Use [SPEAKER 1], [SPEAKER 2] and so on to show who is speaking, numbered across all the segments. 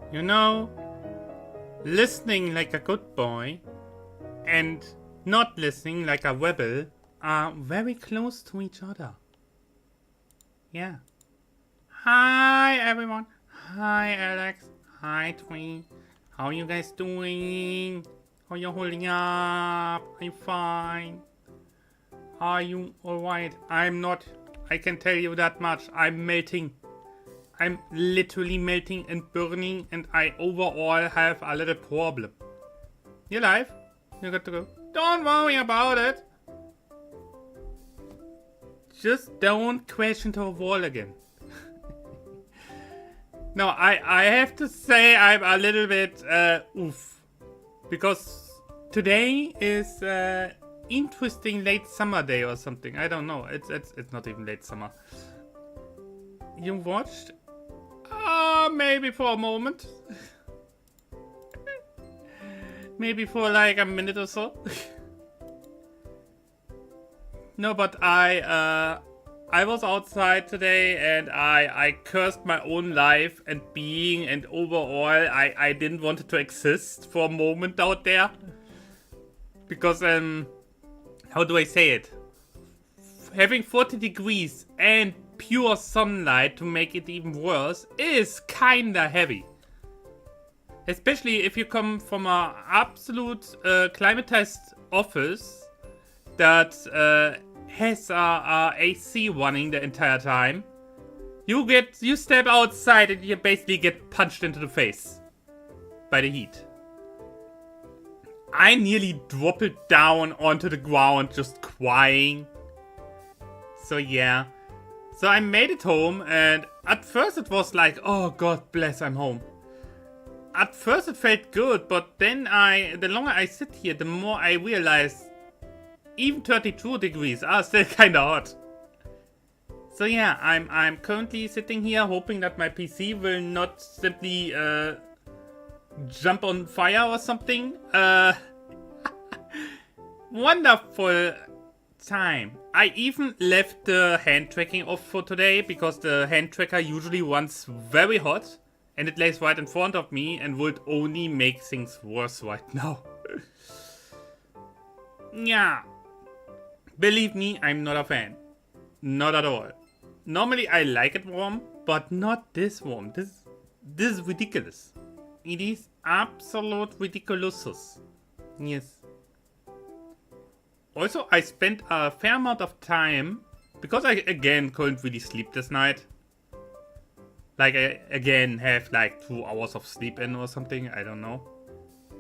[SPEAKER 1] You know, listening like a good boy and not listening like a rebel are very close to each other. Yeah. Hi everyone. Hi Alex. Hi Twee. How you guys doing? How you holding up? Are you fine? Are you alright? I'm not. I can tell you that much. I'm melting. I'm literally melting and burning, and I overall have a little problem. You alive? You got to go. Don't worry about it. Just don't crash into a wall again. No, I have to say I'm a little bit oof. Because today is interesting late summer day or something. I don't know. It's not even late summer. You watched? Maybe for a moment. Maybe for like a minute or so. No, but I was outside today and I cursed my own life and being, and overall I didn't want it to exist for a moment out there. Because how do I say it? Having 40 degrees and pure sunlight to make it even worse is kinda heavy. Especially if you come from an absolute climatized office that has a AC running the entire time. You step outside and you basically get punched into the face by the heat. I nearly dropped it down onto the ground just crying. So yeah. So I made it home, and at first it was like, oh god bless, I'm home. At first it felt good, but then the longer I sit here, the more I realize even 32 degrees are still kinda hot. So yeah, I'm currently sitting here hoping that my PC will not simply jump on fire or something. Wonderful time. I even left the hand tracking off for today because the hand tracker usually runs very hot and it lays right in front of me and would only make things worse right now. Yeah. Believe me, I'm not a fan. Not at all. Normally I like it warm, but not this warm. This is ridiculous. It is absolute ridiculous. Yes. Also, I spent a fair amount of time, because I again couldn't really sleep this night. Like I again have like 2 hours of sleep in or something, I don't know.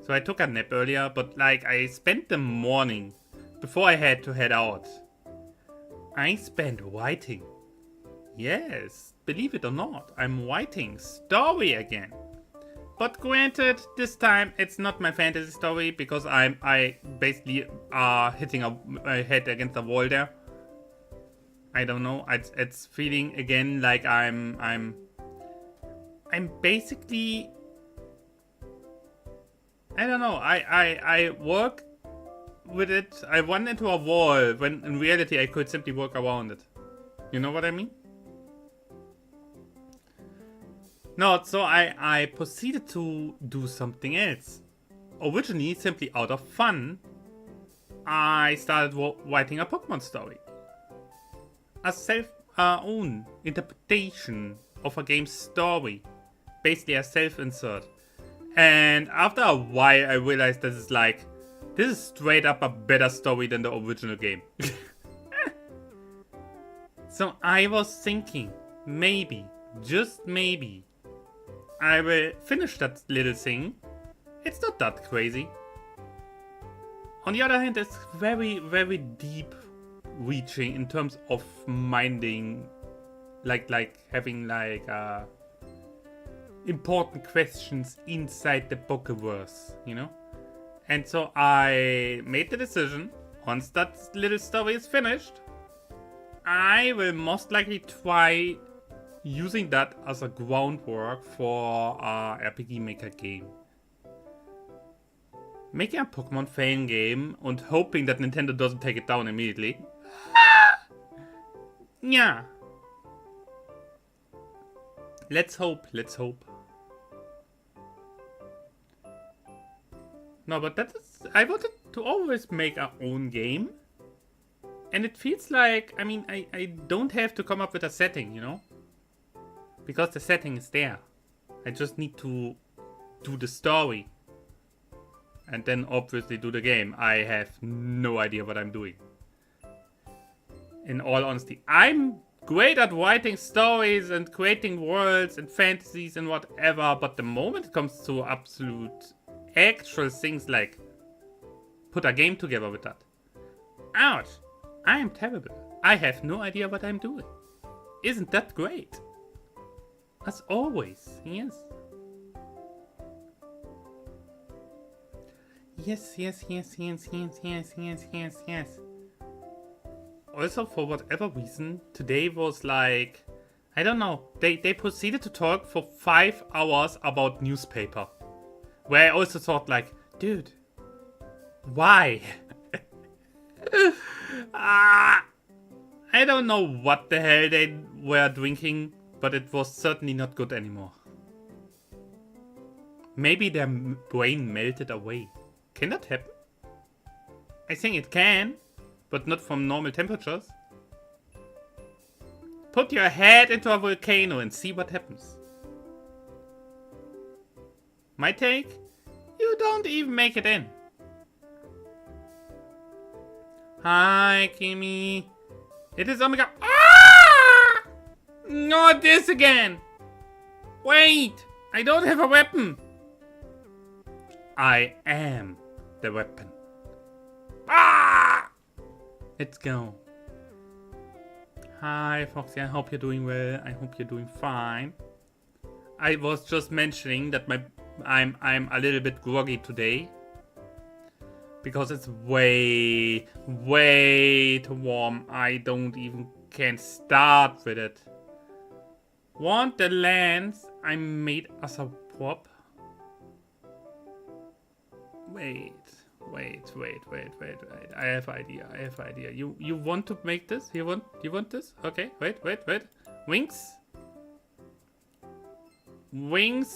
[SPEAKER 1] So I took a nap earlier, but like I spent the morning before I had to head out. I spent writing. Yes, believe it or not, I'm writing story again. But granted, this time it's not my fantasy story because I basically hitting my head against the wall there. I don't know. It's feeling again like I'm basically, I don't know. I work with it. I run into a wall when in reality I could simply work around it. You know what I mean? No, so I proceeded to do something else. Originally, simply out of fun, I started writing a Pokemon story. A self-own interpretation of a game's story. Basically a self-insert. And after a while, I realized this is straight up a better story than the original game. So I was thinking, maybe, just maybe, I will finish that little thing. It's not that crazy. On the other hand, it's very, very deep reaching in terms of minding, like having important questions inside the Pokeverse, you know? And so I made the decision, once that little story is finished, I will most likely try using that as a groundwork for a RPG Maker game. Making a Pokemon fan game and hoping that Nintendo doesn't take it down immediately. Yeah. Let's hope, let's hope. No, but that is... I wanted to always make our own game. And it feels like... I mean, I don't have to come up with a setting, you know? Because the setting is there. I just need to do the story. And then obviously do the game. I have no idea what I'm doing. In all honesty. I'm great at writing stories and creating worlds and fantasies and whatever. But the moment it comes to absolute actual things like put a game together with that. Ouch. I am terrible. I have no idea what I'm doing. Isn't that great? As always, yes. Yes. Also, for whatever reason, today was like... I don't know. They proceeded to talk for 5 hours about newspaper. Where I also thought like, dude, why? I don't know what the hell they were drinking, but it was certainly not good anymore. Maybe their brain melted away. Can that happen? I think it can, but not from normal temperatures. Put your head into a volcano and see what happens. My take? You don't even make it in. Hi, Kimmy. It is Omega. Ah! Not this again. Wait, I don't have a weapon. I am the weapon. Ah! Let's go. Hi, Foxy. I hope you're doing well. I hope you're doing fine. I was just mentioning that I'm a little bit groggy today. Because it's way too warm. I don't even can start with it. Want the lens I made as a prop? Wait. I have idea. You want to make this? You want this? Okay, wait. Wings?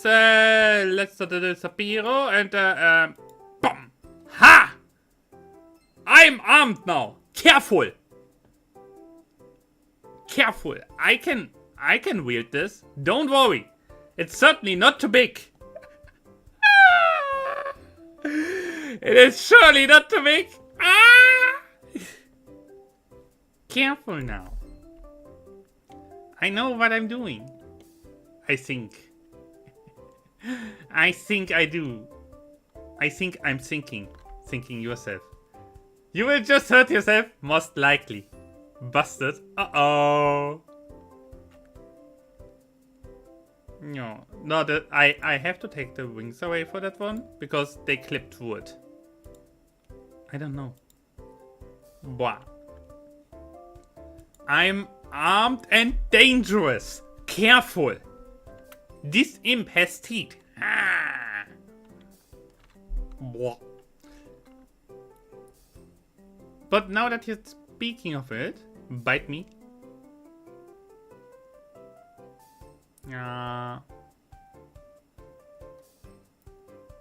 [SPEAKER 1] Let's do the Sapiro and BAM! Ha! I'm armed now. Careful. I can wield this. Don't worry. It's certainly not too big. It is surely not too big. Ah! Careful now. I know what I'm doing. I think I do. I think I'm thinking yourself. You will just hurt yourself, most likely. Busted. Uh-oh. No, I have to take the wings away for that one, because they clip through it. I don't know. Blah. I'm armed and dangerous. Careful. This imp has teeth. Ah. Blah. But now that you're speaking of it, bite me.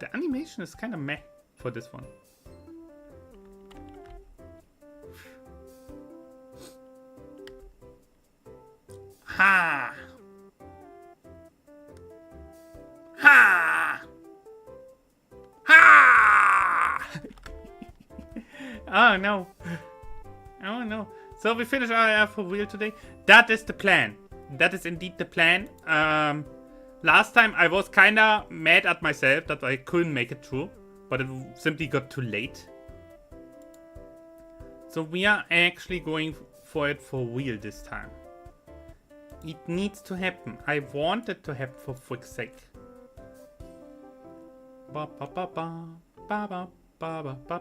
[SPEAKER 1] The animation is kind of meh for this one. Ha! Ha! Ha! Oh no. Oh no. So we finished our ARR for real today. That is the plan. That is indeed the plan. Last time I was kinda mad at myself that I couldn't make it through, but it simply got too late. So we are actually going for it for real this time. It needs to happen. I want it to happen for frick's sake. Ba ba ba ba ba ba ba ba ba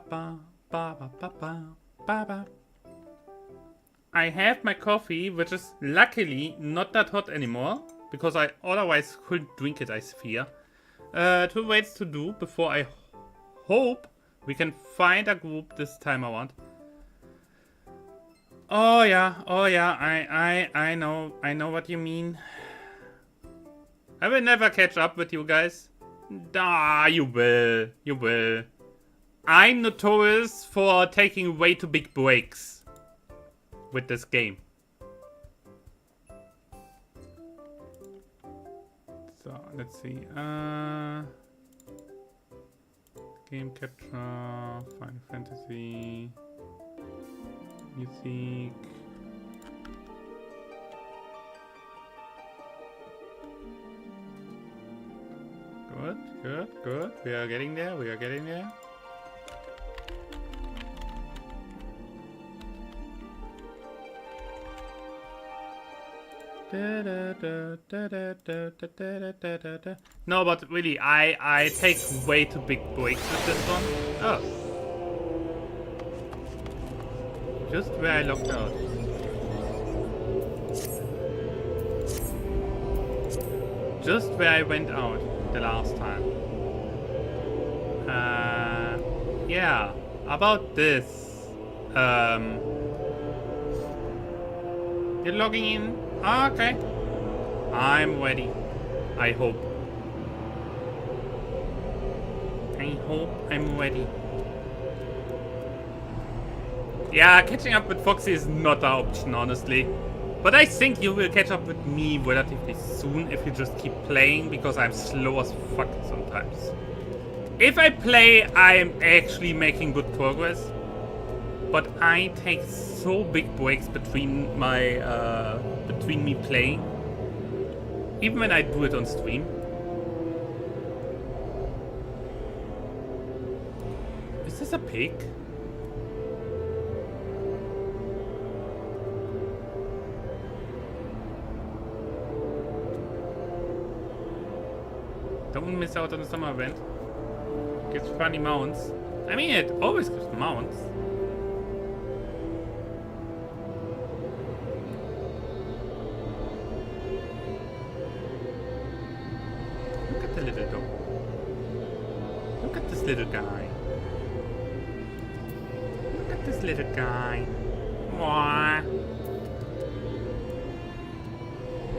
[SPEAKER 1] ba ba ba ba ba. I have my coffee, which is luckily not that hot anymore, because I otherwise couldn't drink it, I fear. 2 ways to do before I hope we can find a group this time around. Oh yeah, I know what you mean. I will never catch up with you guys. Ah, you will. I'm notorious for taking way too big breaks with this game. So, let's see. Game capture, Final Fantasy, music. Good, good, good. We are getting there, we are getting there. No, but really, I take way too big breaks with this one. Oh. Just where I locked out. Just where I went out the last time. Yeah, about this. You're logging in? Okay. I'm ready. I hope. I hope I'm ready. Yeah, catching up with Foxy is not an option, honestly. But I think you will catch up with me relatively soon if you just keep playing, because I'm slow as fuck sometimes. If I play, I'm actually making good progress. But I take so big breaks between my between me playing. Even when I do it on stream. Is this a pig? Don't miss out on the summer event. Gives funny mounts. I mean, it always gives mounts. Look at the little dog. Look at this little guy. Look at this little guy. Mwah.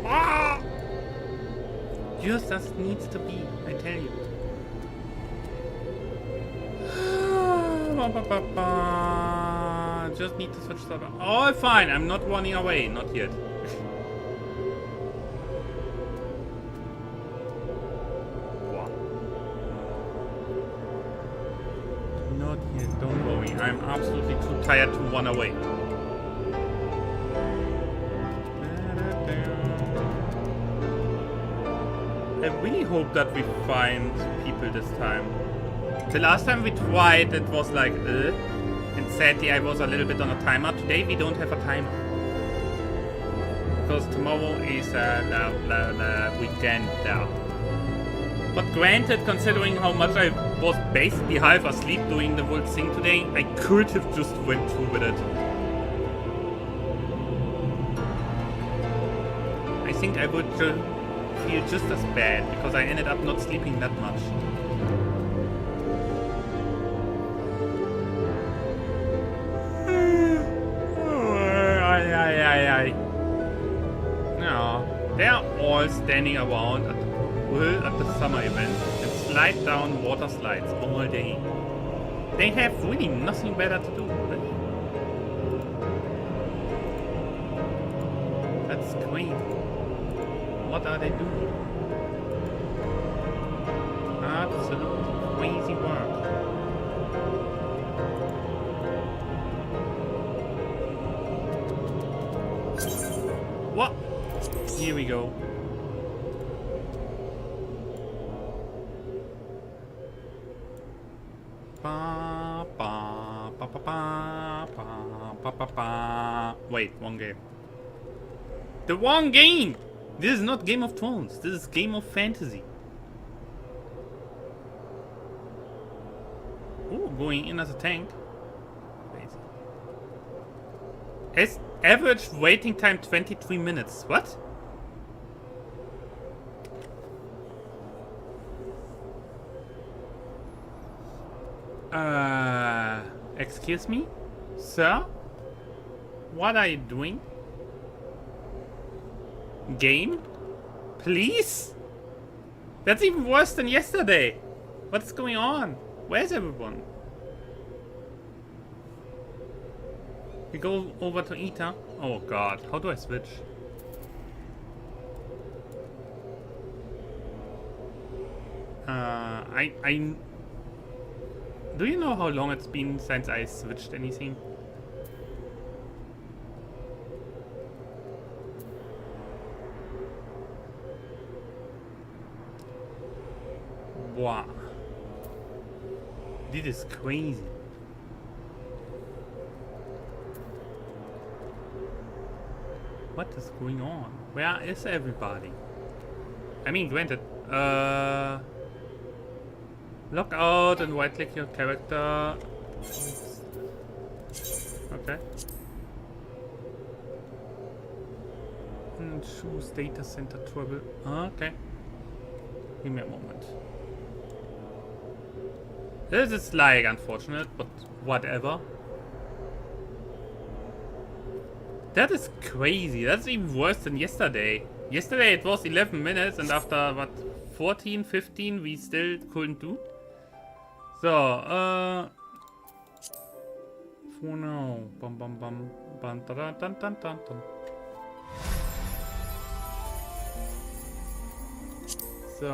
[SPEAKER 1] Mwah. Just as it needs to be, I tell you. Just need to switch stuff. Oh, fine. I'm not running away. Not yet. Not yet. Don't worry. I'm absolutely too tired to run away. I really hope that we find people this time. The last time we tried, it was like, and sadly I was a little bit on a timer. Today we don't have a timer. Because tomorrow is the weekend there. But granted, considering how much I was basically half asleep doing the whole thing today, I could have just went through with it. I think I would feel just as bad, because I ended up not sleeping that much. No, they are all standing around at the pool at the summer event and slide down water slides all day. They have really nothing better to do, really. That's crazy. What are they doing? Absolute crazy work. What? Here we go. Ba, ba, ba, ba, ba, ba, ba, ba, ba. Wait, wrong game. The wrong game! This is not Game of Thrones. This is Game of Fantasy. Ooh, going in as a tank. Crazy. Average waiting time 23 minutes. What? Excuse me? Sir? What are you doing? Game? Please? That's even worse than yesterday. What's going on? Where's everyone? We go over to Eta. Oh god, how do I switch? I... Do you know how long it's been since I switched anything? Wow. This is crazy. What is going on? Where is everybody? I mean, granted, log out and right click your character. Okay. And choose data center trouble. Okay. Give me a moment. This is like unfortunate, but whatever. That is crazy. That's even worse than yesterday. Yesterday it was 11 minutes and after what 14, 15 we still couldn't do. So, for now. Bum bum bum bum dun dun dun dun dun. So,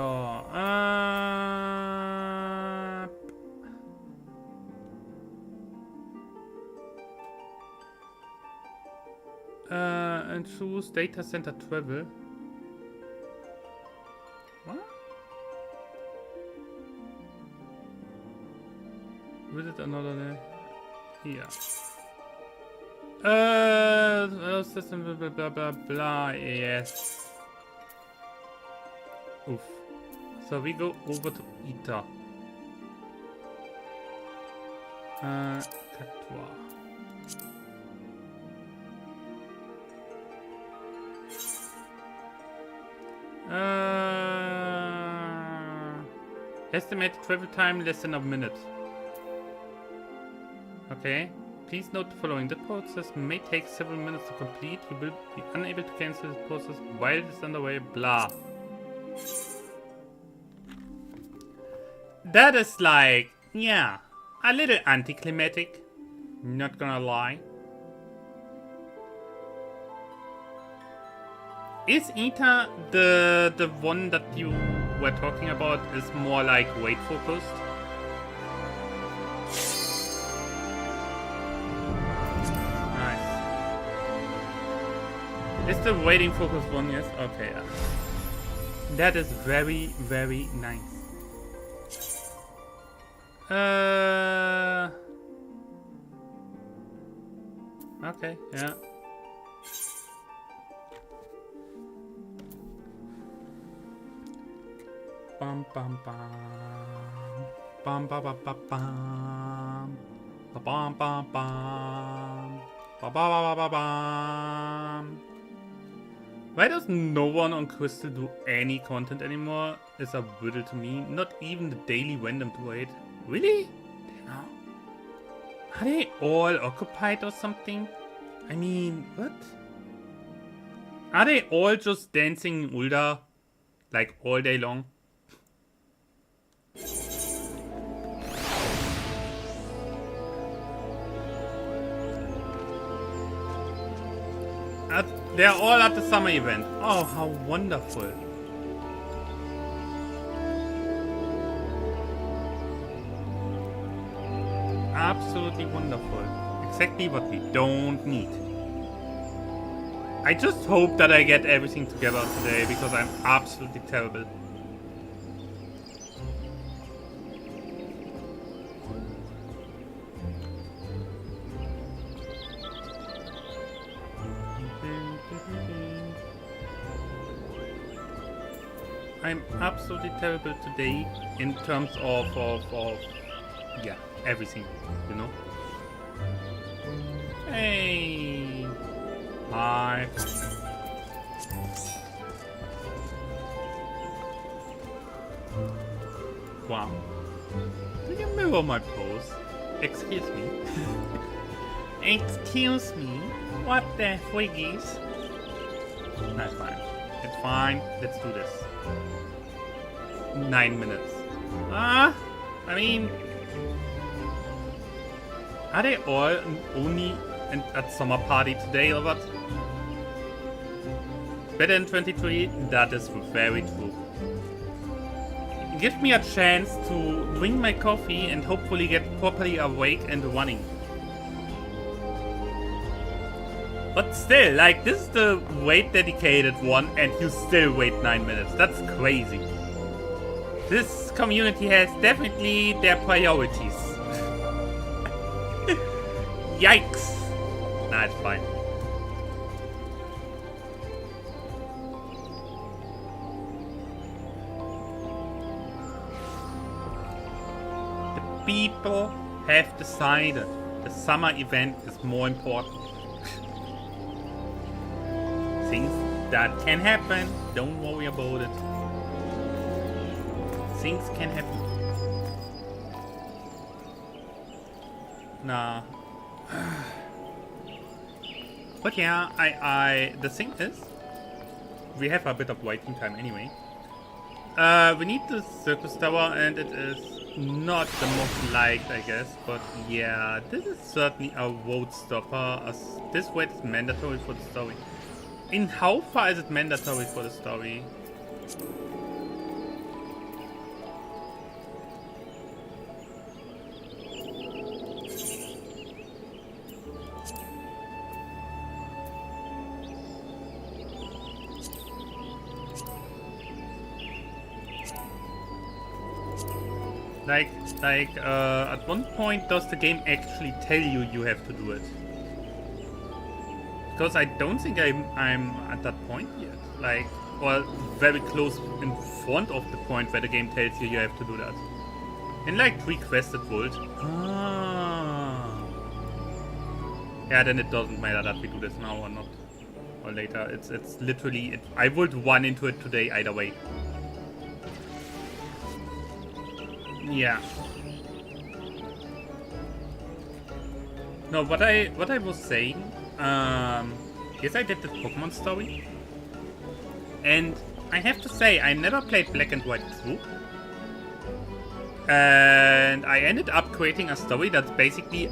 [SPEAKER 1] and choose data center travel. What? Visit another day. Here. System blah blah blah blah. Yes. Oof. So we go over to Eta. Cactua. Estimated travel time less than a minute. Okay. Please note the following. The process may take several minutes to complete. You will be unable to cancel the process while it is underway. Blah. That is like, yeah, a little anticlimactic. Not gonna lie. Is Eta the one that you were talking about is more like weight focused? Nice. Is the waiting focused one? Yes. Okay. Yeah. That is very, very nice. Okay, yeah. Bum bum bum. Bum bum bum bum bum. Bum bum bum. Bum bum bum bum. Why does no one on Crystal do any content anymore? Is a riddle to me. Not even the daily random parade. Really? No. Are they all occupied or something? I mean, what? Are they all just dancing Ulda like all day long? They're all at the summer event. Oh, how wonderful. Absolutely wonderful. Exactly what we don't need. I just hope that I get everything together today because I'm absolutely terrible. I'm absolutely terrible today in terms of yeah, everything, you know. Hey, hi. Wow. Did you mirror my pose? Excuse me. Excuse me. What the friggies? That's fine. It's fine. Let's do this. 9 minutes. I mean, are they all only and at summer party today or what? Better than 23? That is very true. Give me a chance to drink my coffee and hopefully get properly awake and running. But still, like, this is the weight dedicated one and you still wait 9 minutes. That's crazy. This community has definitely their priorities. Yikes. Nah, it's fine. The people have decided the summer event is more important. Things that can happen, don't worry about it. Things can happen. Nah. But yeah, the thing is, we have a bit of waiting time anyway. We need the circus tower and it is not the most liked, I guess, but yeah, this is certainly a road stopper, as this wait is mandatory for the story. In how far is it mandatory for the story? At one point does the game actually tell you you have to do it? Because I don't think I'm at that point yet. Like, or very close in front of the point where the game tells you you have to do that. In like requested world. Ah. Yeah, then it doesn't matter that we do this now or not. Or later. It's literally, I would run into it today either way. Yeah. No, what I was saying, yes, I did the Pokemon story, and I have to say I never played Black and White through, and I ended up creating a story that's basically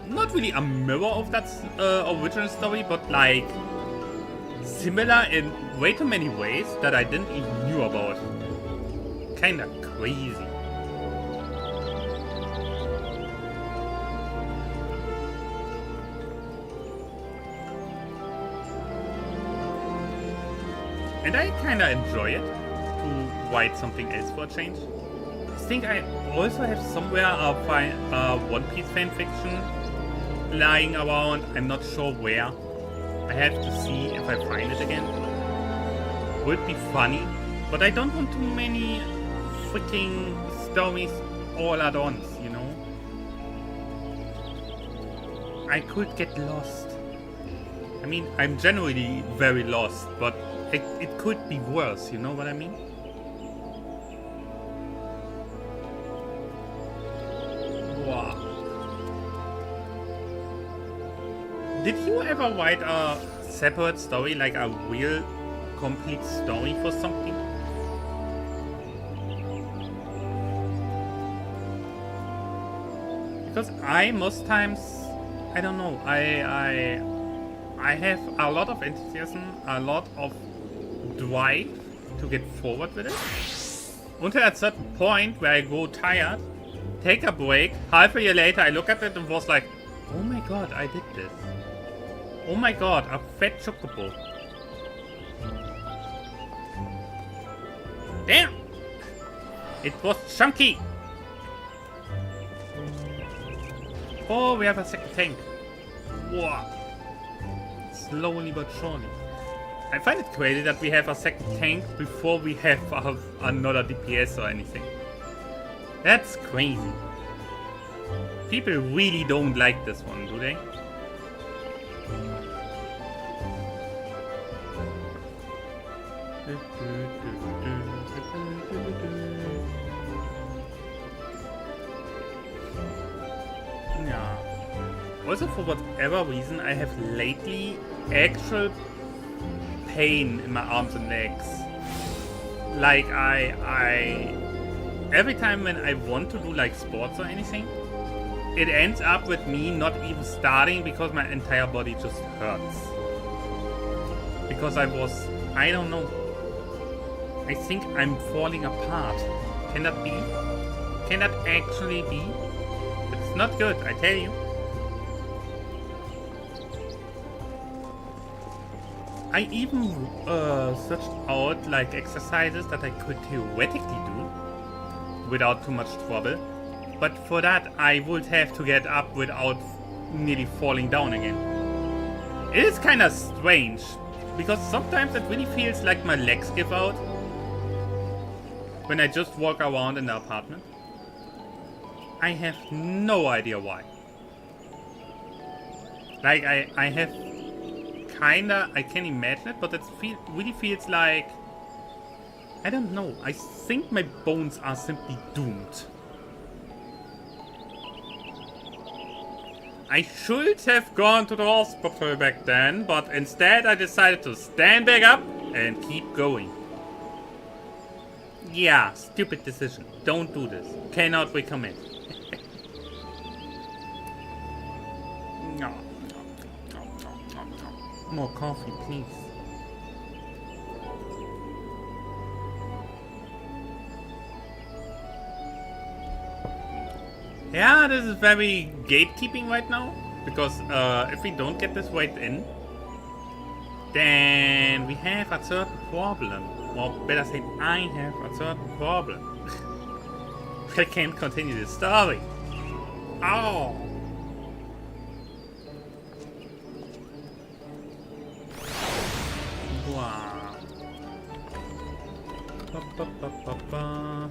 [SPEAKER 1] not really a mirror of that original story, but like similar in way too many ways that I didn't even knew about. Kinda crazy. And I kinda enjoy it, to write something else for a change. I think I also have somewhere a One Piece fanfiction lying around, I'm not sure where. I have to see if I find it again. Would be funny, but I don't want too many freaking stories all at once, you know? I could get lost. I mean, I'm generally very lost, but it could be worse, you know what I mean? Wow. Did you ever write a separate story, like a real complete story for something? Because I most times, I don't know, I have a lot of enthusiasm, a lot of drive to get forward with it. Until at a certain point where I go tired, take a break, half a year later I look at it and was like, oh my god, I did this. Oh my god, a fat chocobo. Damn! It was chunky! Oh, we have a second tank. Wow. Slowly but surely. I find it crazy that we have a second tank before we have another DPS or anything. That's crazy. People really don't like this one, do they? Yeah. Also, for whatever reason, I have lately actual pain in my arms and legs. Like I every time when I want to do like sports or anything, it ends up with me not even starting because my entire body just hurts. Because I don't know. I think I'm falling apart. Can that be? Can that actually be? It's not good, I tell you. I even searched out like exercises that I could theoretically do without too much trouble. But for that, I would have to get up without nearly falling down again. It is kind of strange, because sometimes it really feels like my legs give out when I just walk around in the apartment. I have no idea why. Like, I have kinda, I can imagine it, but it really feels like, I don't know, I think my bones are simply doomed. I should have gone to the hospital back then, but instead I decided to stand back up and keep going. Yeah, stupid decision. Don't do this. Cannot recommend. No. More coffee, please. Yeah, this is very gatekeeping right now, because if we don't get this weight in, then we have a certain problem. Or better said, I have a certain problem. I can't continue this story. Oh! Wow. Ba, ba, ba, ba, ba.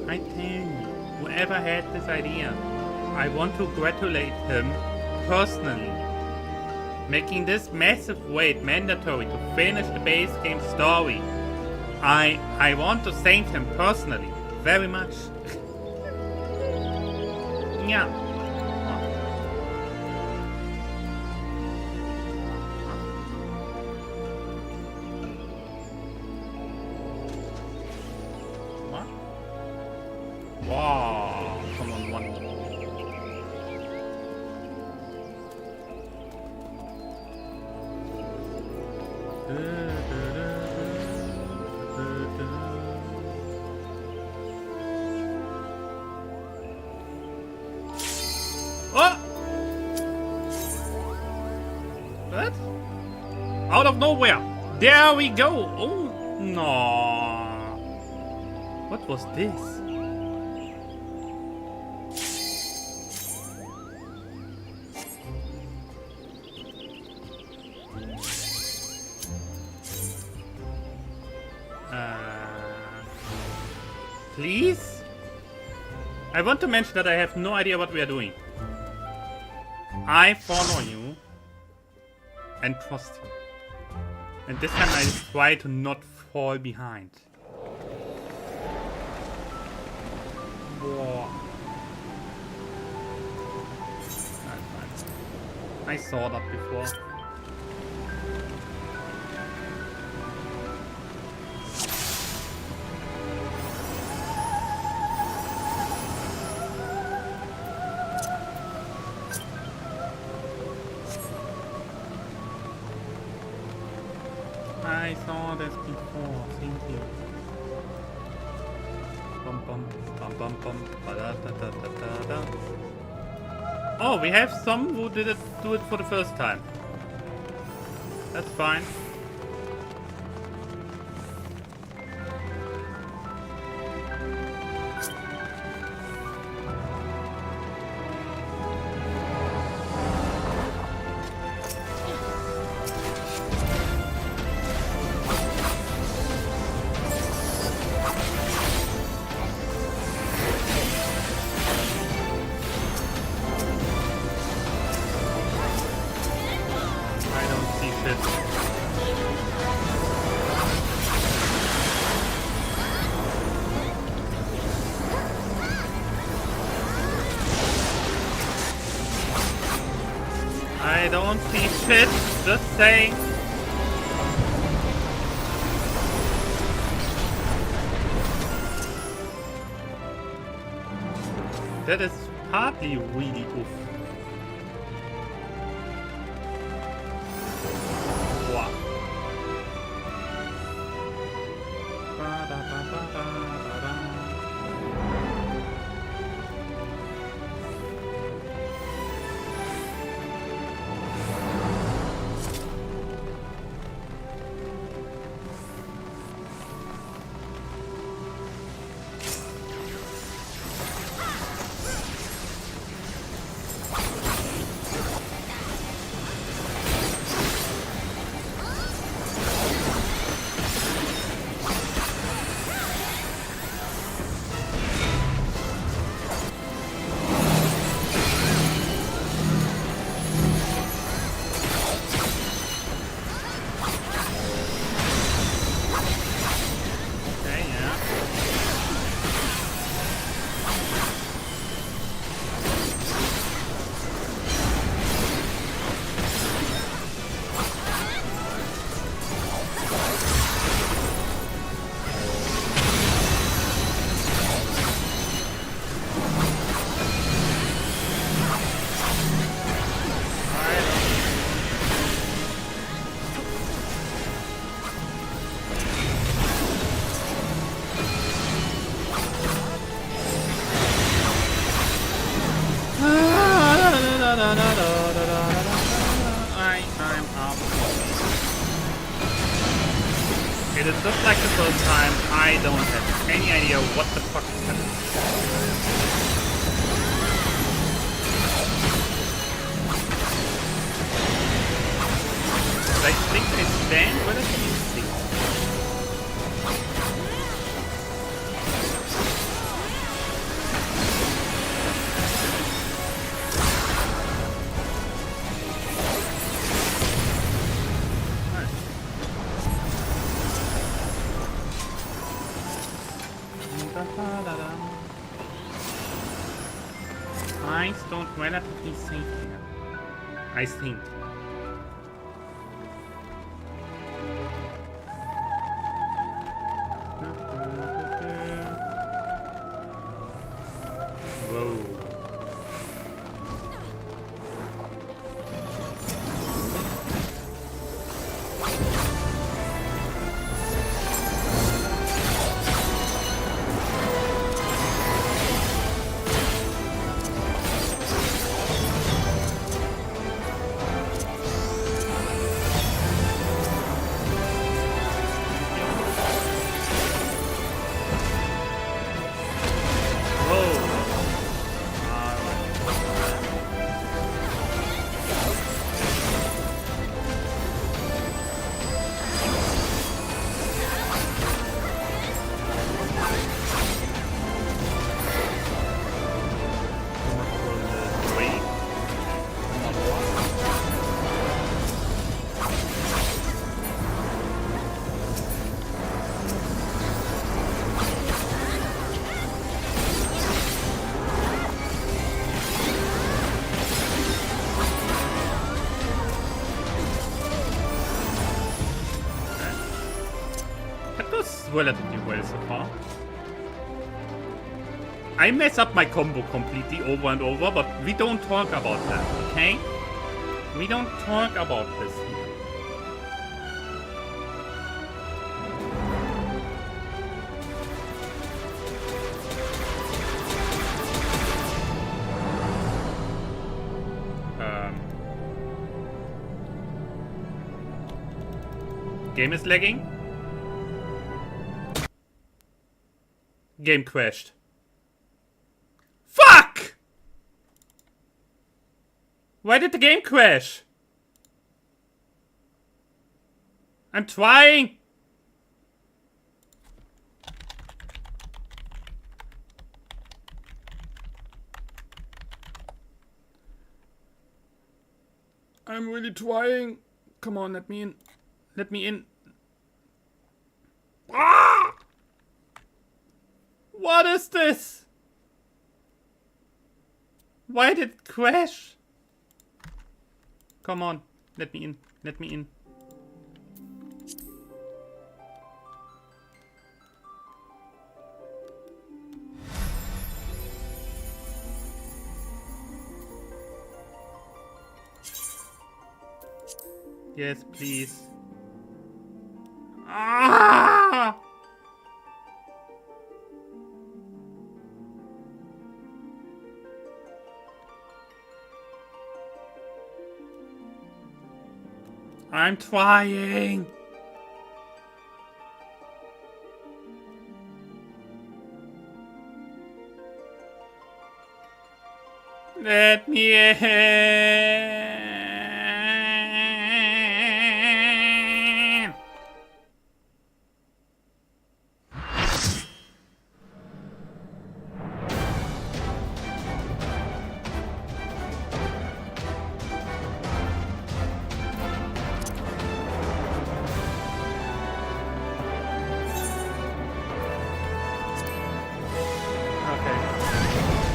[SPEAKER 1] I tell you, whoever had this idea, I want to congratulate him personally. Making this massive weight mandatory to finish the base game story. I want to thank him personally, very much. Yeah. Wow, come on, one. Oh! What? Out of nowhere! There we go! Oh, no. What was this? Please? I want to mention that I have no idea what we are doing. I follow you and trust you. And this time I try to not fall behind. Whoa. I saw that before. I saw this before, thank you. Bum bum bum bum bum ba da da da da da da. Oh, we have some who do it for the first time. That's fine. I don't see shit. Just saying. That is hardly really oof. Wow. I'm up. It is just like the first time. I don't have any idea what the fuck is happening. I think I stand relatively safe. I don't relatively safe here. I think. Whoa. Relatively well so far. I mess up my combo completely over and over, but we don't talk about that, okay? We don't talk about this here. Game is lagging. Game crashed. Fuck! Why did the game crash? I'm trying. I'm really trying. Come on, let me in. Let me in. Ah! What is this? Why did it crash? Come on. Let me in. Let me in. Yes, please. Ah! I'm trying. Let me in.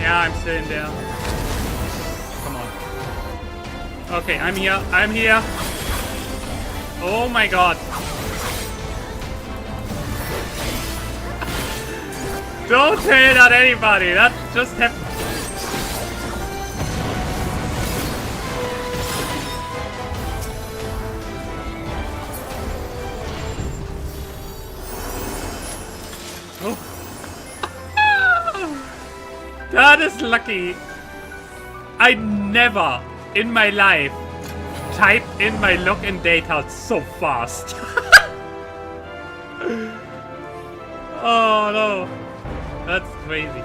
[SPEAKER 1] Yeah, I'm still in there. Come on. Okay, I'm here. I'm here. Oh my god. Don't tell that anybody. That just happened. Oh. That is lucky. I never in my life typed in my login data so fast. Oh no. That's crazy.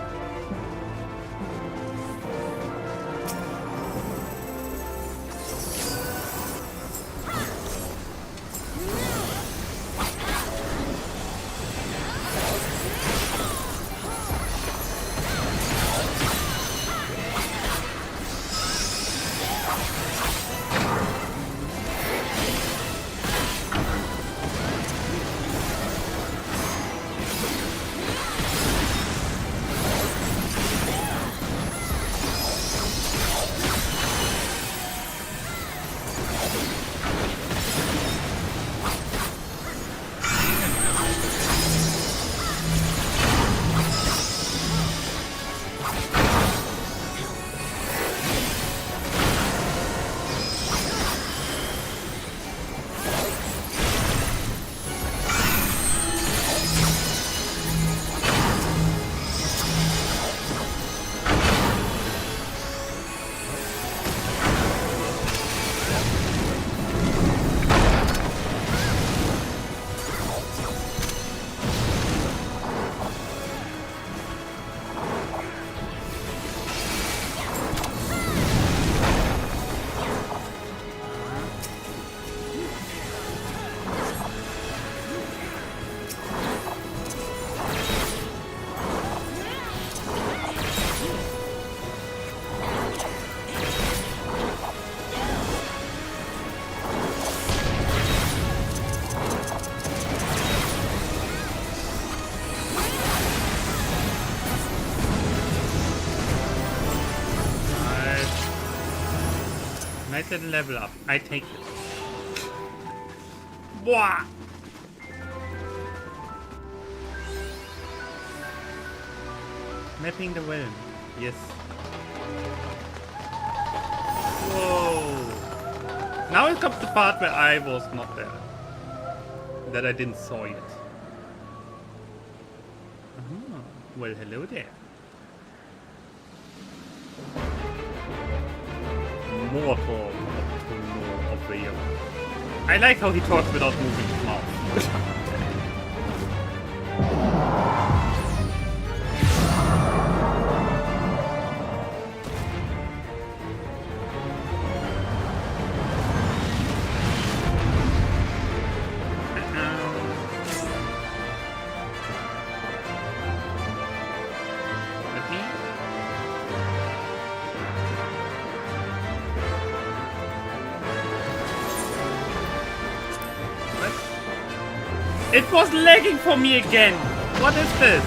[SPEAKER 1] Nice little level up. I take it. Boah! Mapping the realm. Yes. Whoa! Now it comes the part where I was not there. That I didn't saw yet. Well, hello there. Mortal of the year. I like how he talks without moving his mouth. It was lagging for me again. What is this?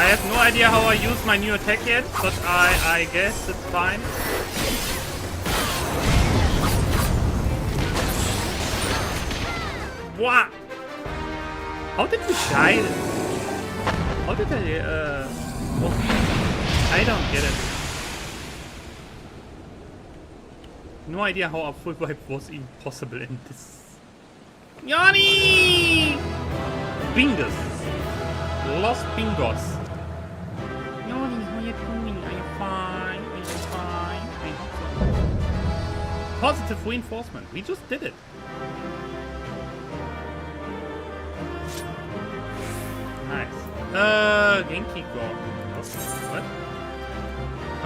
[SPEAKER 1] have no idea how I use my new attack yet, but I guess it's fine. What? How did we die? How did I, what? I don't get it. No idea how a full wipe was even possible in this. Yanni! Bingus. Lost bingos. Yanni, how you doing? Are you fine? Are you fine? I hope so. Positive reinforcement. We just did it. Nice. Genki Go. What?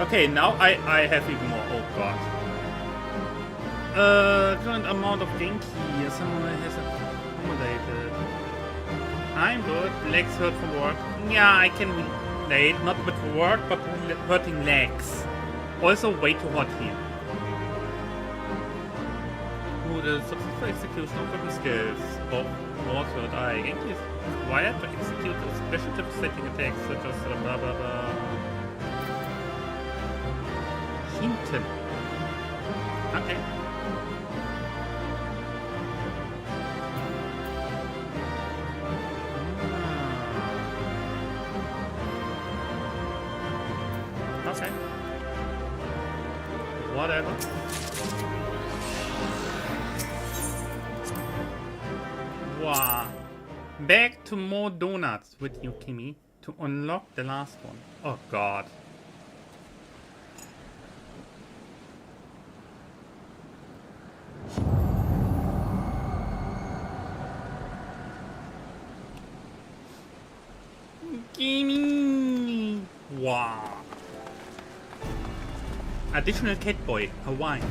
[SPEAKER 1] Okay, now I have even more. Oh god. Current amount of Genki. Someone has accommodated. I'm good. Legs hurt from work. Yeah, I can relate. Not with work, but hurting legs. Also way too hot here. Ooh, the successful execution of weapon skills. Oh, more third eye. Genki is required to execute a special devastating attacks such as blah blah blah. Hinten. Okay. Okay. Whatever. Wow. Back to more donuts with you, Kimmy, to unlock the last one. Oh god. Kimmy. Wow. Additional Catboy arrived.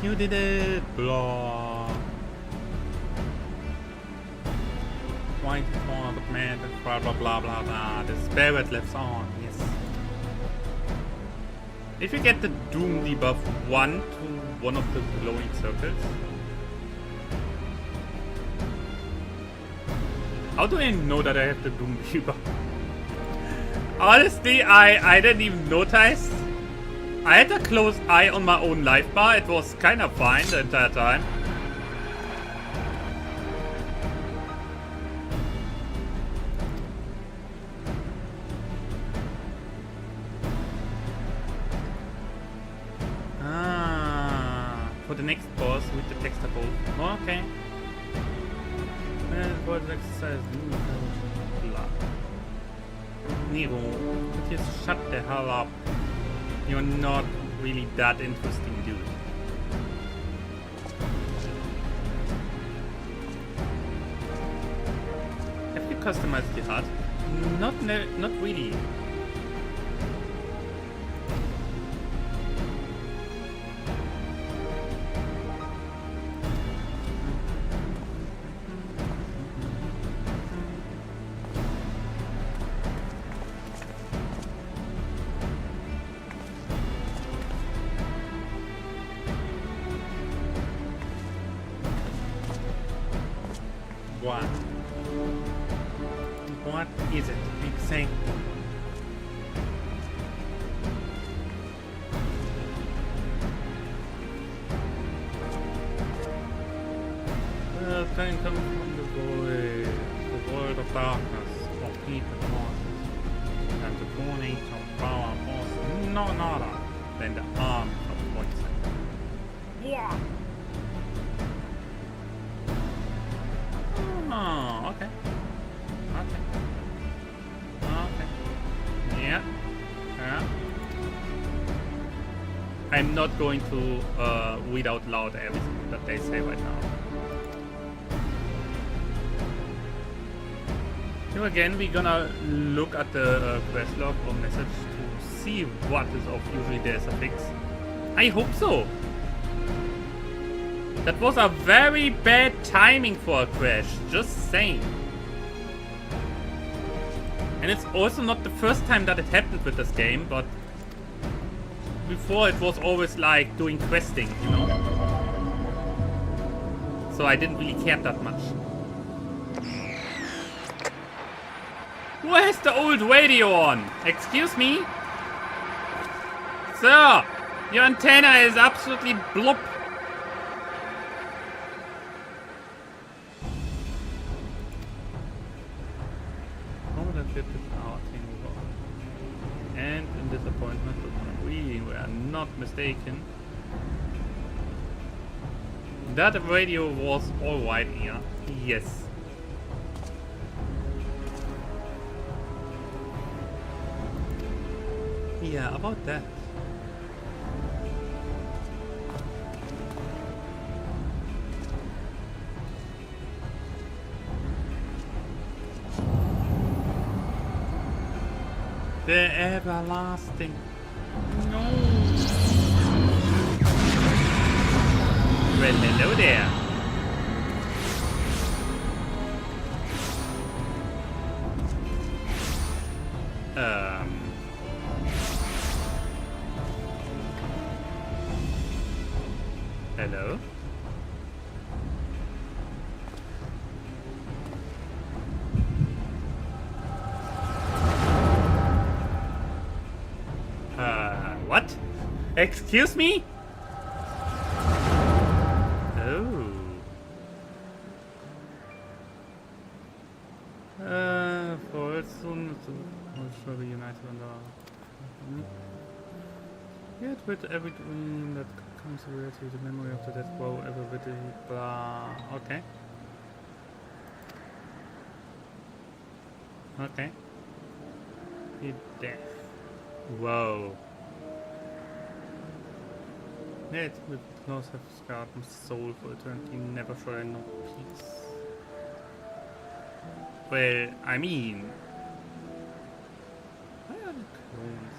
[SPEAKER 1] You did it! Blah. White form, but man, blah blah blah blah blah. The spirit lives on, yes. If you get the Doom debuff 1 to one of the glowing circles. How do I know that I have the Doom debuff? Honestly, I didn't even notice. I had a close eye on my own life bar. It was kind of fine the entire time. Ah, for the next boss with the text above. Oh, okay. For the exercise. Nero, just shut the hell up. You're not really that interesting, dude. Have you customized the HUD? Not really. What is it? Exactly. Thing coming from the void, the world of darkness, of heat and forces, and the warning of power force, no nada than the arm of poison. Yeah. Oh, okay. Okay. Okay. Yeah. Yeah. I'm not going to read out loud everything that they say right now. So again, we're gonna look at the quest log or message to see what is of usually there's a fix. I hope so. That was a very bad timing for a crash, just saying. And it's also not the first time that it happened with this game, but before it was always like doing questing, you know? So I didn't really care that much. Who has the old radio on? Excuse me? Sir, your antenna is absolutely blop. And in disappointment, we were not mistaken. That radio was alright here. Yes. Yeah, about that. The everlasting. No. Well, hello there. Hello? What? Excuse me? Oh. For soon we'll surely united under. Yet with every dream that comes to reality, the memory of the dead grow ever with the blah. Okay. Okay. He death. Whoa. Yet with close have scarred my soul for eternity, never shall I know peace. Well, I mean, why are the clones?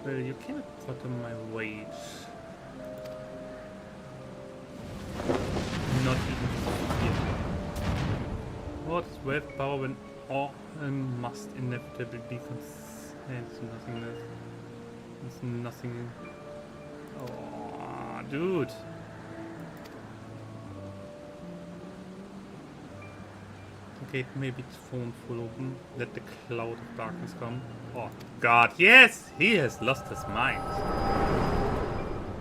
[SPEAKER 1] Well, you cannot bottom my wage. Not even here. What's wealth, power, when all must inevitably be it's nothingness. It's nothing. Oh, dude. Okay, maybe it's phone full open. Let the cloud of darkness come. Oh God, yes! He has lost his mind.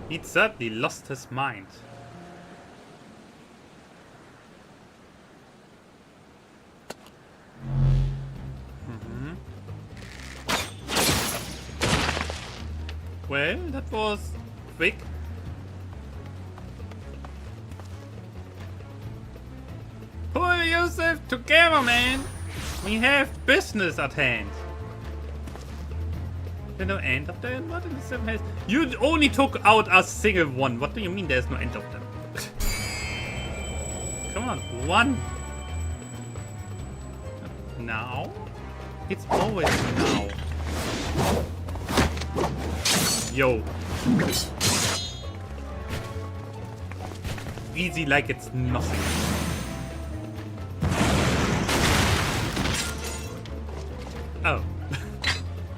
[SPEAKER 1] He certainly lost his mind. Well, that was quick. Pull yourself together, man! We have business at hand. There's no end of them? What in the seven has? You only took out a single one. What do you mean there's no end of them? Come on, one. Now? It's always now. Yo. Easy like it's nothing. Oh.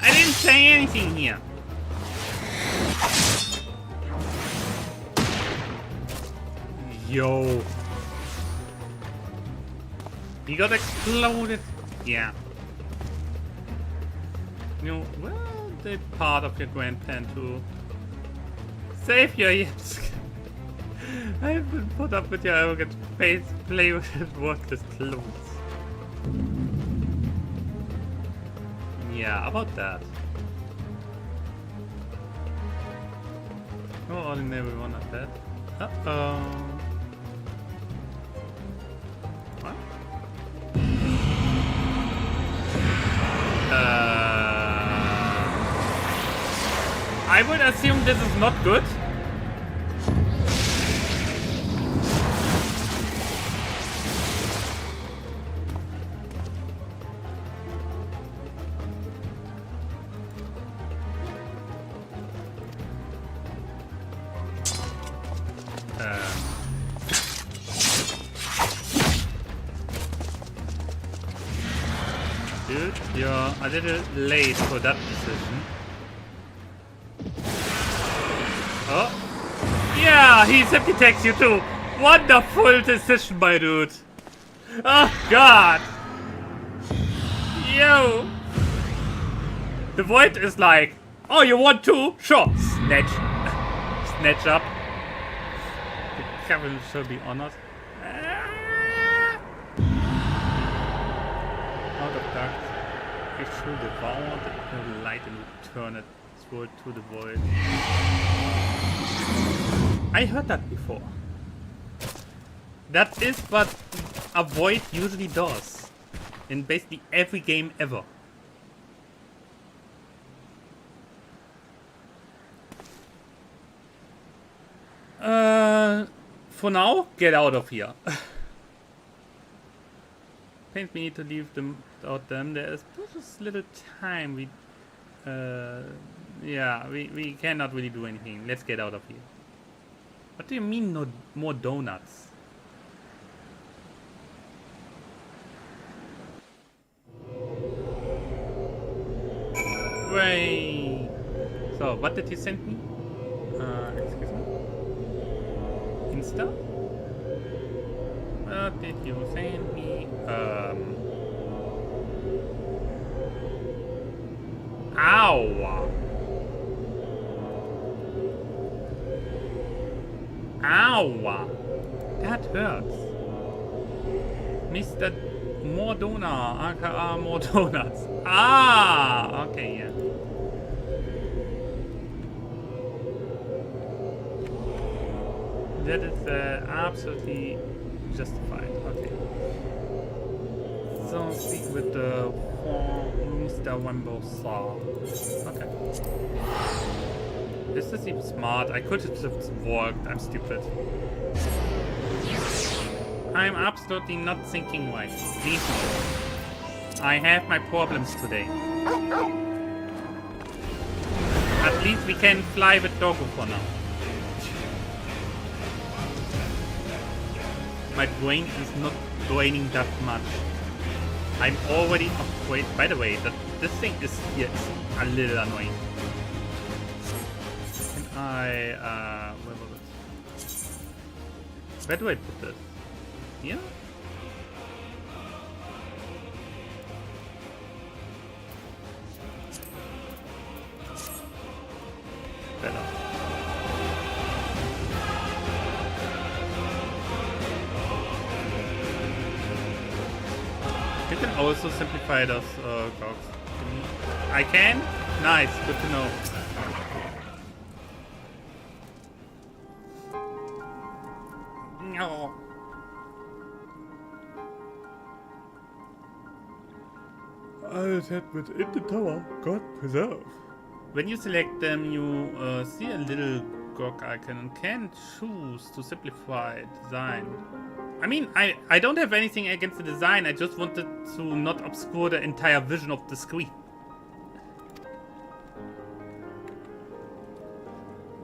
[SPEAKER 1] I didn't say anything here. Yo. He got exploded. Yeah. You know, well, the part of your grand plan to save your yips. I have been put up with your arrogant face, play with worthless clothes. Yeah, about that. No ordinary one at that. Uh-oh. What? I would assume this is not good. Dude, you're a little late for that decision. Oh. Yeah, he simply takes you too. Wonderful decision, my dude. Oh, God. Yo! The void is like, oh, you want to? Sure. Snatch. Snatch up. The Kevin shall be honored. Out of darkness, it shall devour the light and return it sword to the void. I heard that before. That is what a void usually does in basically every game ever. For now, get out of here. Pains me to leave them without them. There is precious little time. We cannot really do anything. Let's get out of here. What do you mean, no more donuts? Wait. So, what did you send me? Excuse me. Insta? What did you send me? Ow! Ow! That hurts. Mr. Mordona, aka more donuts. Ah! Okay, yeah. That is absolutely justified. Okay. So speak with the Mr. Wembosa. Okay. This is even smart. I could have just walked. I'm stupid. I'm absolutely not thinking right. Leave me. I have my problems today. At least we can fly with Doggo for now. My brain is not draining that much. I'm already... Oh, wait, by the way, this thing is here is a little annoying. Can I... where was it? Where do I put this? Here? Better. You can also simplify those cogs. I can? Nice, good to know. No. I said within the tower, God preserve. When you select them, you see a little GOG icon and can choose to simplify design. I mean, I don't have anything against the design, I just wanted to not obscure the entire vision of the screen.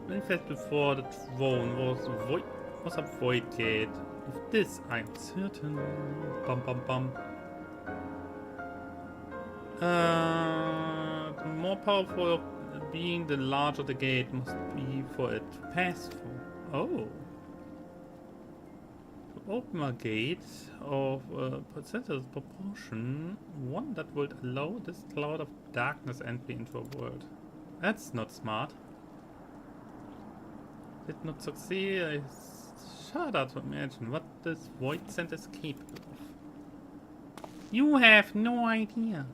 [SPEAKER 1] Manifest before the throne was a void gate. Of this I'm certain. Bum bum bum. The more powerful of being, the larger the gate must be for it to pass through. Oh. To open a gate of a percentage proportion, one that would allow this cloud of darkness entry into a world. That's not smart. Did not succeed. I shudder to imagine what this void center is capable of. You have no idea.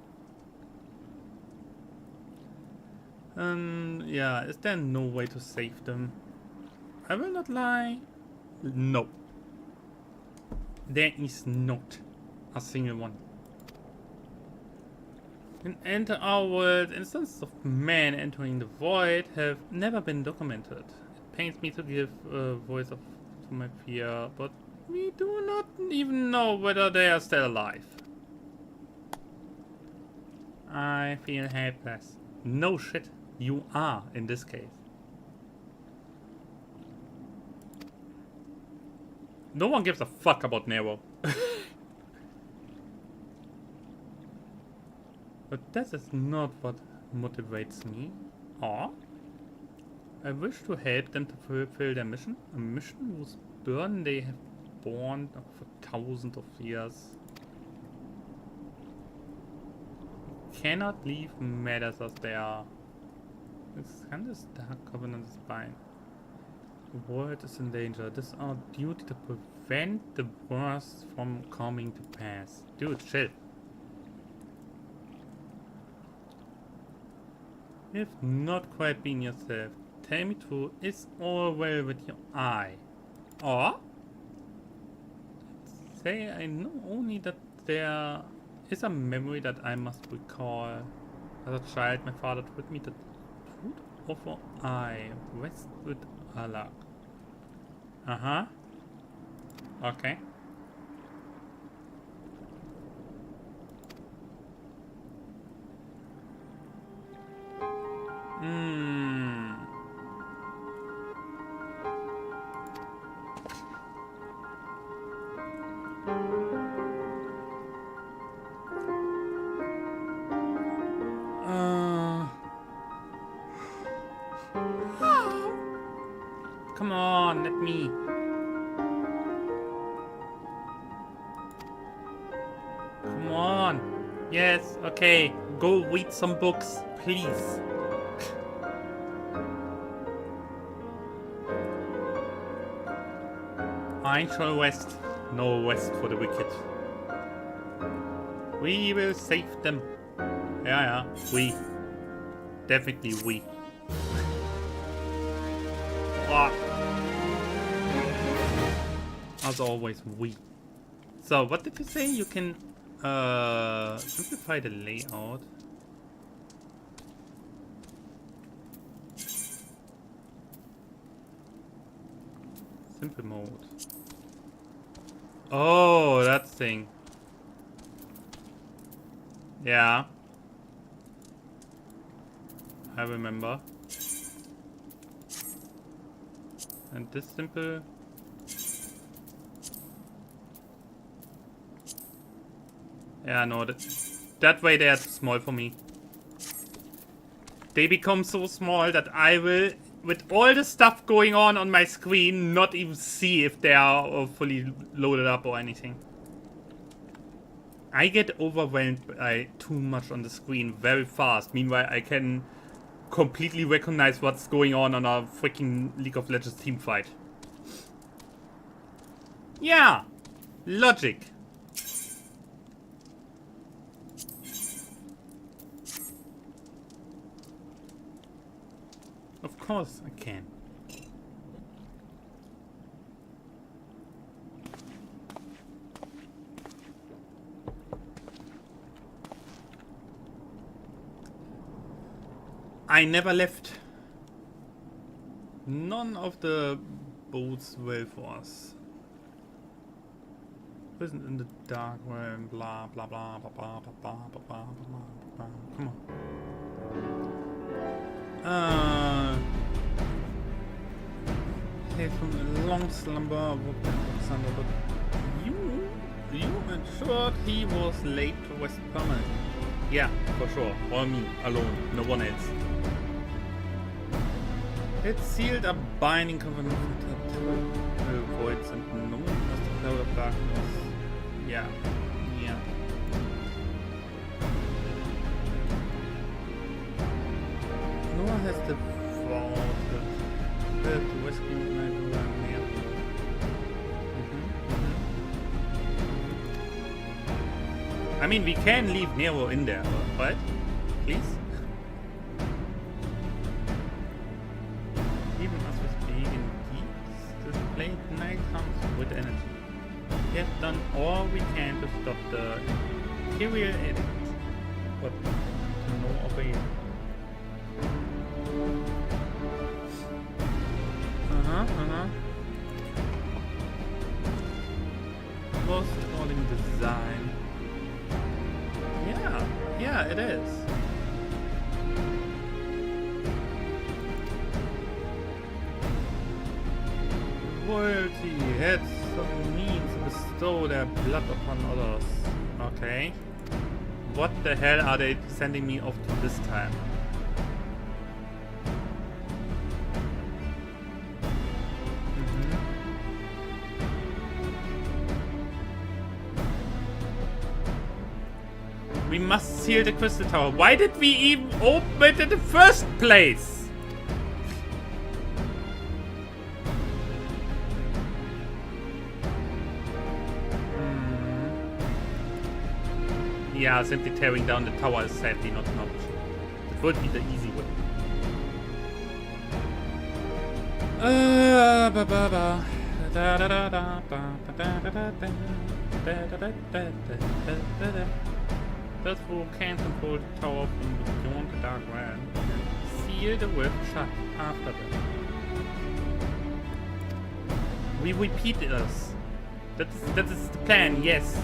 [SPEAKER 1] Yeah, is there no way to save them? I will not lie. No. There is not a single one. In Enter Our World, instances of men entering the void have never been documented. It pains me to give voice to my fear, but we do not even know whether they are still alive. I feel helpless. No shit. You are, in this case. No one gives a fuck about Nero. But that is not what motivates me. Or I wish to help them to fulfill their mission. A mission whose burden they have borne for thousands of years. cannot leave matters as they are. This kind of dark covenant is fine. The world is in danger. This is our duty to prevent the worst from coming to pass. Dude, chill. You've not quite been yourself. Tell me true, is all well with your eye? Or? Say I know only that there is a memory that I must recall. As a child, my father told me that truth of our eye rests with Allah. Uh-huh. Okay. Come on, let me. Come on. Yes, okay. Go read some books, please. I shall rest. No rest for the wicked. We will save them. Yeah, we. Definitely we. As always, we. So, what did you say? You can simplify the layout. Simple mode. Oh, that thing. Yeah. I remember. And this simple. Yeah, no, that way they are too small for me. They become so small that I will, with all the stuff going on my screen, not even see if they are fully loaded up or anything. I get overwhelmed by too much on the screen very fast. Meanwhile, I can completely recognize what's going on a freaking League of Legends team fight. Yeah, logic. Of course I can. I never left. None of the boats were for us. Prison in the dark realm, blah blah blah blah blah blah blah blah blah blah blah. Come on. Hey, from a long slumber, but you ensured he was late to West permanently. Yeah, for sure. Or me, alone, no one else. It sealed a binding covenant to voids and known as the cloud of darkness. Yeah. Yeah. Noah has the fault that to rescue my near. I mean, we can leave Nero in there, right? Please? Even as we speak in deeds, this plate night comes with energy. We have done all we can to stop the Imperial edict, but to no avail. Most calling design. Yeah, it is. Royalty had some means to bestow their blood upon others. Okay. What the hell are they sending me off to this time? We must seal the crystal tower. Why did we even open it in the first place? Yeah, simply tearing down the tower is sadly not an option. It would be the easy way. Those who can control the tower from beyond the dark realm seal the rift shut after them. We repeat this. That is the plan, yes.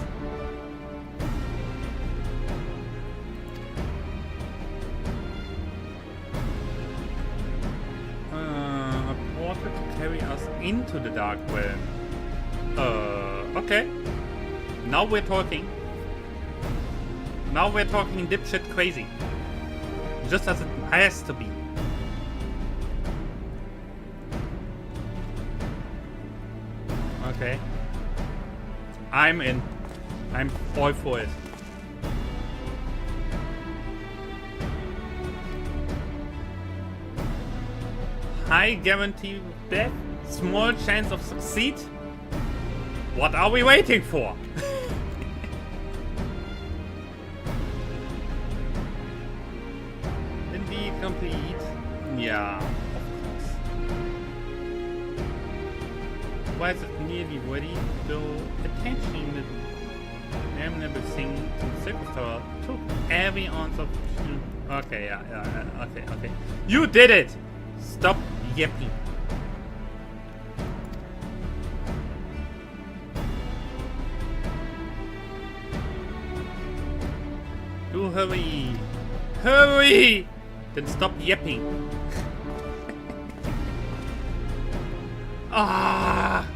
[SPEAKER 1] A portal to carry us into the dark realm. Okay. Now we're talking. Now we're talking dipshit crazy. Just as it has to be. Okay. I'm in. I'm all for it. High guarantee of death, small chance of succeed. What are we waiting for? Indeed complete. Yeah, of course. Why is it nearly ready? Though attention the damnable thing to the circus tower took every ounce of. Okay, yeah, okay. You did it! Stop yapping. Do hurry! Hurry! Then stop yapping. Ah!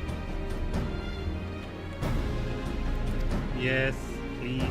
[SPEAKER 1] Yes, please.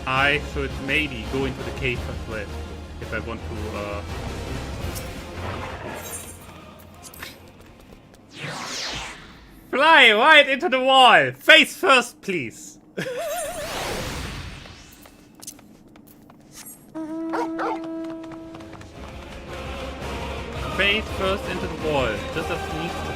[SPEAKER 1] I should maybe go into the cave as well, if I want to, Fly right into the wall! Face first, please! Face first into the wall, just as it needs to be.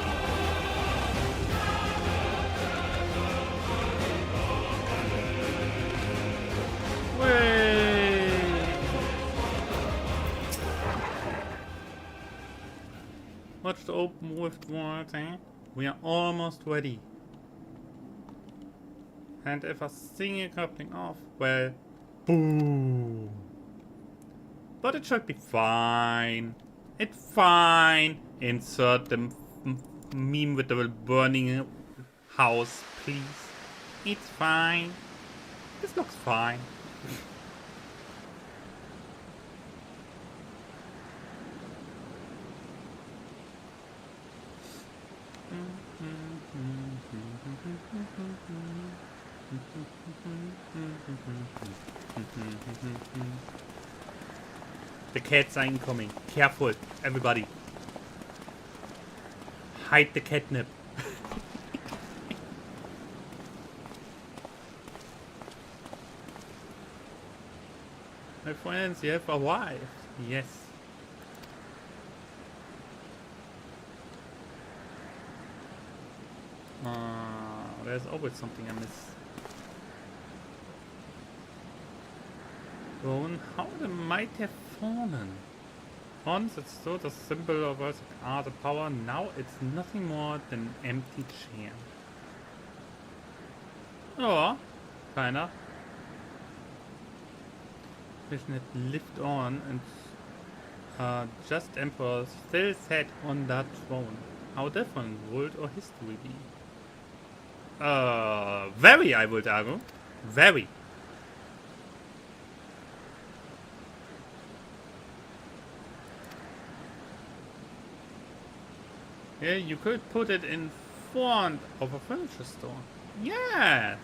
[SPEAKER 1] Watch the open rift walls, eh? We are almost ready. And if a single coupling off, well, boom. But it should be fine. It's fine. Insert the meme with the burning house, please. It's fine. This looks fine. The cats are incoming. Careful, everybody. Hide the catnip. My friends, you have arrived. Yes. There's always something I miss. Bone, how the might have fallen. Once it stood a symbol of us art and power, now it's nothing more than an empty chair. Oh, kinda. Vision had lived on and just Emperor still sat on that throne. How different would our history be? Very, I would argue. Very. Yeah, you could put it in front of a furniture store. Yes!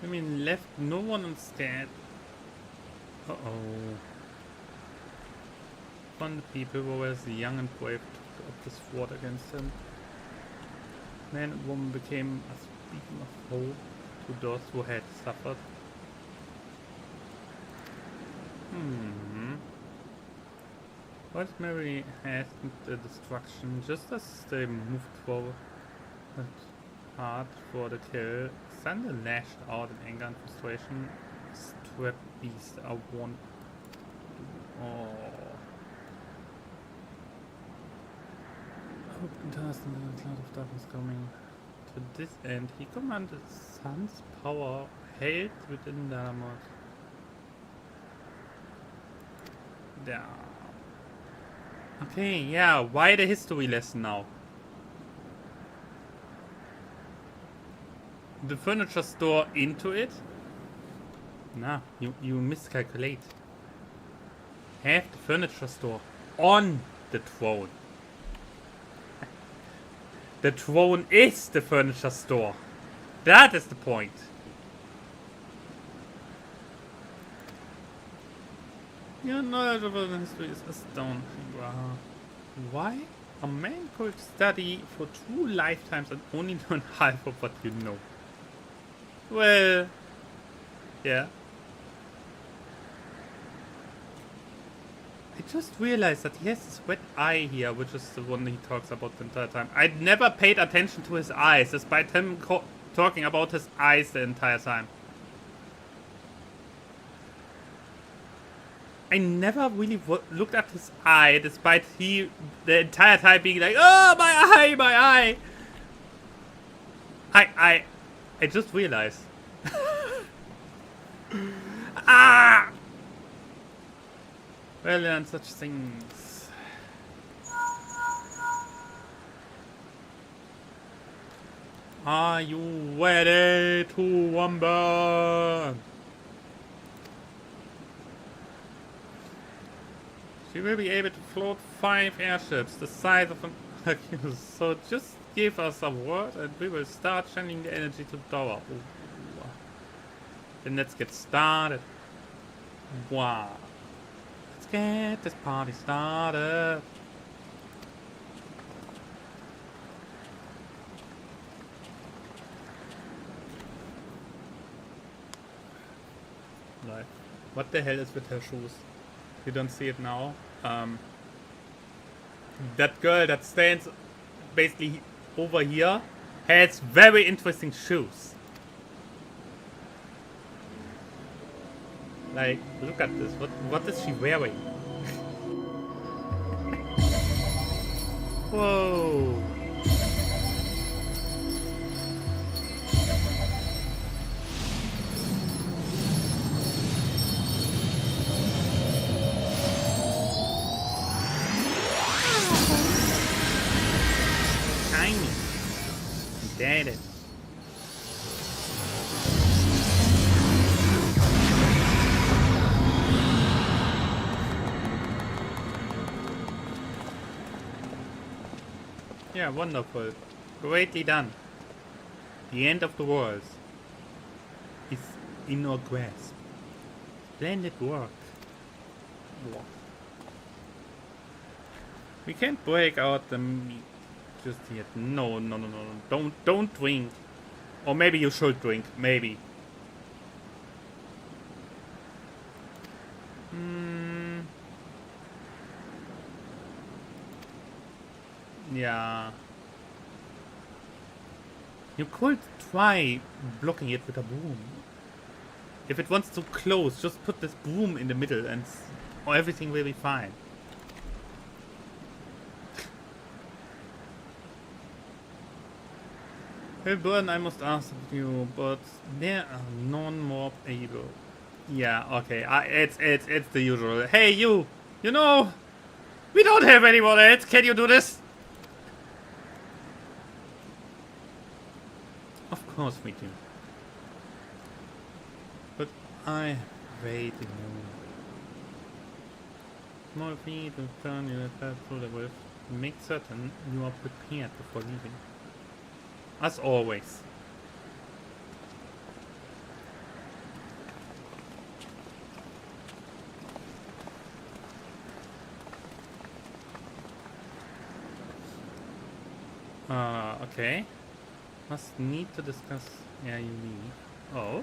[SPEAKER 1] I mean, left no one instead. Uh-oh. One people were as young and brave took up this sword against him. Man and woman became a beacon of hope to those who had suffered. But Mary hastened the destruction just as they moved forward hard for the kill. Thunder lashed out in anger and frustration. Strapped beast are one. Oh. Hope enters the cloud of darkness coming. To this end, he commanded sun's power held within the Dalamot. Yeah. Okay, yeah, why the history lesson now? The furniture store into it? Nah, you miscalculate. Have the furniture store on the throne. The throne is the furniture store. That is the point. Your knowledge of the history is astounding. Wow. Why? A man could study for 2 lifetimes and only learn half of what you know. Well, yeah. I just realized that he has this red eye here, which is the one he talks about the entire time. I'd never paid attention to his eyes, despite him talking about his eyes the entire time. I never really looked at his eye, despite he the entire time being like, "Oh, my eye, my eye." I just realized. Ah! Well, and such things. Are you ready to rumble? She will be able to float 5 airships the size of an Hercules. So just give us a word and we will start channeling the energy to the tower. Ooh. Then let's get started. Wow. Let's get this party started. Like, what the hell is with her shoes? You don't see it now. That girl that stands basically over here has very interesting shoes. Like, look at this. What is she wearing? Whoa. Did it. Yeah, wonderful. Greatly done. The end of the world is in our grasp. Splendid work. Wow. We can't break out the meat just yet. No. Don't drink. Or maybe you should drink. Maybe. Yeah. You could try blocking it with a broom. If it wants to close, just put this broom in the middle and everything will be fine. Hey Burn, I must ask you, but there are none more able. Yeah, okay, it's the usual. Hey you know, we don't have anyone else. Can you do this? Of course we do. But I wait a moment. Small fee to turn your path through the rift. Make certain you are prepared before leaving. As always. Okay. Must need to discuss. Yeah, you leave. Oh.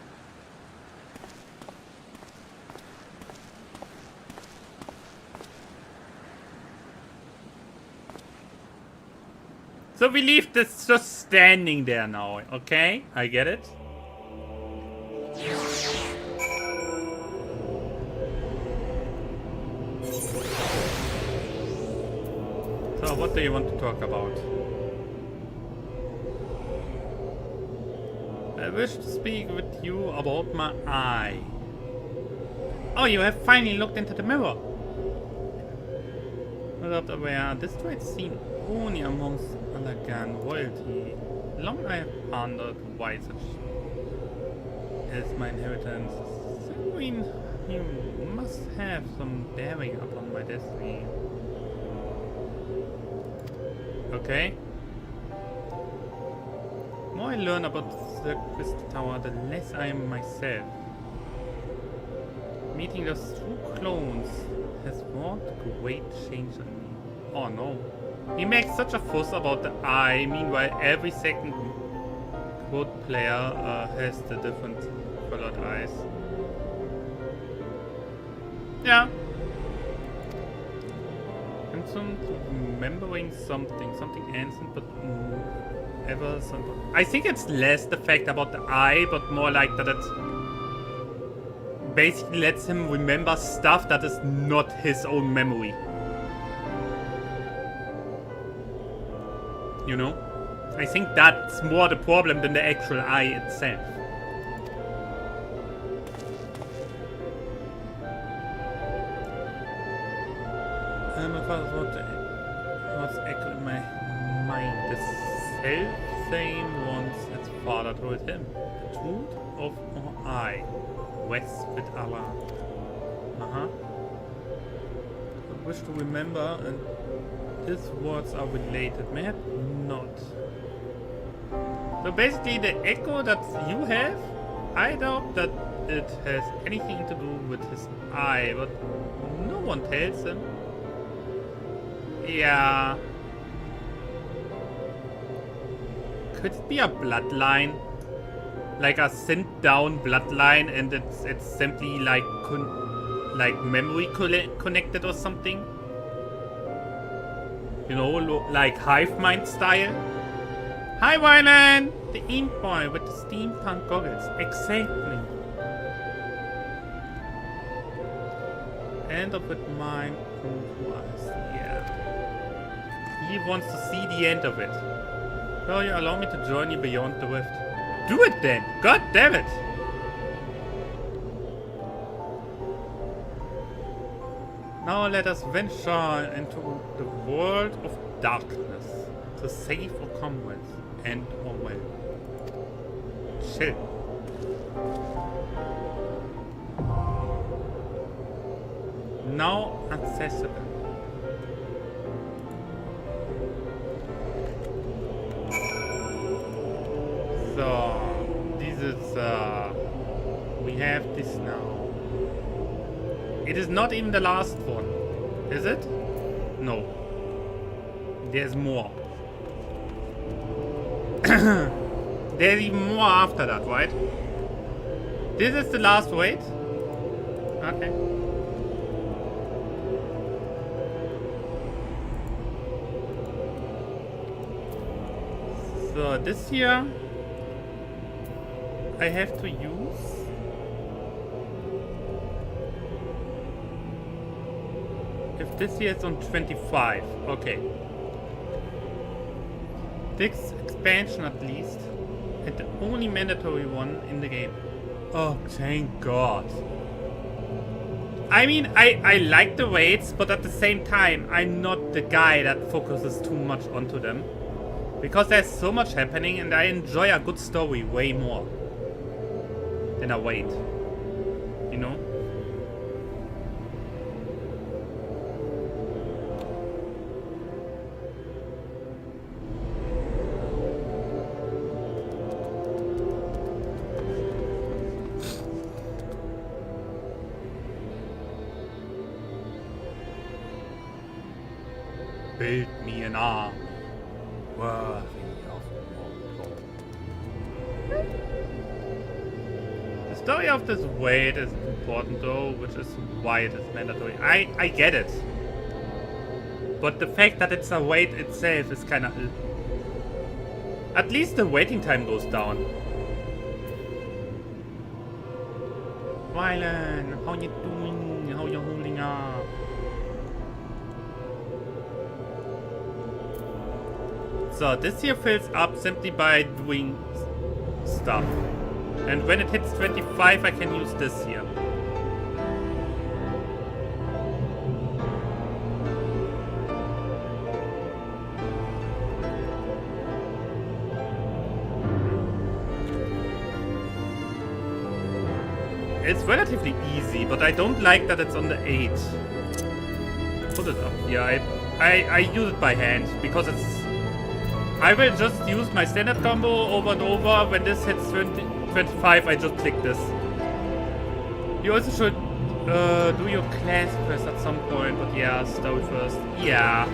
[SPEAKER 1] So we leave this just standing there now, okay? I get it. So what do you want to talk about? I wish to speak with you about my eye. Oh, you have finally looked into the mirror. Not aware, this trait seen only amongst Alagan royalty. Long I have pondered why such is my inheritance. Sanguine, you must have some bearing upon my destiny. Okay. The more I learn about the Crystal Tower, the less I am myself. Meeting those two clones has wrought great change on me. Oh no. He makes such a fuss about the eye, meanwhile every second quote player has the different colored eyes. Yeah. I'm some remembering something ancient, but ever something. I think it's less the fact about the eye, but more like that it basically lets him remember stuff that is not his own memory. You know? I think that's more the problem than the actual eye itself. My father's what's echo in my mind. The same ones as father told him. The truth of our eye. West with Allah. I wish to remember, and these words are related. May have not. So basically, the echo that you have, I doubt that it has anything to do with his eye, but no one tells him. Yeah. Could it be a bloodline? Like a sent down bloodline, and it's simply like memory connected or something? You know, like hive mind style? Hi, Wyland! The ink boy with the steampunk goggles. Exactly. End of it, mine. Yeah. He wants to see the end of it. Will you allow me to join you beyond the rift? Do it then! God damn it! Now let us venture into the world of darkness to save our comrades and our well. Chill. Now accessible. So this is we have this now. It is not even the last one, is it? No. There's more. There's even more after that, right? This is the last wait? Okay. So this here I have to use if this here is on 25. Okay. This expansion at least, and the only mandatory one in the game. Oh, thank God. I mean, I like the raids, but at the same time, I'm not the guy that focuses too much onto them. Because there's so much happening and I enjoy a good story way more than a wait. You know? Build me an arm worthy of Mortal. The story of this wait is important though, which is why it is mandatory. I get it. But the fact that it's a wait itself is kinda... At least the waiting time goes down. Rylan, how you doing? How you holding up? So this here fills up simply by doing stuff. And when it hits 25, I can use this here. It's relatively easy, but I don't like that it's on the 8. Put it up here. I use it by hand because it's... I will just use my standard combo over and over. When this hits 25, I just click this. You also should do your class quest at some point, but yeah, story first. Yeah.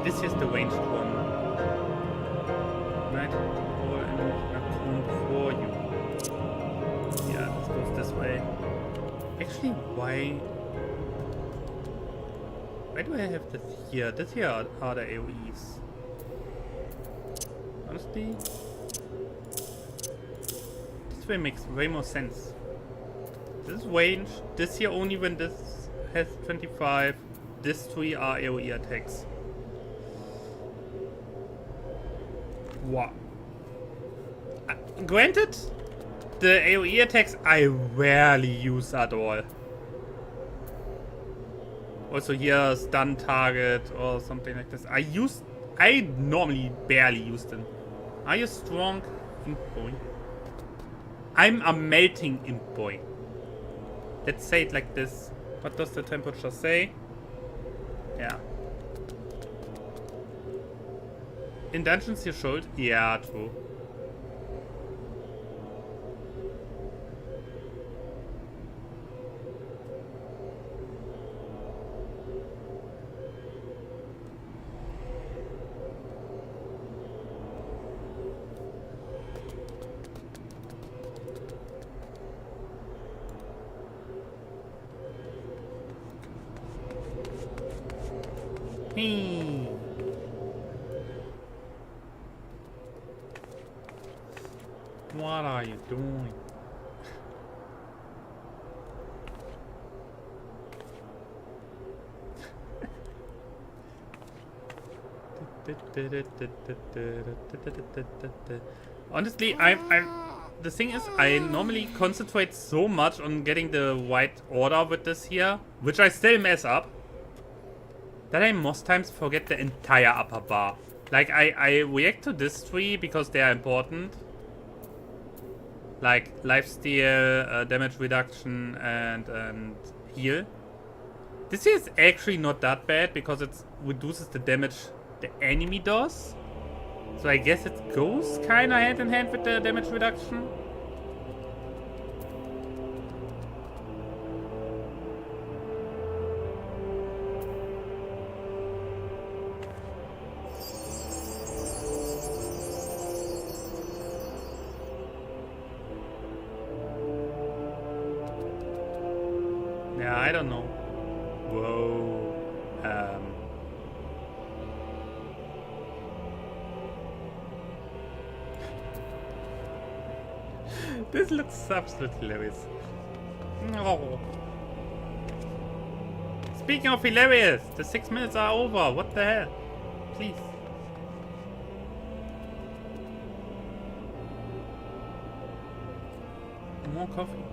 [SPEAKER 1] This is the ranged one. Right? And for you. Yeah, this goes this way. Actually, why do I have this here? This here are the AoEs. Honestly, this way makes way more sense. This is range. This here only when this has 25. These 3 are AoE attacks. Wow. Granted, the AoE attacks I rarely use at all. Also here, stun target or something like this. I normally barely use them. Are you strong? Imp boy. I'm a melting imp boy. Let's say it like this. What does the temperature say? Yeah. In dungeons you should? Yeah, true. Hey. What are you doing? Honestly, the thing is, I normally concentrate so much on getting the right order with this here, which I still mess up, that I most times forget the entire upper bar. Like, I react to this tree because they are important. Like lifesteal, damage reduction, and heal. This here is actually not that bad because it reduces the damage the enemy does. So I guess it goes kinda hand in hand with the damage reduction. Yeah, I don't know. Whoa. This looks absolutely hilarious. No. Speaking of hilarious, the 6 minutes are over. What the hell? Please. More coffee.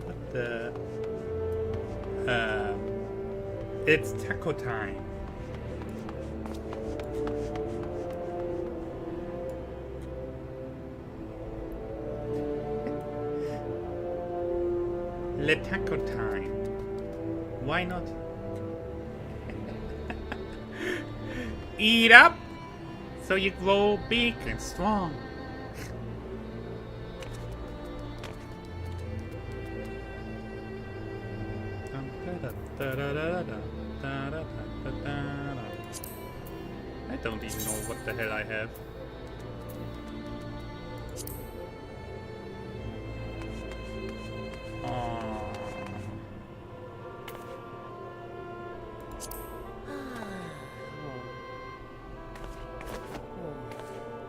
[SPEAKER 1] What the? It's taco time. Le taco time. Why not? Eat up so you grow big and strong. I don't even know what the hell I have.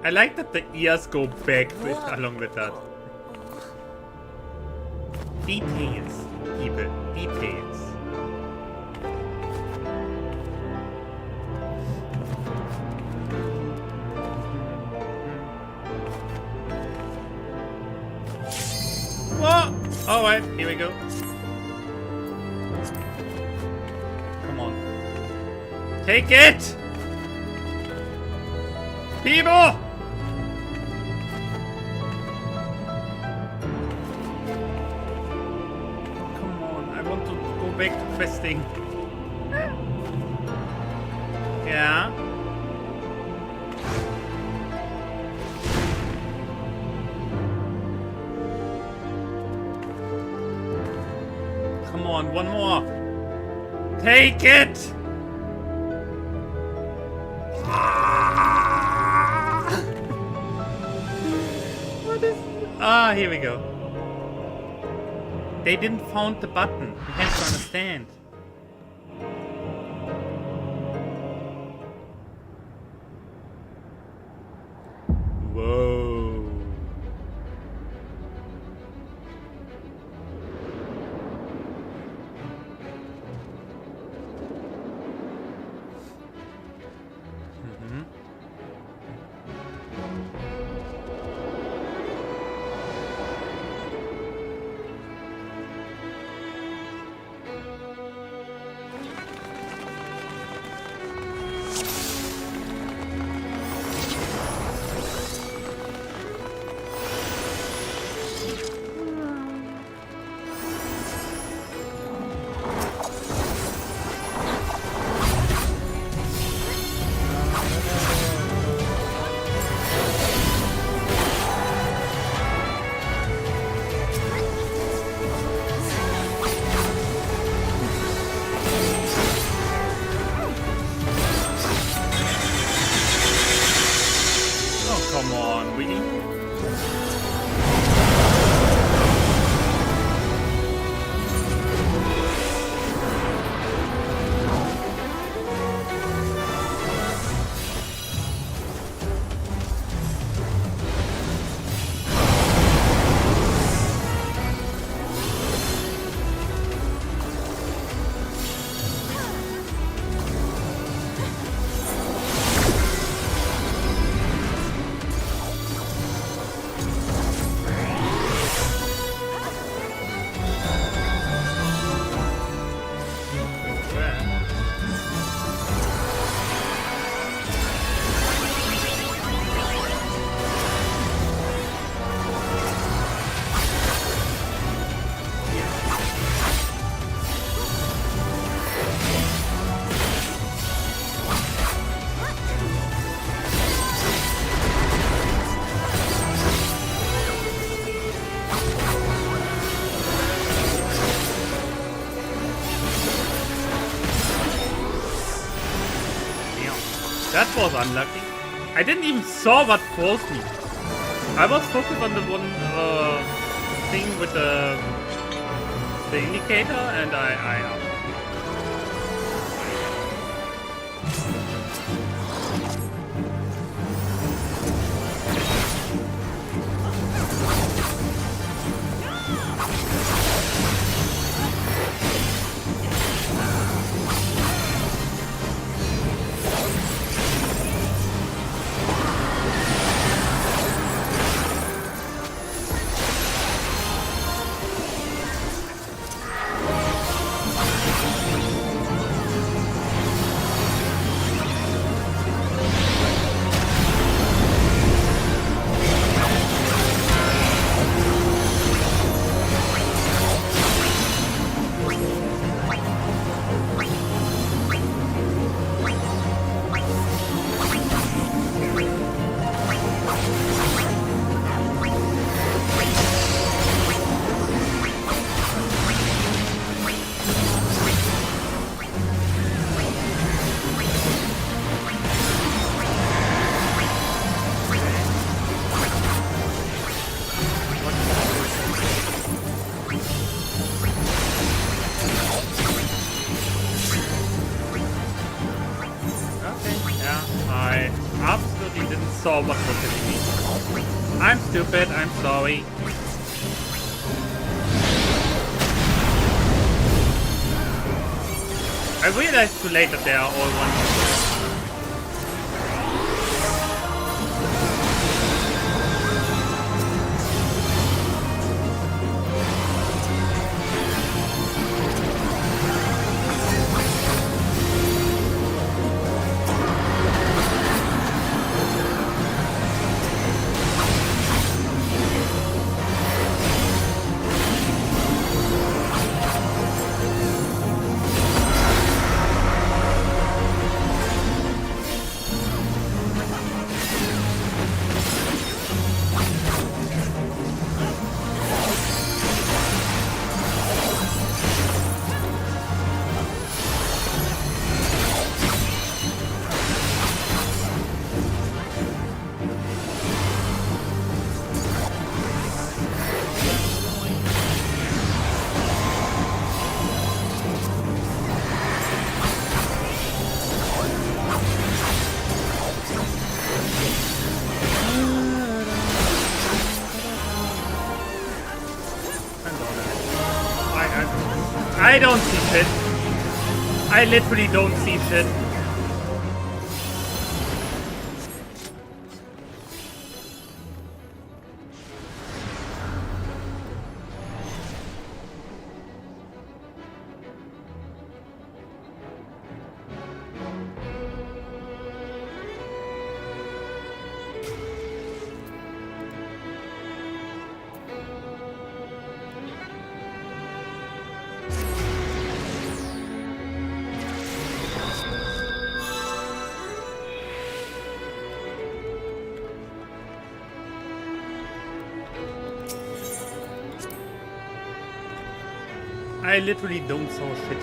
[SPEAKER 1] I like that the ears go back with, along with that. Details, people, details. Whoa! Alright, here we go. Come on. Take it! People! Back to questing. Yeah. Come on, one more. Take it. What is? Ah, here we go. They didn't found the button. You have to understand. Whoa. Come on, we. That was unlucky. I didn't even saw what froze me. I was focused on the one thing with the the indicator and I up. I absolutely didn't saw what was hitting me. I'm stupid, I'm sorry. I realized too late that they are all one. I don't see shit. I literally don't see shit. I literally don't saw shit.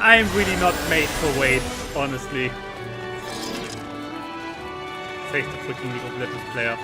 [SPEAKER 1] I'm really not made for wait. Honestly. Save the freaking League of Legends player.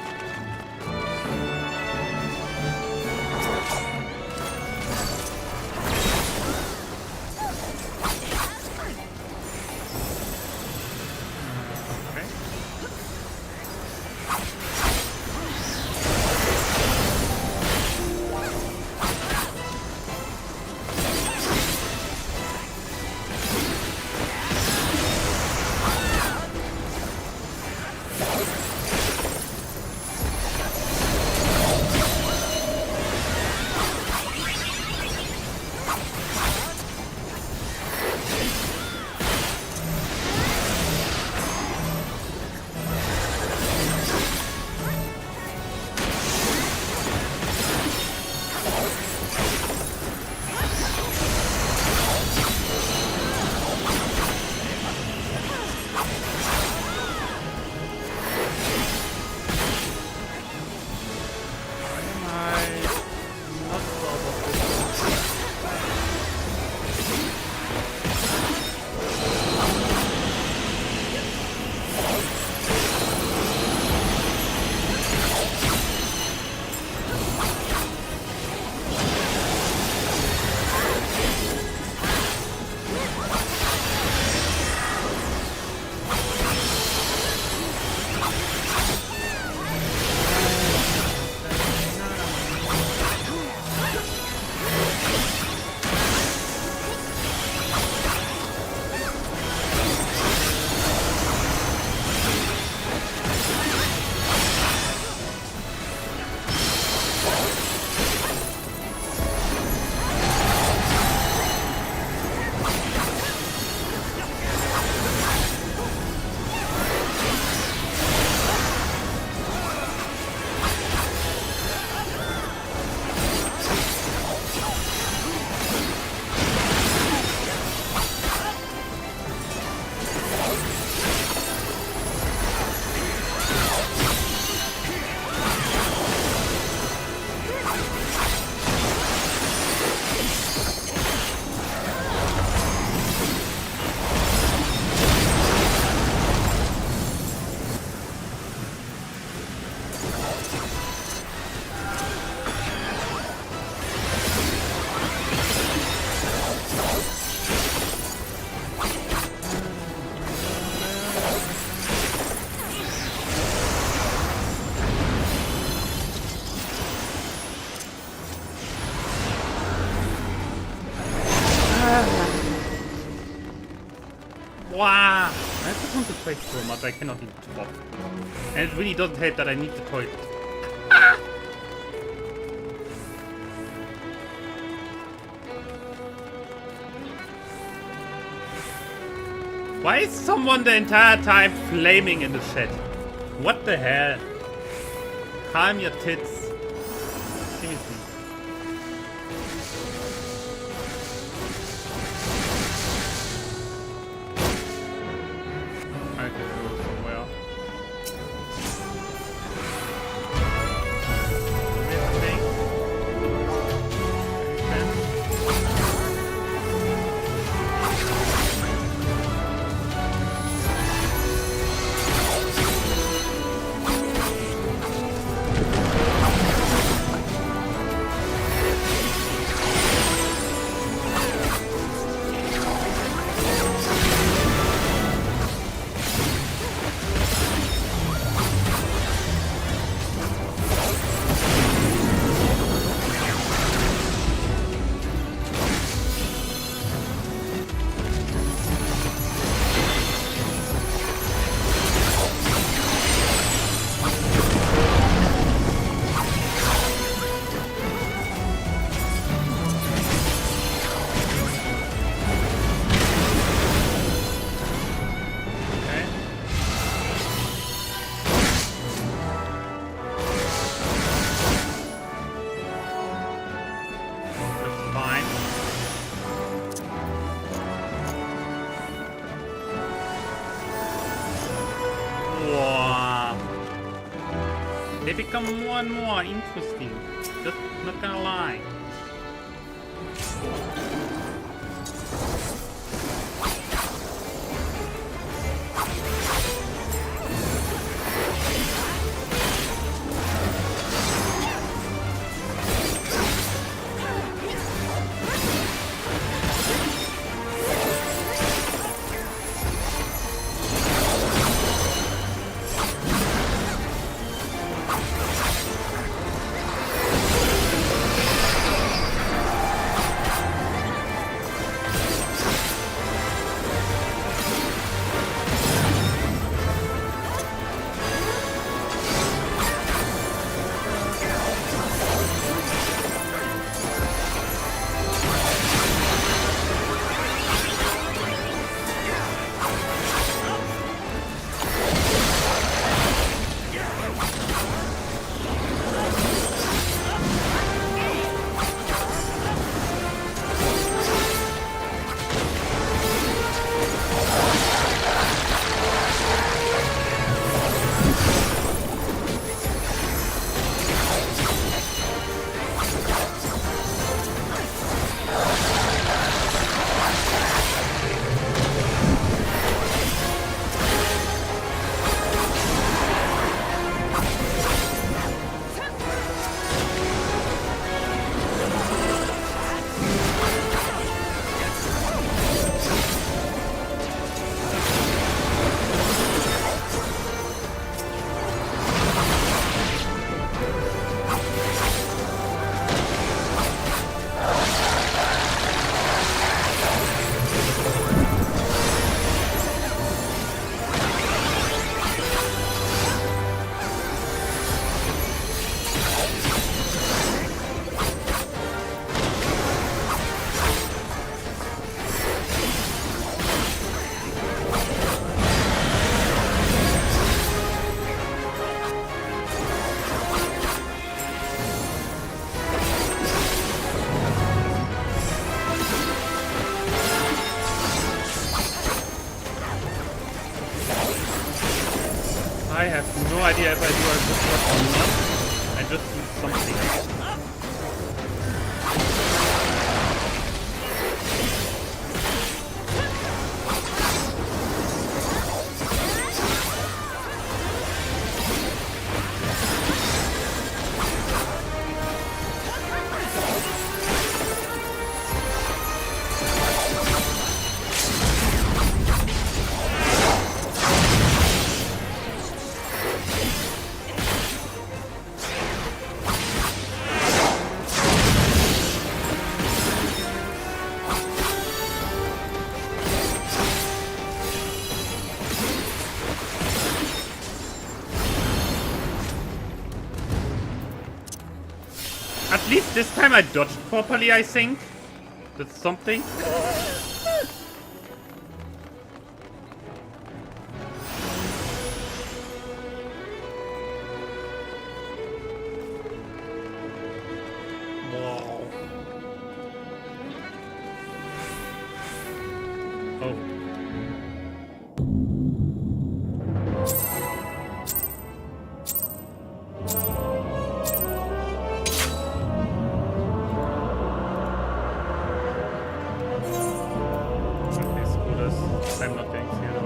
[SPEAKER 1] Wow! I have to concentrate so much, I cannot even stop. And it really doesn't help that I need the toilet. Why is someone the entire time flaming in the chat? What the hell? Calm your tits. Seriously. I can go somewhere. They become more and more interesting. Just not gonna lie. no idea if I do a good job or not. I just do something. At least this time I dodged properly, I think. That's something. Wow. Oh. I'm not getting scared out.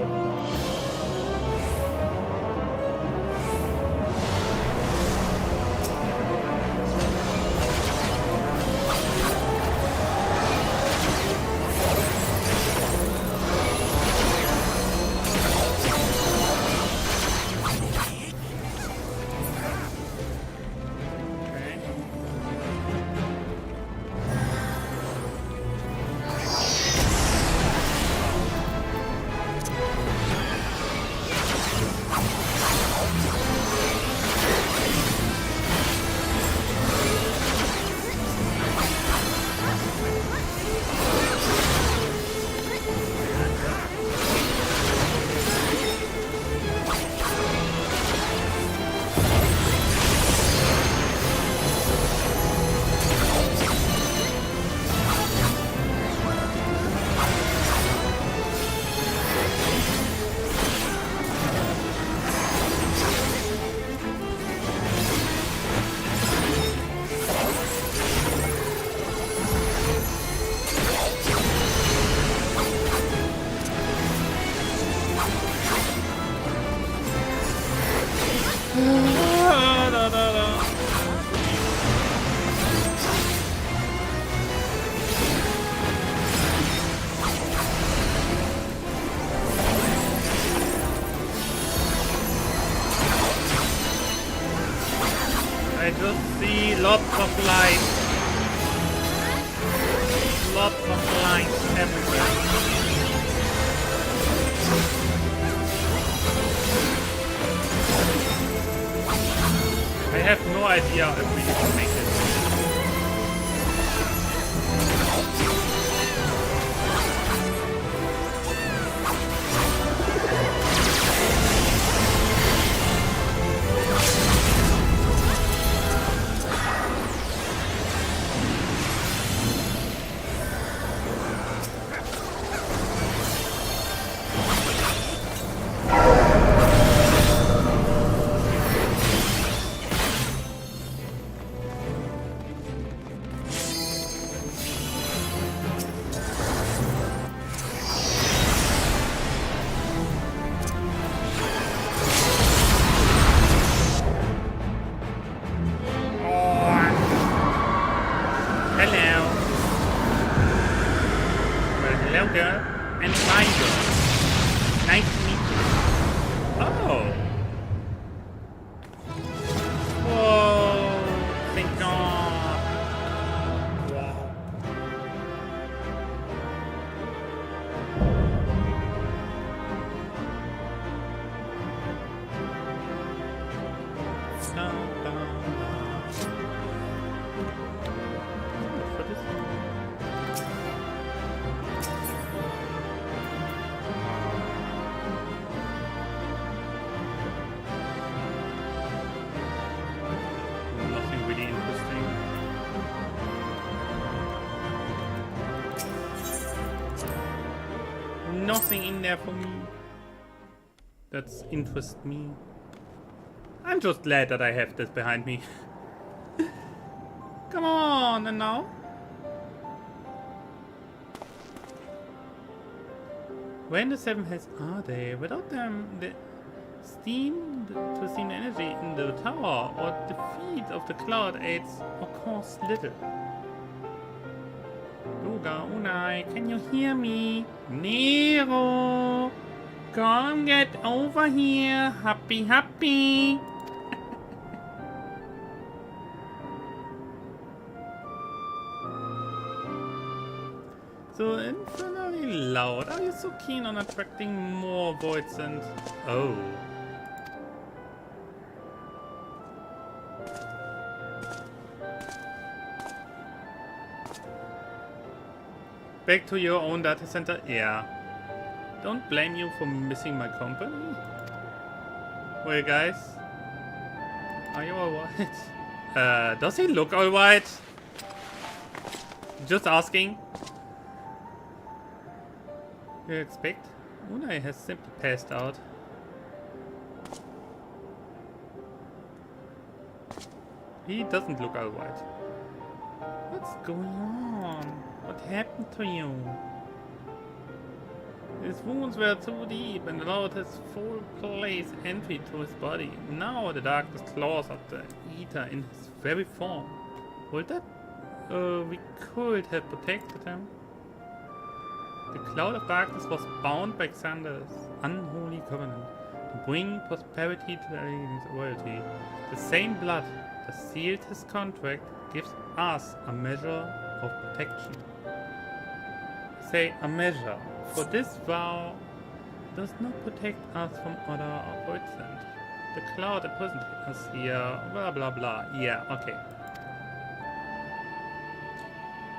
[SPEAKER 1] I just see lots of light. Lots of light everywhere. I have no idea if we can make it. Hello, girl. And fine, girl. Nice to meet you. Oh. Whoa. Thank God. Wow. For this one. Nothing really interesting. Nothing in there for me. That's interest me. I'm just glad that I have this behind me. Come on, and now? When the 7 heads are they? Without them, the steam to steam the energy in the tower or the feed of the cloud aids or costs little. Luga, Unai, can you hear me? Nero! Come get over here! Happy, happy! So infernally loud. Are you so keen on attracting more voids and... Oh. Back to your own data center? Yeah. Don't blame you for missing my company. Well, guys. Are you alright? Does he look alright? Just asking. You expect? Unai has simply passed out. He doesn't look alright. What's going on? What happened to you? His wounds were too deep and allowed his full place entry to his body. Now the darkness claws at the eater in his very form. Would that... we could have protected him. The cloud of darkness was bound by Xander's unholy covenant to bring prosperity to the alien's royalty. The same blood that sealed his contract gives us a measure of protection. Say a measure, for this vow does not protect us from other voidsent. The cloud imprisoned us here, blah blah blah. Yeah, okay.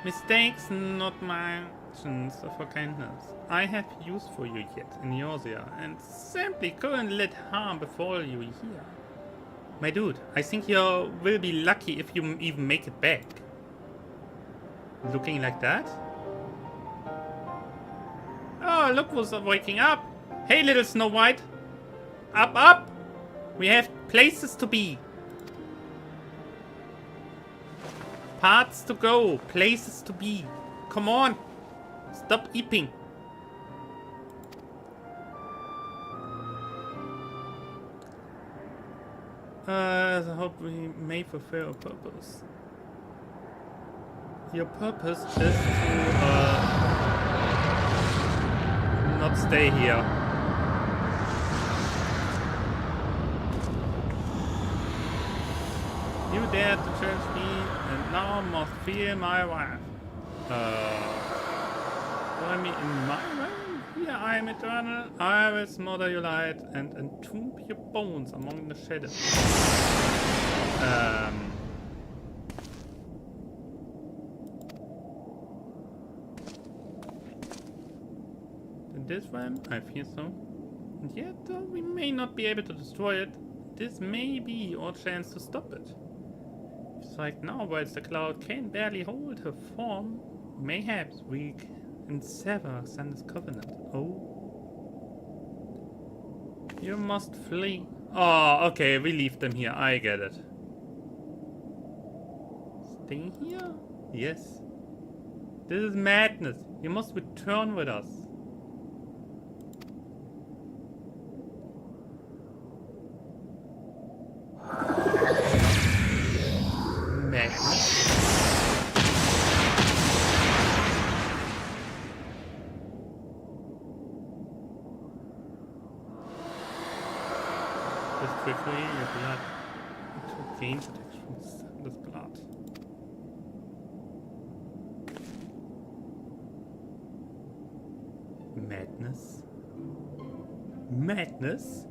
[SPEAKER 1] Mistakes not my for kindness. I have use for you yet in Eorzea, and simply couldn't let harm befall you here. My dude, I think you will be lucky if you even make it back. Looking like that? Oh, look who's waking up! Hey, little Snow White! Up, up! We have places to be. Parts to go, places to be. Come on! Stop eating. I hope we may fulfill our purpose. Your purpose is to not stay here. You dared to challenge me and now must fear my wrath. Join me in my realm? Here I am eternal. I will smother your light and entomb your bones among the shadows. In this realm, I fear so. And yet, though we may not be able to destroy it, this may be our chance to stop it. It's like now, whilst the cloud can barely hold her form, mayhaps we can sever Xander's covenant. Oh. You must flee. Oh, okay, we leave them here. I get it. Staying here? Yes. This is madness. You must return with us. Madness. Just quickly, your blood to gain protection from Xander's blood. Madness? Madness?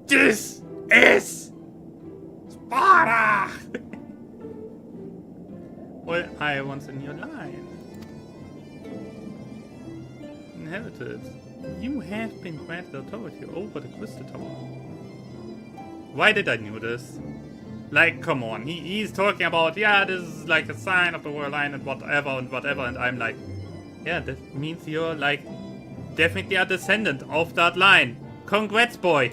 [SPEAKER 1] This is Sparta! Well, I once in your line. Inherited. You have been granted authority over the Crystal Tower. Why did I know this? Like, come on. He's talking about, yeah, this is like a sign of the royal line and whatever, and I'm like, yeah, that means you're like definitely a descendant of that line. Congrats, boy.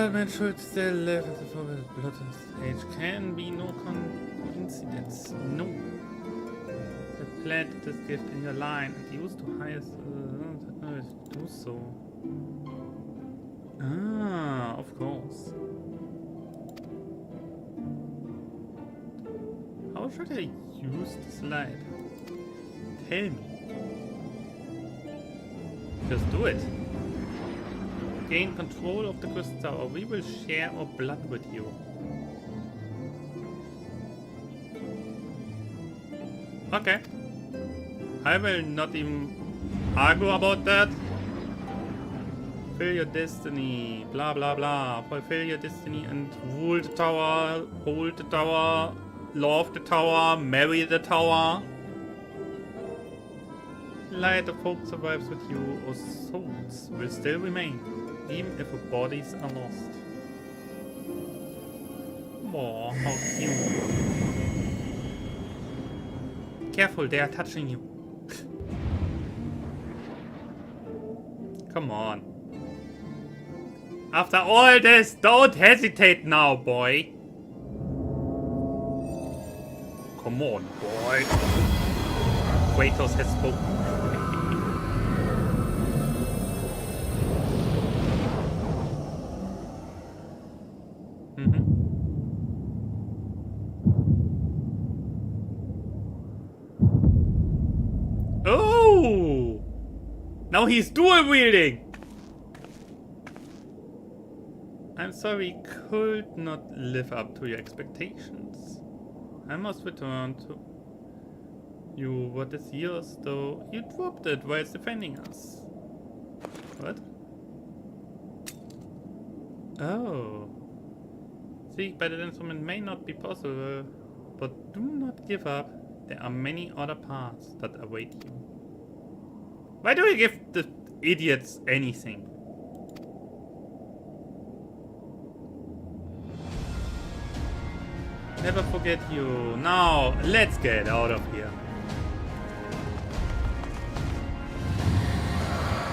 [SPEAKER 1] development should still live at the forbidden blood stage. Can be no coincidence. No. The planted this gift in your line and used to highest do so. Ah, of course. How should I use this light? Tell me. Just do it. Gain control of the crystal tower. We will share our blood with you. Okay. I will not even argue about that. Fulfill your destiny. Blah blah blah. Fulfill your destiny and rule the tower. Hold the tower. Love the tower. Marry the tower. Light of hope survives with you. Our souls will still remain, even if our bodies are lost. Oh, how cute. Careful, they are touching you. Come on. After all this, don't hesitate now, boy. Come on, boy. Kratos has spoken. Oh! Now he's dual wielding! I'm sorry, could not live up to your expectations. I must return to you what is yours, though you dropped it while defending us. What? Oh. Seek by the instrument may not be possible, but do not give up. There are many other paths that await you. Why do you give the idiots anything? Never forget you. Now, let's get out of here.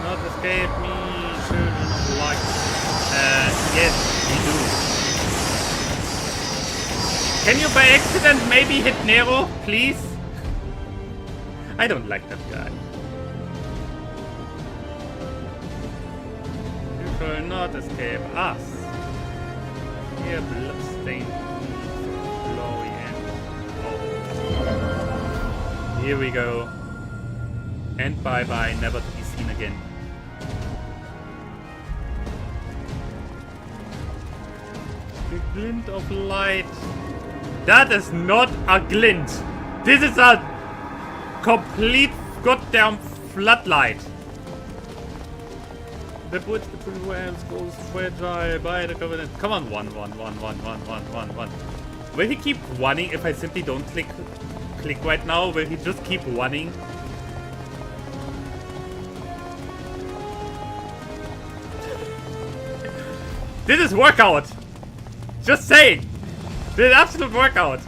[SPEAKER 1] Not escape me, children of light. Yes, we do. Can you by accident maybe hit Nero, please? I don't like that guy. You shall not escape us. Here, bloodstained glory and oh. Here we go. And bye-bye, never to be seen again. The glint of light. That is not a glint. This is a complete goddamn floodlight. The bridge between realms goes fragile by the covenant. Come on, one. Will he keep running if I simply don't click right now? Will he just keep running? This is workout. Just saying. This is absolute workout.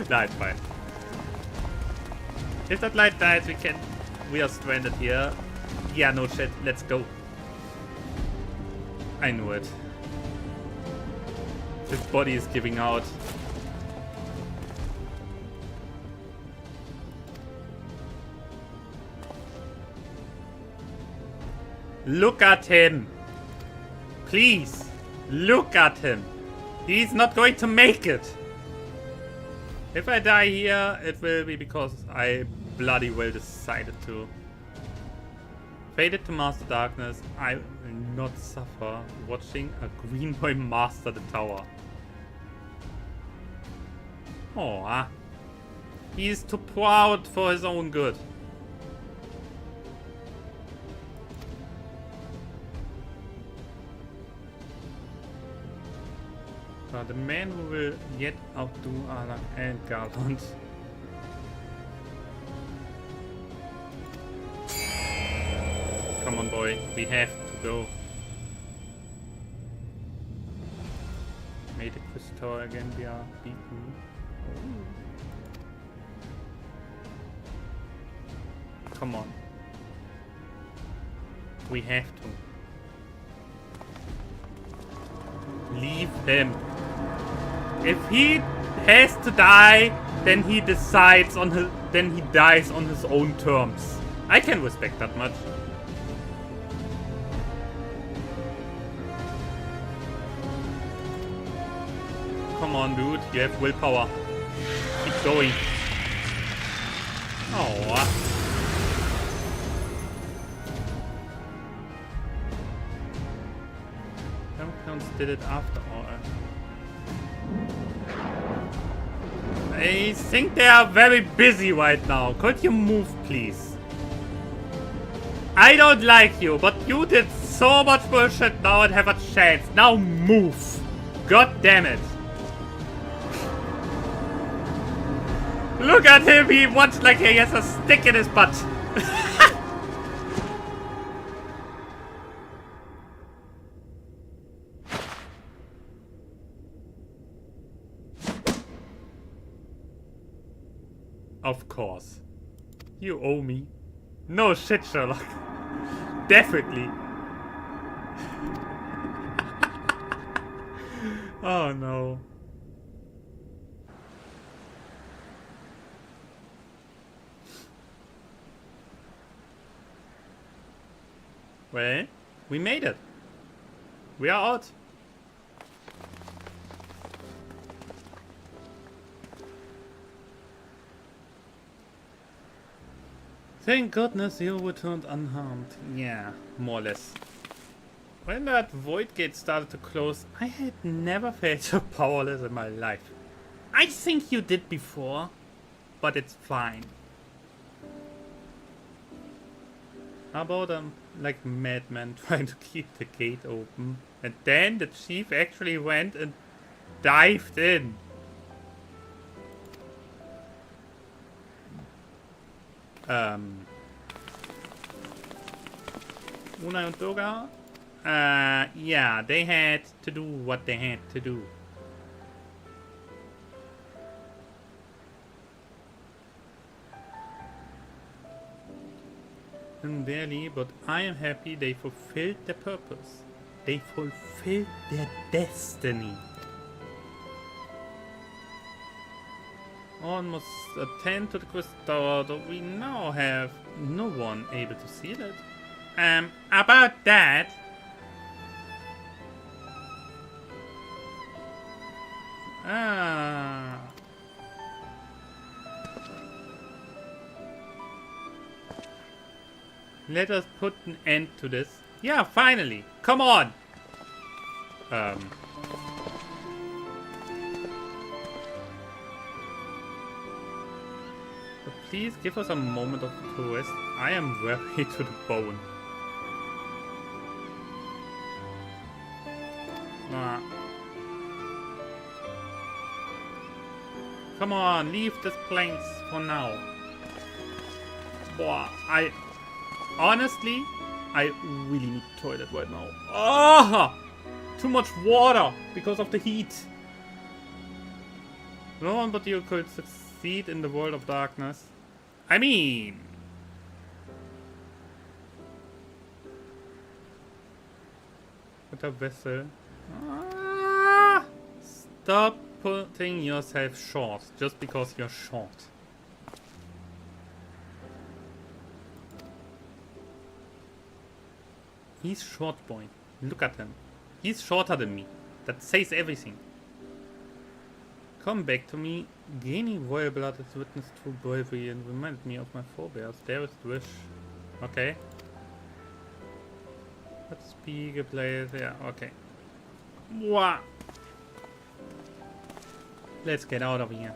[SPEAKER 1] Nah, it's fine. If that light dies, we are stranded here. Yeah, no shit. Let's go. I knew it. His body is giving out. Look at him. Please. Look at him. He's not going to make it. If I die here, it will be because I bloody well decided to. Faded to master darkness, I will not suffer watching a green boy master the tower. Aw. He is too proud for his own good. The man who will yet outdo Alan and Garland. Come on, boy, we have to go. Made a crystal again, we are beaten. Oh. Come on. We have to. him. If he has to die, then he decides on his, then he dies on his own terms. I can respect that much. Come on, dude. You have willpower. Keep going. Oh. Champions did it after all. I think they are very busy right now. Could you move, please? I don't like you, but you did so much bullshit now and have a chance. Now move. God damn it. Look at him. He wants like he has a stick in his butt. Of course. You owe me. No shit, Sherlock. Definitely. Oh no. Well, we made it. We are out. Thank goodness you returned unharmed. Yeah, more or less. When that void gate started to close, I had never felt so powerless in my life. I think you did before, but it's fine. How about like madman trying to keep the gate open, and then the chief actually went and dived in. Unai and Doga? Yeah, they had to do what they had to do. And barely, but I am happy they fulfilled their purpose. They fulfilled their destiny. One must attend to the quest tower, though we now have no one able to seal it. About that... Let us put an end to this. Yeah, finally! Come on! But please give us a moment of rest. I am weary to the bone. Come on, leave this place for now. Boah, honestly, I really need a toilet right now. Oh! Too much water because of the heat. No one but you could succeed in the world of darkness. I mean... With a vessel. Stop putting yourself short just because you're short. He's short, boy. Look at him. He's shorter than me. That says everything. Come back to me. Gaining royal blood has witnessed true bravery and reminded me of my forebears. Dearest wish. Okay. Let's speak a place. Yeah, okay. Mwah. Let's get out of here.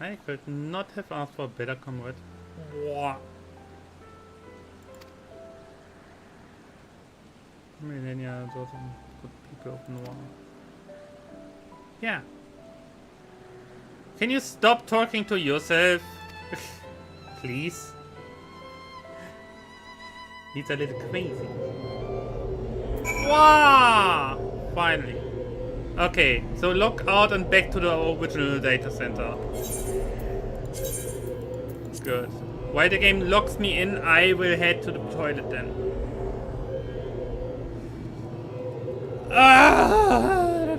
[SPEAKER 1] I could not have asked for a better comrade. Mwah. Millennia, those are good people of Noir. Yeah. Can you stop talking to yourself? Please? He's a little crazy. Wow! Finally. Okay, so log out and back to the original data center. Good. While the game locks me in, I will head to the toilet then. Ah!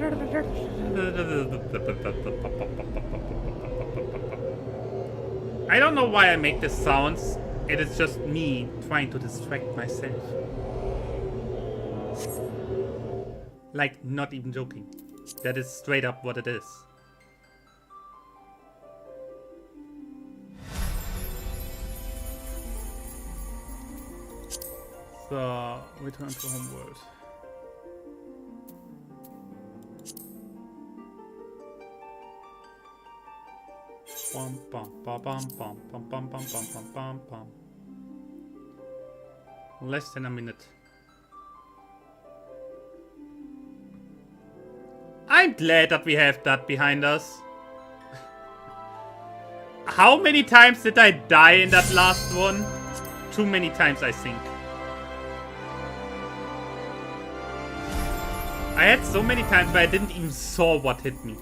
[SPEAKER 1] I don't know why I make these sounds. It is just me trying to distract myself. Like, not even joking. That is straight up what it is. So, return to home world. Bum bum bum bum bum bum bum bum bum bum bum. Less than a minute. I'm glad that we have that behind us. How many times did I die in that last one? Too many times, I think. I had so many times where I didn't even saw what hit me.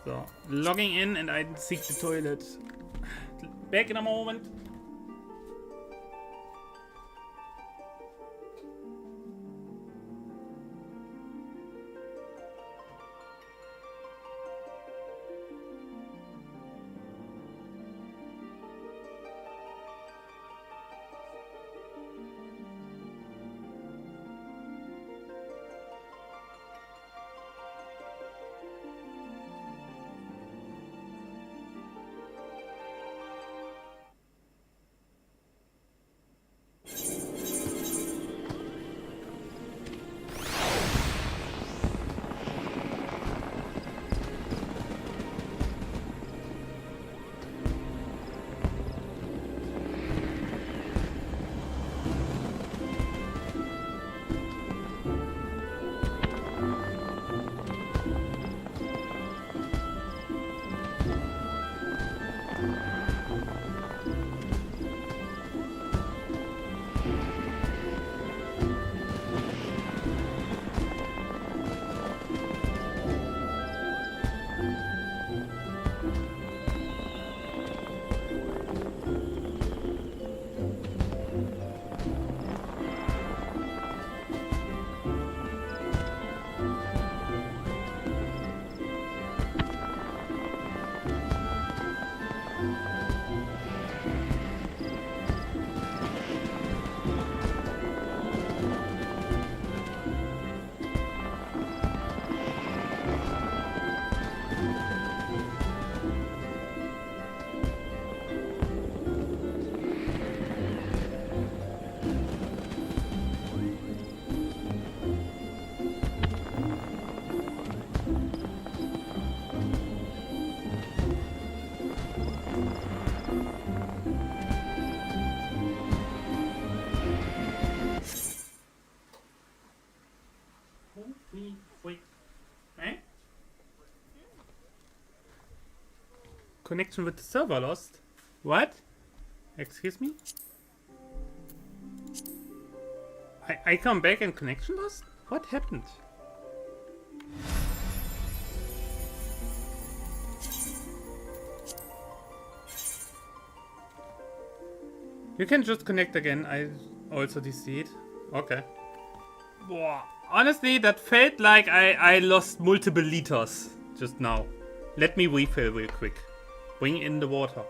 [SPEAKER 1] So, logging in and I seek the toilet. Back in a moment. Connection with the server lost. What? Excuse me? I come back and connection lost? What happened? You can just connect again. I also DC it. Okay. Boah. Honestly, that felt like I lost multiple liters just now. Let me refill real quick. Bring in the water.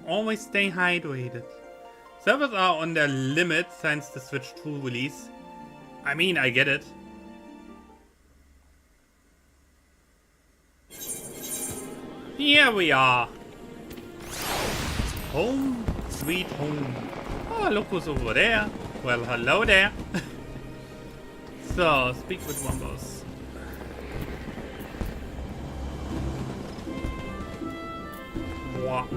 [SPEAKER 1] Always stay hydrated. Servers are on their limit since the Switch 2 release. I mean, I get it. Here we are. Home, sweet home. Oh, look who's over there. Well, hello there. So, speak with one boss. Wow.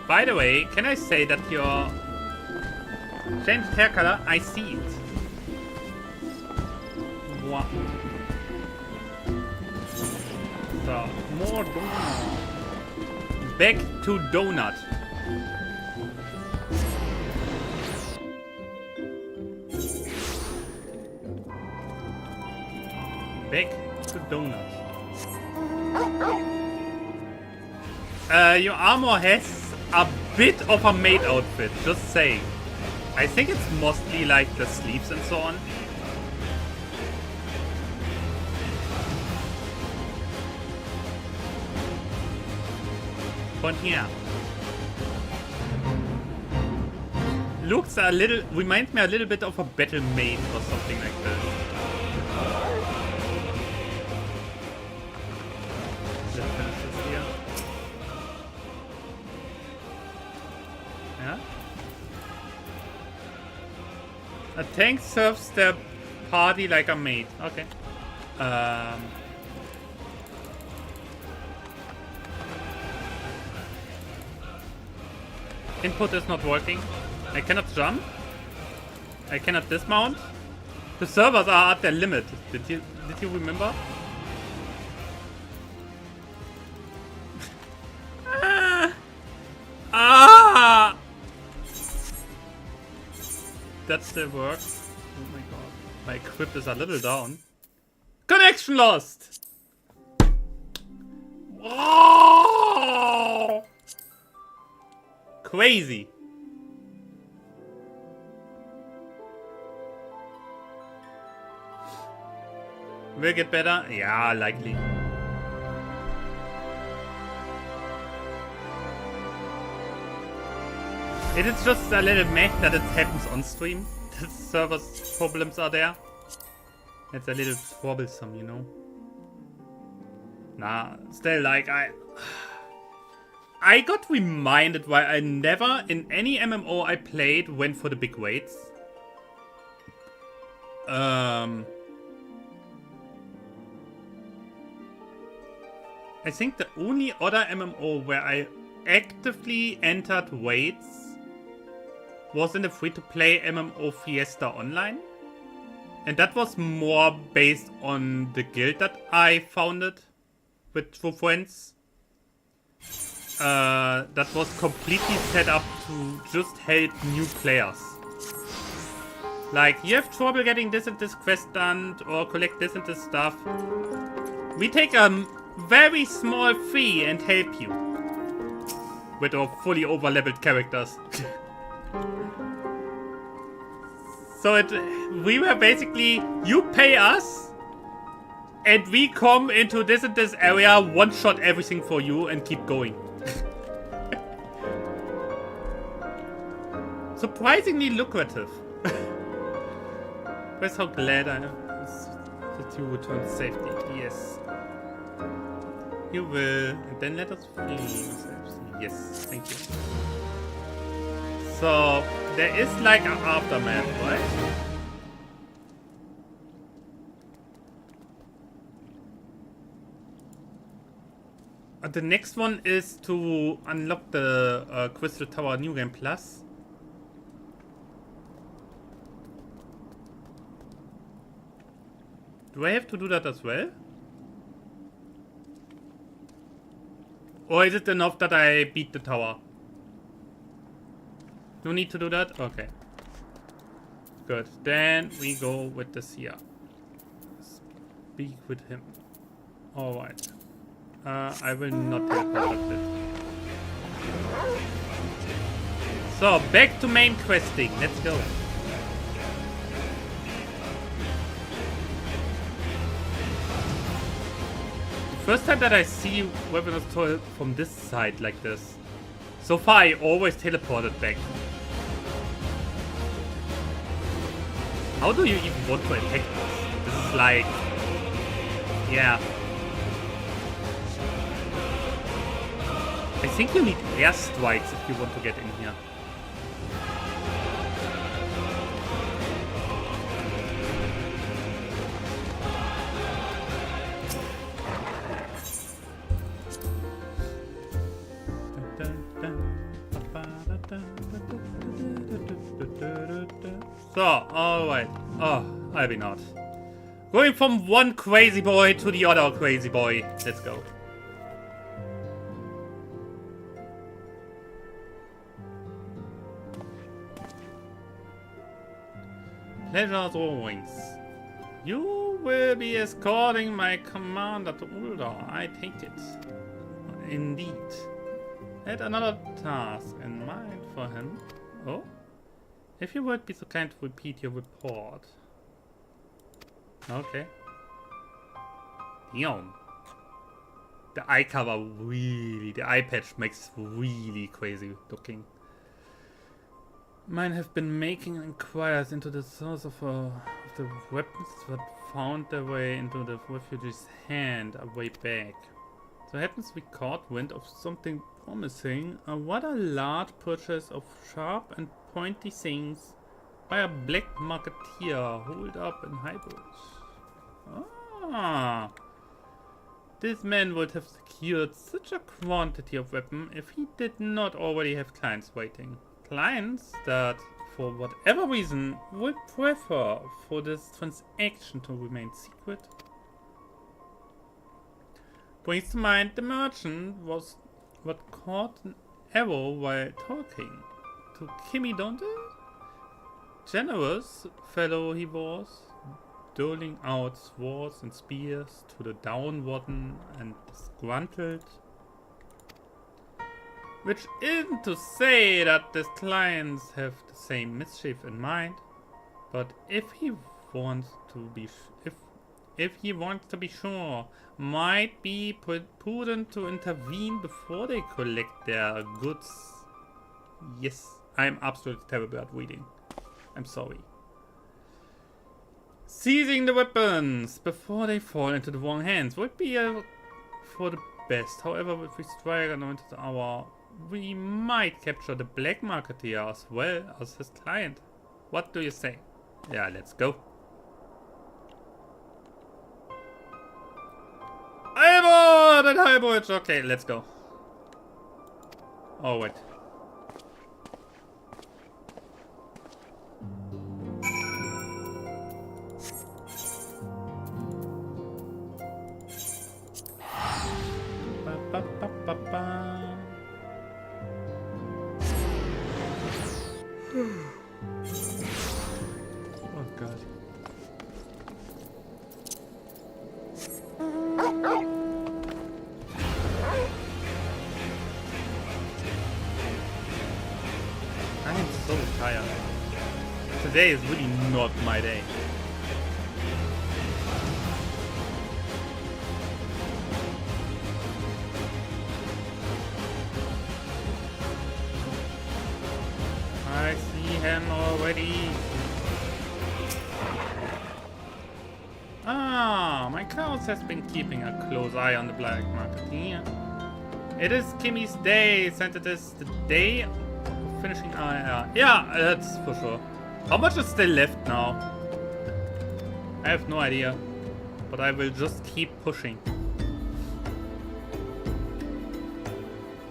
[SPEAKER 1] By the way, can I say that your changed hair color? I see it. Wow. So, more donut. Back to donut. Back to donuts. Your armor has a bit of a maid outfit, just saying. I think it's mostly like the sleeves and so on. Von here. Looks a little, reminds me a little bit of a battle maid or something like this. Let's finish this here. Yeah. A tank serves the party like a maid. Okay. Input is not working. I cannot jump. I cannot dismount. The servers are at their limit. Did you remember? That still works. Oh my god. My equip is a little down. Connection lost! Oh! Crazy. Will get better? Yeah, likely. It is just a little meh that it happens on stream. The server's problems are there. It's a little troublesome, you know. Nah, still like I got reminded why I never in any MMO I played went for the big weights. I think the only other MMO where I actively entered weights was in the free-to-play MMO Fiesta Online. And that was more based on the guild that I founded with two friends. That was completely set up to just help new players. Like, you have trouble getting this and this quest done, or collect this and this stuff. We take a very small fee and help you. With our fully over-leveled characters. So we were basically, you pay us, and we come into this and this area, one-shot everything for you, and keep going. Surprisingly lucrative. We're so glad I am that you return to safety. Yes. You will. And then let us free ourselves. Yes, thank you. So, there is like an aftermath, right? The next one is to unlock the Crystal Tower New Game Plus. Do I have to do that as well? Or is it enough that I beat the tower? No need to do that? Okay. Good. Then we go with this here. Speak with him. Alright. I will not teleport this. So, back to main questing. Let's go. First time that I see weapons toil from this side like this. So far I always teleported back. How do you even want to attack this? This is like... yeah. I think you need air strikes if you want to get in here. So, alright. Oh, I'll be not. Going from one crazy boy to the other crazy boy. Let's go. Pleasure as always. You will be escorting my commander to Uldor. I take it. Indeed. Had another task in mind for him. Oh? If you would be so kind to repeat your report. Okay. Damn. The eye cover really, the eye patch makes really crazy looking. Mine have been making inquiries into the source of the weapons that found their way into the refugee's hand a way back. So happens we caught wind of something promising, a rather large purchase of sharp and pointy things by a black marketeer holed up in Highbush. Ah, this man would have secured such a quantity of weapon if he did not already have clients waiting. Clients that, for whatever reason, would prefer for this transaction to remain secret. Brings to mind the merchant was what caught an arrow while talking to Kimmy Donde? Generous fellow he was, doling out swords and spears to the downtrodden and disgruntled. Which isn't to say that his clients have the same mischief in mind, but if he wants to be sure, might be prudent to intervene before they collect their goods. Yes, I'm absolutely terrible at reading. I'm sorry. Seizing the weapons before they fall into the wrong hands would be for the best. However, if we strike into the hour, we might capture the black marketeer as well as his client. What do you say? Yeah, let's go. Highboard and Highboard! Okay, let's go. Oh, wait. Ba, ba, ba, ba. Oh god. I am so tired. Today is really not my day. I see him already. Ah, my Klaus has been keeping a close eye on the black market here. It is Kimmy's day, since it is the day of finishing ARR. Yeah, that's for sure. How much is still left now? I have no idea, but I will just keep pushing.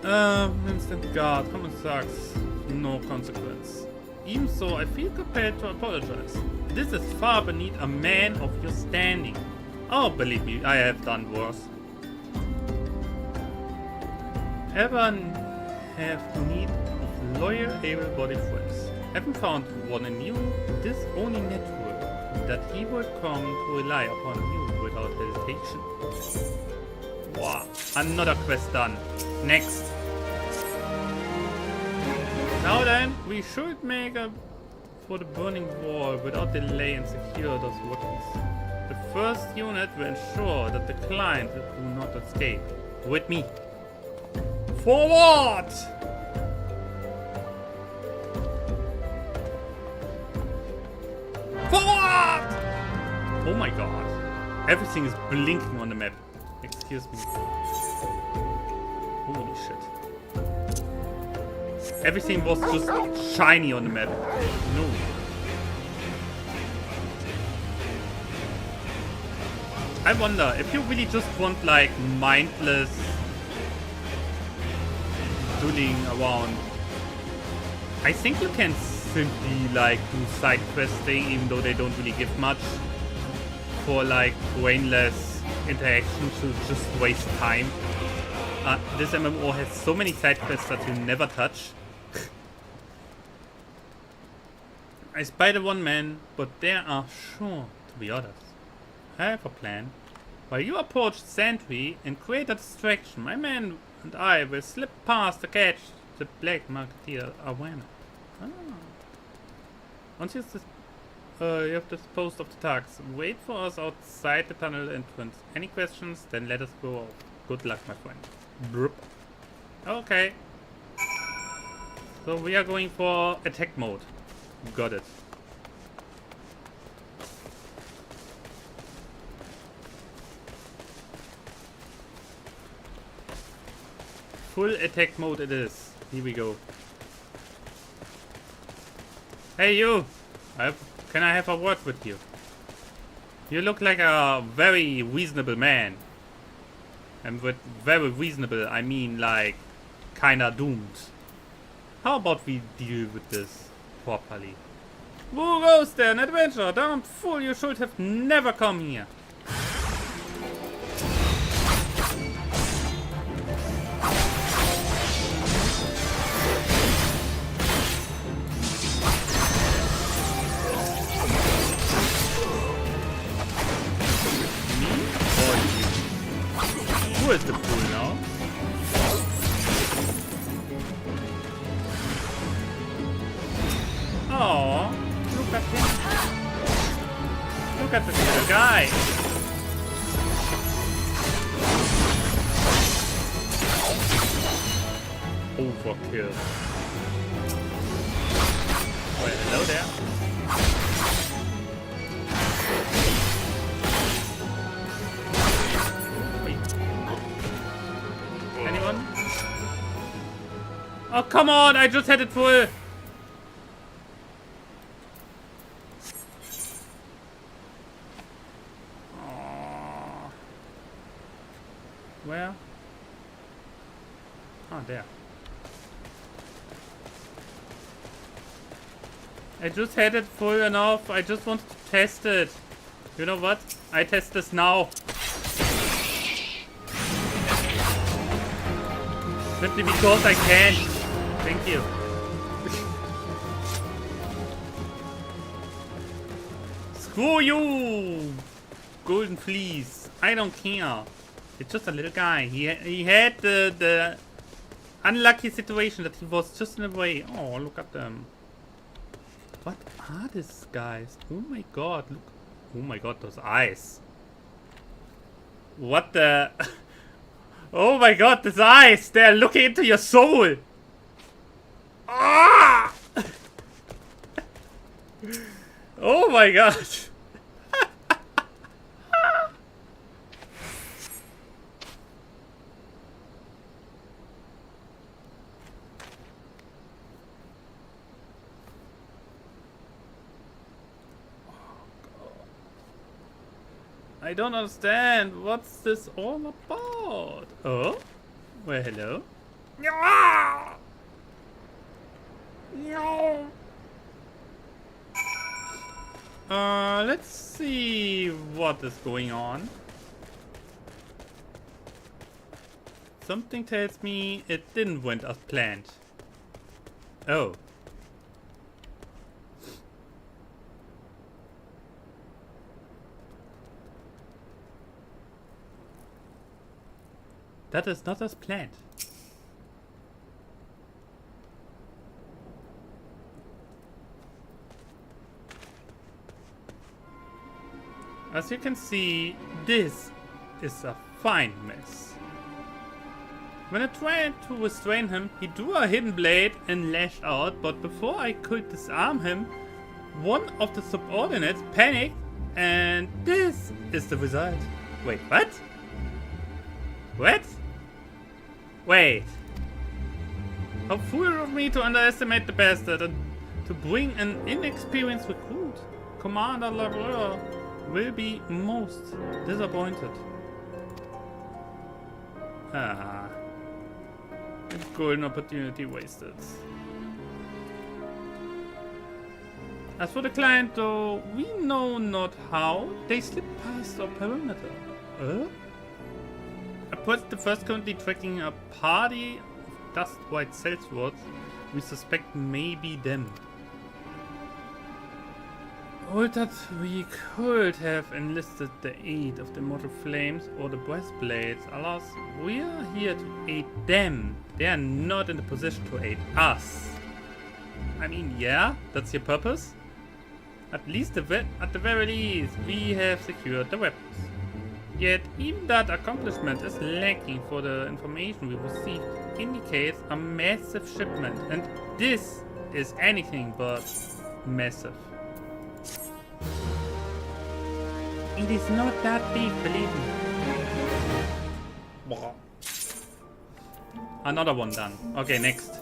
[SPEAKER 1] Instant guard, common sucks. No consequence. Even so, I feel compelled to apologize. This is far beneath a man of your standing. Oh, believe me, I have done worse. Ever have need of loyal, able-bodied friends? Haven't found one in you. This only natural that he would come to rely upon you without hesitation. Wow, another quest done. Next. Now then, we should make up for the burning wall without delay and secure those weapons. The first unit will ensure that the client do not escape. With me. Forward! Forward! Oh my god. Everything is blinking on the map. Excuse me. Holy shit. Everything was just shiny on the map. No. I wonder if you really just want like mindless doodling around. I think you can simply like do side questing even though they don't really give much for like brainless interaction to just waste time. This MMO has so many side quests that you never touch. I spy the one man, but there are sure to be others. I have a plan. While you approach the sentry and create a distraction, my men and I will slip past to catch the black marketeer awareness. Ah. Once you have disposed of the targets, wait for us outside the tunnel entrance. Any questions? Then let us go off. Good luck, my friend. Broop. Okay. So we are going for attack mode. Got it. Full attack mode it is. Here we go. Hey you! Can I have a word with you? You look like a very reasonable man. And with very reasonable, I mean like kinda doomed. How about we deal with this properly? Who goes there? An adventure! Damn fool, you should have never come here. Who is the fool now? Oh, look at him. Look at this little guy. Overkill. Well, hello there. Anyone? Oh, come on! I just had it full! Oh. Where? Ah, there. I just had it full enough. I just wanted to test it. You know what? I test this now. Simply because I can. Thank you. Screw you! Golden fleece. I don't care. It's just a little guy. He had the unlucky situation that he was just in the way. Oh, look at them. What are these guys? Oh my god, look. Oh my god, those eyes. What the... Oh my god, these eyes! They're looking into your soul! Ah! Oh my god! I don't understand. What's this all about? Oh? Well, hello? Let's see what is going on. Something tells me it didn't went as planned. Oh. That is not as planned. As you can see, this is a fine mess. When I tried to restrain him, he drew a hidden blade and lashed out, but before I could disarm him, one of the subordinates panicked, and this is the result. Wait, what? What? Wait. How foolish of me to underestimate the bastard and to bring an inexperienced recruit. Commander LaRue will be most disappointed. Ah. A golden opportunity wasted. As for the client though, we know not how they slip past our perimeter. I put the first currently tracking a party of dust white sellswords. We suspect maybe them. Hold that we could have enlisted the aid of the mortal flames or the breastblades. Alas, we are here to aid them. They are not in the position to aid us. I mean, yeah, that's your purpose. At the very least, we have secured the weapons. Yet, even that accomplishment is lacking, for the information we received indicates a massive shipment, and this is anything but massive. It is not that big, believe me. Another one done. Okay, next.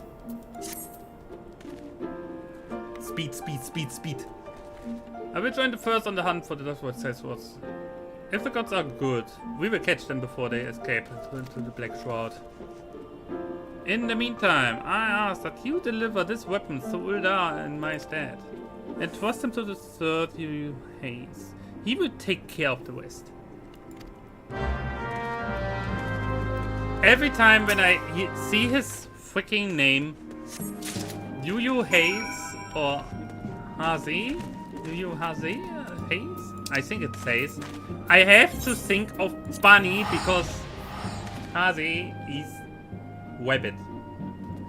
[SPEAKER 1] Speed, speed, speed, speed. I will join the first on the hunt for the Dustwood Swords. If the gods are good, we will catch them before they escape into the Black Shroud. In the meantime, I ask that you deliver this weapon to Uldar in my stead, and trust him to the third you haze. He will take care of the rest. Every time when I see his freaking name, Yu Hayes or Hazy, Hazy? Hayes? I think it says. I have to think of Bunny because Hazy is rabbit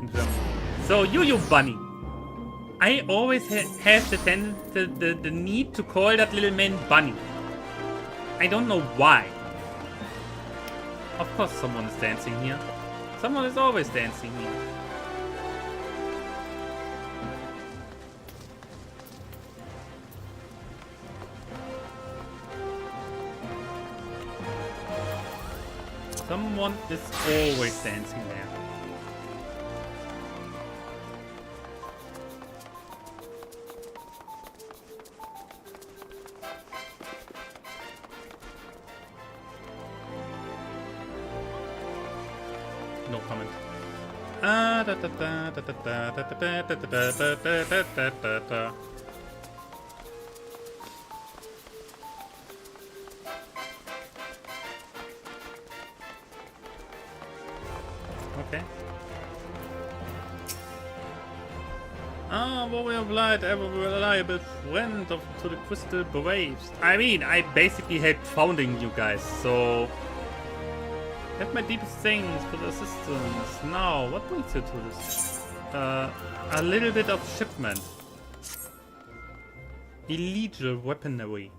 [SPEAKER 1] in German. So Yu Bunny. I always have the need to call that little man Bunny. I don't know why. Of course someone is dancing here. Someone is always dancing here. Someone is always dancing there. No comment. Okay. Warrior of Light, ever reliable friend to the Crystal Braves. I mean, I basically helped founding you guys, so have my deepest thanks for the assistance. Now, what brings you to this? A little bit of shipment. Illegal weaponry.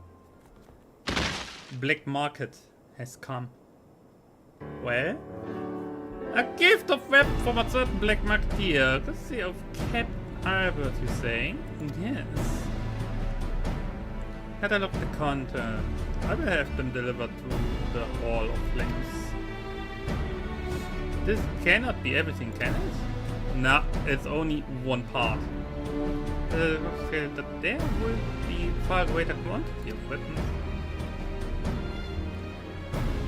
[SPEAKER 1] Black market has come. Well? A gift of weapon from a certain black marketeer. Courtesy of Cap Albert, you say? Yes. Catalog the content. I will have them delivered to the Hall of Flames. This cannot be everything, can it? Nah, it's only one part. That there will be far greater quantity of weapons.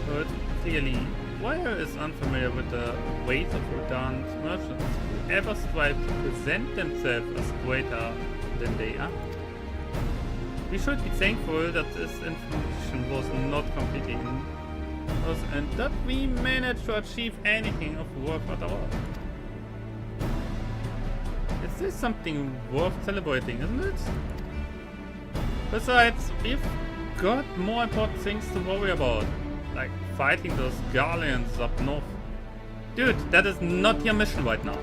[SPEAKER 1] But clearly, Wire is unfamiliar with the ways of Rodan's merchants who ever strive to present themselves as greater than they are. We should be thankful that this information was not completely in us and that we managed to achieve anything of worth at all. Is this something worth celebrating, isn't it? Besides, we've got more important things to worry about, like fighting those Guardians up north. Dude, that is not your mission right now.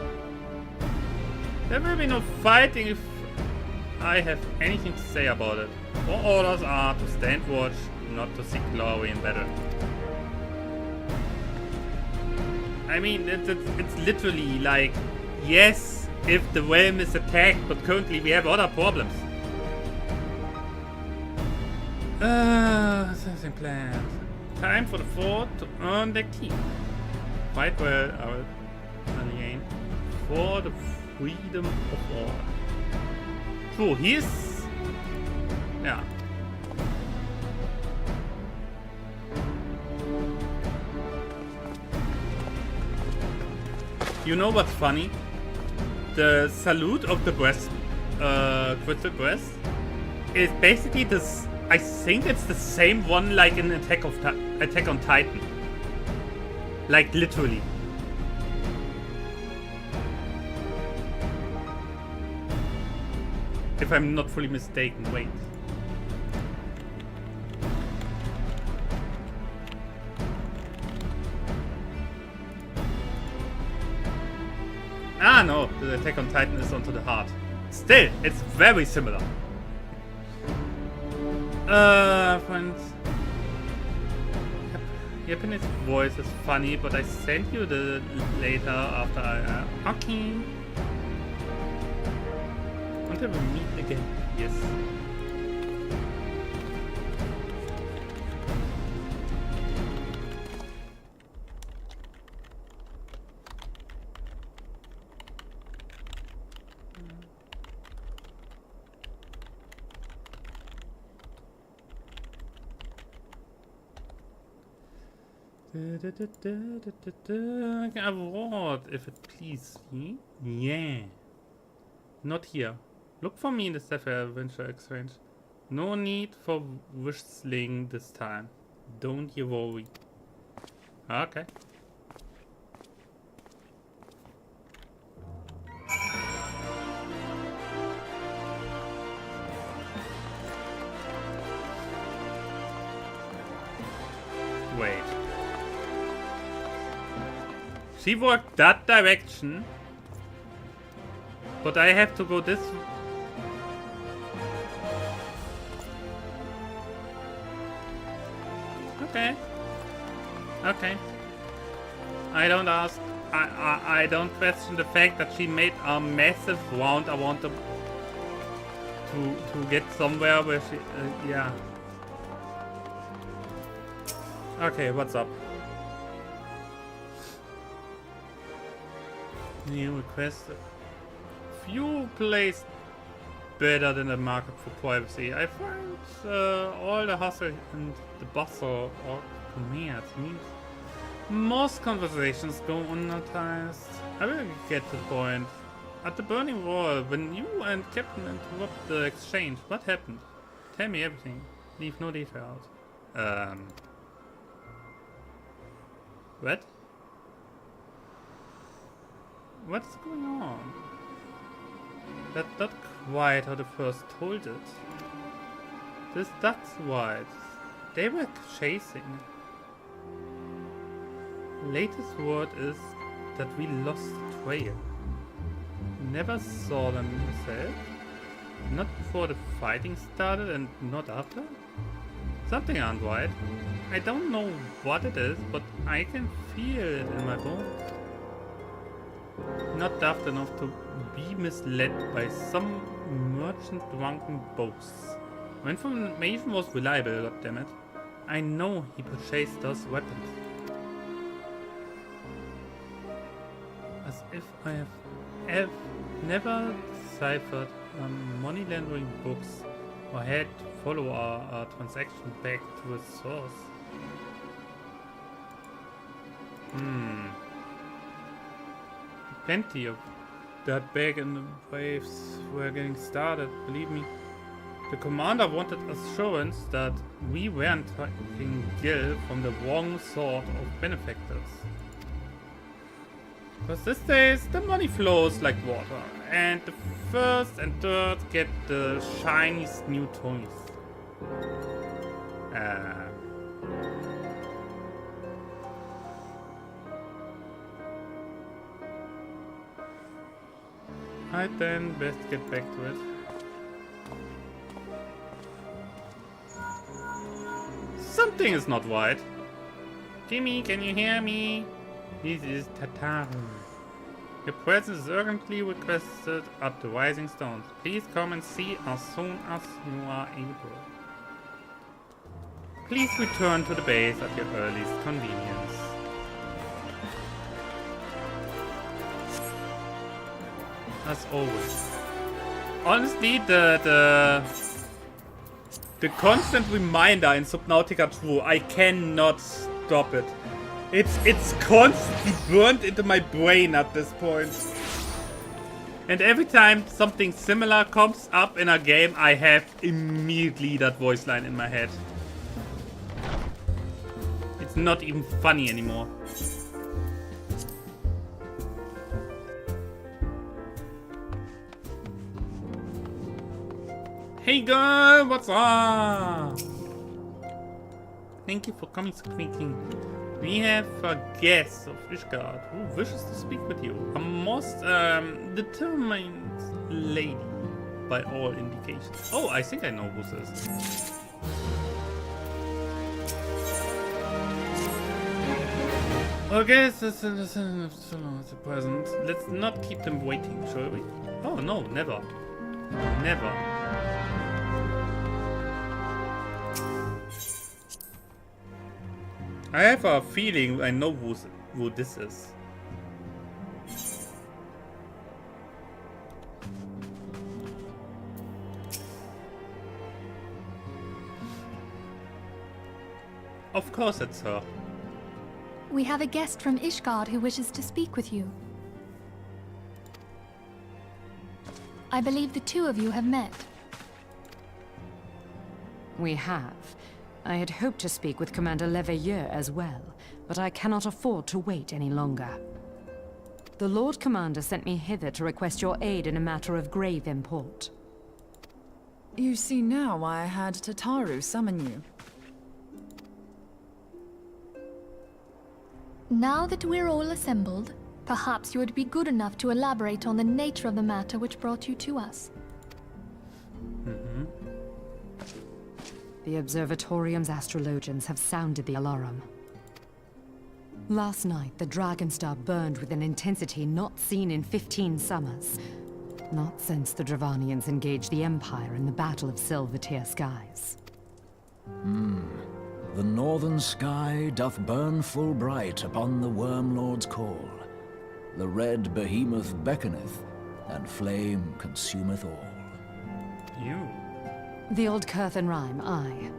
[SPEAKER 1] There will be no fighting if I have anything to say about it. Our orders are to stand watch, not to seek glory in battle. I mean, it's literally like, yes, if the realm is attacked, but currently we have other problems. Something planned. Time for the fort to earn their keep. Fight well, our alien, for the freedom of all. True, he's... yeah. You know what's funny? The salute of the breast, crystal breast, is basically this. I think it's the same one like in Attack on Titan. Like literally. If I'm not fully mistaken, wait. Ah, no, the Attack on Titan is onto the heart. Still, it's very similar. Friends. Japanese voice is funny, but I sent you the later after I. Okay. Until we meet again. Yes. Award, if it please me. Yeah. Not here. Look for me in the Sapphire Adventure Exchange. No need for whistling this time. Don't you worry. Okay. Wait. She worked that direction, but I have to go this. Okay. Okay. I don't ask. I don't question the fact that she made a massive round. I want to get somewhere where she. Yeah. Okay, what's up? New request. Few placed better than the market for privacy. I find all the hustle and the bustle or commerce means most conversations go unnoticed. I will get to the point. At the burning wall, when you and Captain interrupt the exchange, what happened? Tell me everything. Leave no details. What? What's going on? That's not quite how the first told it. That's right. They were chasing. Latest word is that we lost the trail. Never saw them myself. Not before the fighting started and not after? Something aren't right. I don't know what it is, but I can feel it in my bones. Not daft enough to be misled by some merchant drunken boasts. My information was reliable, goddammit. I know he purchased those weapons. As if I have never deciphered money laundering books or had to follow our transaction back to its source. Plenty of that back in the waves were getting started, believe me. The commander wanted assurance that we weren't taking Gil from the wrong sort of benefactors. Because these days the money flows like water, and the first and third get the shiniest new toys. I'd then best get back to it. Something is not right. Jimmy, can you hear me? This is Tataru. Your presence is urgently requested at the Rising Stones. Please come and see as soon as you are able. Please return to the base at your earliest convenience. As always. Honestly, the constant reminder in Subnautica 2, I cannot stop it. It's constantly burned into my brain at this point. And every time something similar comes up in a game, I have immediately that voice line in my head. It's not even funny anymore. Hey girl, what's up? Thank you for coming so quickly. We have a guest of Ishgard who wishes to speak with you. A most determined lady, by all indications. Oh, I think I know who this is. Okay, this is the present. Let's not keep them waiting, shall we? Oh no, never. Never. I have a feeling I know who this is. Of course it's her.
[SPEAKER 2] We have a guest from Ishgard who wishes to speak with you. I believe the two of you have met.
[SPEAKER 3] We have. I had hoped to speak with Commander Leveilleur as well, but I cannot afford to wait any longer. The Lord Commander sent me hither to request your aid in a matter of grave import.
[SPEAKER 4] You see now why I had Tataru summon you.
[SPEAKER 2] Now that we're all assembled, perhaps you would be good enough to elaborate on the nature of the matter which brought you to us.
[SPEAKER 3] The Observatorium's astrologians have sounded the alarm. Last night, the Dragonstar burned with an intensity not seen in 15 summers. Not since the Dravanians engaged the Empire in the Battle of Silvertear Skies.
[SPEAKER 5] The northern sky doth burn full bright upon the Wormlord's call. The red behemoth beckoneth, and flame consumeth all.
[SPEAKER 1] You.
[SPEAKER 3] The old Curthan rhyme, aye.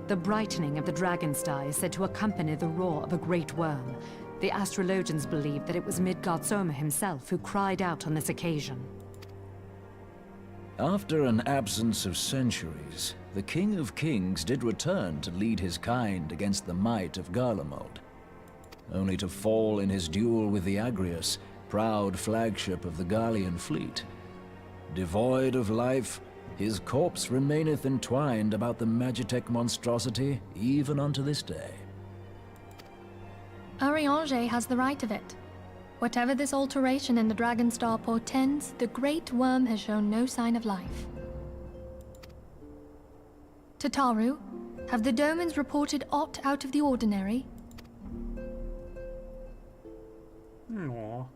[SPEAKER 3] The brightening of the Dragonstar is said to accompany the roar of a great worm. The astrologians believe that it was Midgard Soma himself who cried out on this occasion.
[SPEAKER 5] After an absence of centuries, the King of Kings did return to lead his kind against the might of Garlemald, only to fall in his duel with the Agrius, proud flagship of the Gallian fleet. Devoid of life, his corpse remaineth entwined about the Magitech monstrosity even unto this day.
[SPEAKER 2] Ariange has the right of it. Whatever this alteration in the Dragonstar portends, the Great Worm has shown no sign of life. Tataru, have the Domans reported aught out of the ordinary?
[SPEAKER 1] No.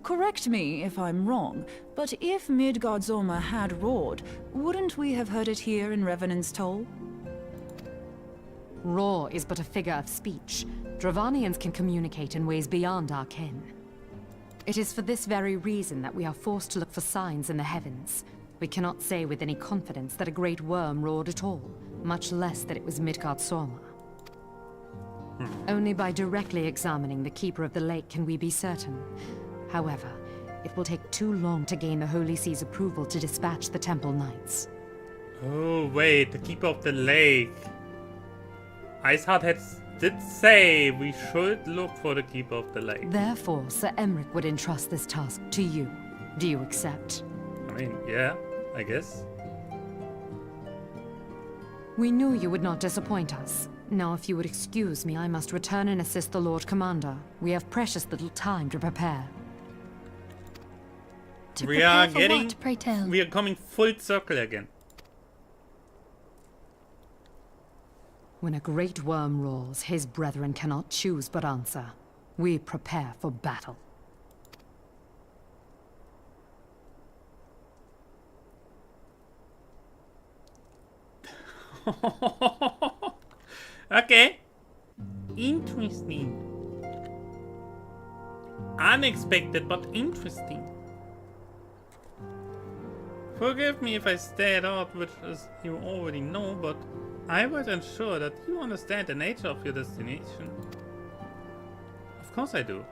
[SPEAKER 4] Correct me if I'm wrong, but if Midgard-Zorma had roared, wouldn't we have heard it here in Revenant's Toll?
[SPEAKER 3] Roar is but a figure of speech. Dravanians can communicate in ways beyond our ken. It is for this very reason that we are forced to look for signs in the heavens. We cannot say with any confidence that a great worm roared at all, much less that it was Midgard-Zorma. Only by directly examining the Keeper of the Lake can we be certain. However, it will take too long to gain the Holy See's approval to dispatch the Temple Knights.
[SPEAKER 1] Oh wait, the Keeper of the Lake. Iceheart did say we should look for the Keeper of the Lake.
[SPEAKER 3] Therefore, Sir Emric would entrust this task to you. Do you accept?
[SPEAKER 1] I mean, yeah, I guess.
[SPEAKER 3] We knew you would not disappoint us. Now, if you would excuse me, I must return and assist the Lord Commander. We have precious little time to prepare.
[SPEAKER 2] To
[SPEAKER 1] We
[SPEAKER 2] prepare
[SPEAKER 1] are
[SPEAKER 2] for
[SPEAKER 1] getting...
[SPEAKER 2] what, pray tell?
[SPEAKER 1] We are coming full circle again.
[SPEAKER 3] When a great worm roars, his brethren cannot choose but answer. We prepare for battle.
[SPEAKER 1] Okay. Interesting. Unexpected, but interesting. Forgive me if I stared out, which is you already know, but I was unsure that you understand the nature of your destination. Of course I do.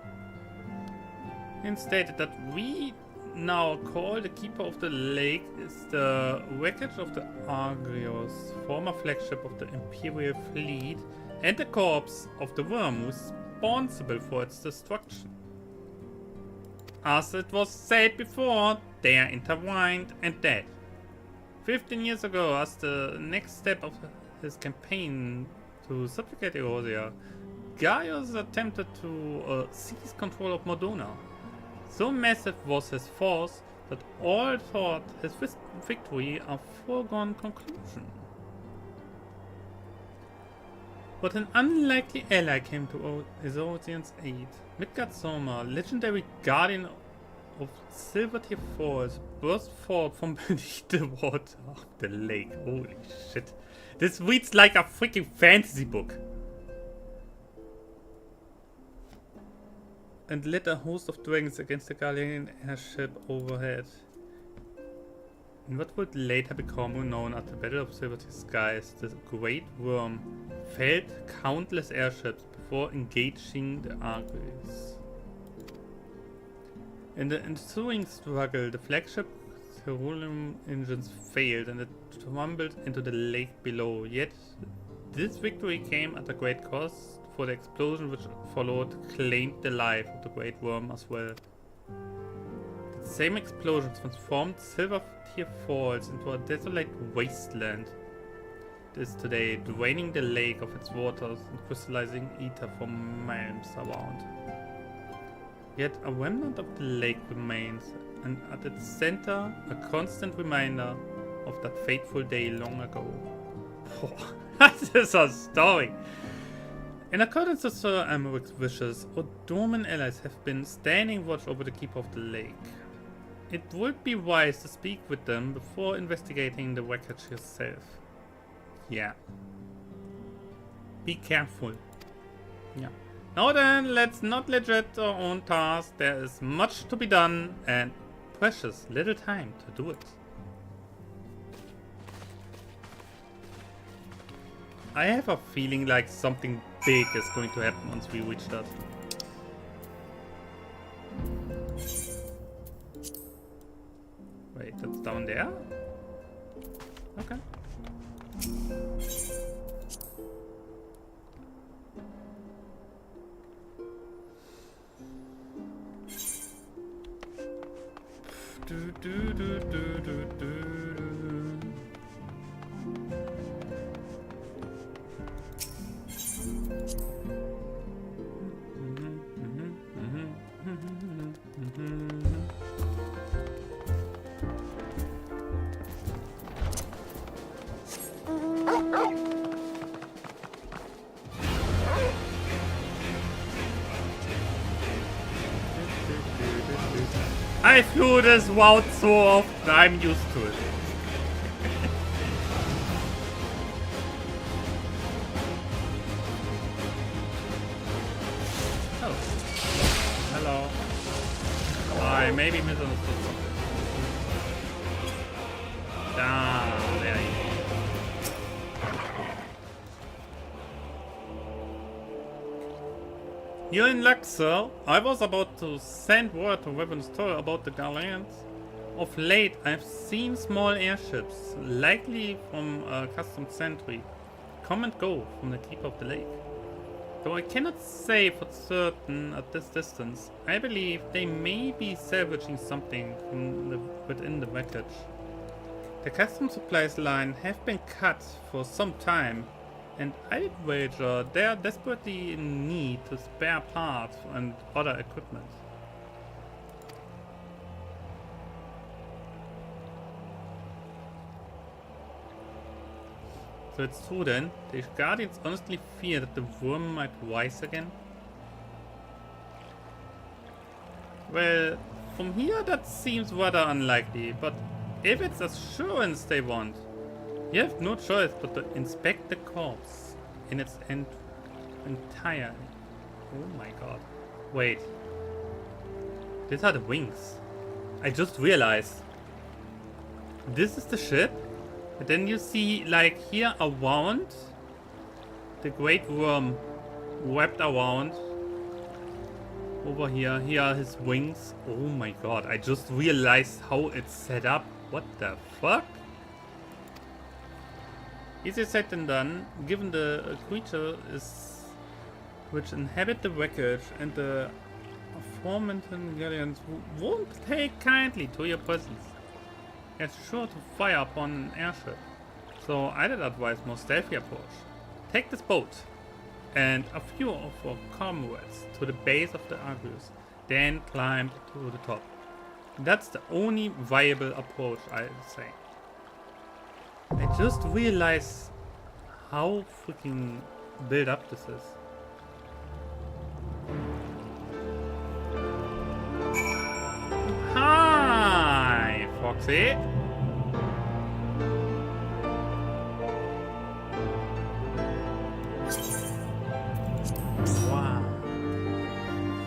[SPEAKER 1] It stated that we now call the Keeper of the Lake is the wreckage of the Argios, former flagship of the Imperial fleet, and the corpse of the worm responsible for its destruction. As it was said before, they are intertwined and dead. 15 years ago, as the next step of his campaign to subjugate Eorzea, Gaius attempted to seize control of Modona. So massive was his force that all thought his victory a foregone conclusion. But an unlikely ally came to Eorzean's aid. Midgard-Soma, legendary guardian of Silvertear Falls, burst forth from beneath the water of the lake. Holy shit. This reads like a freaking fantasy book. And led a host of dragons against the Gallian airship overhead. In what would later become known as the Battle of Silvertear Skies, the Great Worm felled countless airships before engaging the Argus. In the ensuing struggle, the flagship Cerulean engines failed and it tumbled into the lake below. Yet, this victory came at a great cost, for the explosion which followed claimed the life of the Great Worm as well. The same explosion transformed Silvertear Falls into a desolate wasteland. It is today, draining the lake of its waters and crystallizing ether for miles around. Yet a remnant of the lake remains, and at its center, a constant reminder of that fateful day long ago. That is a story! In accordance to Sir Amaric's wishes, O'Dorman allies have been standing watch over the keep of the lake. It would be wise to speak with them before investigating the wreckage yourself. Yeah. Be careful. Yeah. Now then, let's not neglect our own task. There is much to be done and precious little time to do it. I have a feeling like something big is going to happen once we reach that. Wait, that's down there? Okay. I flew this route so often, I'm used to it. Oh. Hello. I maybe misunderstood something. Ah, there you go. You're in luck, sir. I was about to send word to Weapons Tower about the Galleons. Of late, I've seen small airships, likely from a custom sentry, come and go from the keep of the lake. Though I cannot say for certain at this distance, I believe they may be salvaging something from within the wreckage. The custom supplies line have been cut for some time, and I'd wager they are desperately in need to spare parts and other equipment. So it's true then, the Guardians honestly fear that the worm might rise again? Well, from here that seems rather unlikely, but if it's assurance they want, you have no choice but to inspect the corpse in its entirety. Oh my god. Wait. These are the wings. I just realized. This is the ship? And then you see, like, here around, the Great Worm wrapped around. Over here, here are his wings. Oh my god, I just realized how it's set up. What the fuck? Easier said than done, given the creature is which inhabit the wreckage and the aforementioned galleons won't take kindly to your presence. It's sure to fire upon an airship. So I did advise more stealthy approach. Take this boat and a few of our comrades to the base of the Argus, then climb to the top. That's the only viable approach, I'd say. I just realized how freaking built up this is. Hi, Foxy. Wow.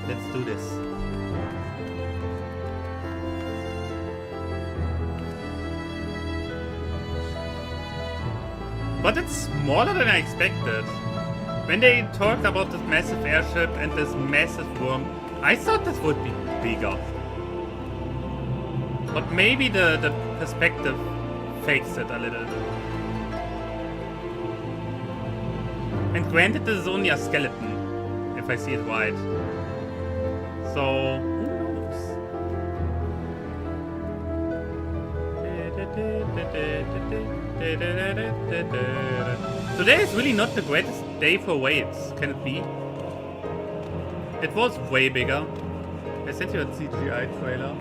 [SPEAKER 1] Let's do this. But it's smaller than I expected. When they talked about this massive airship and this massive worm, I thought this would be bigger. But maybe the perspective fakes it a little. And granted, this is only a skeleton, if I see it right. So, who knows? Today is really not the greatest day for waves, can it be? It was way bigger. I sent you a CGI trailer.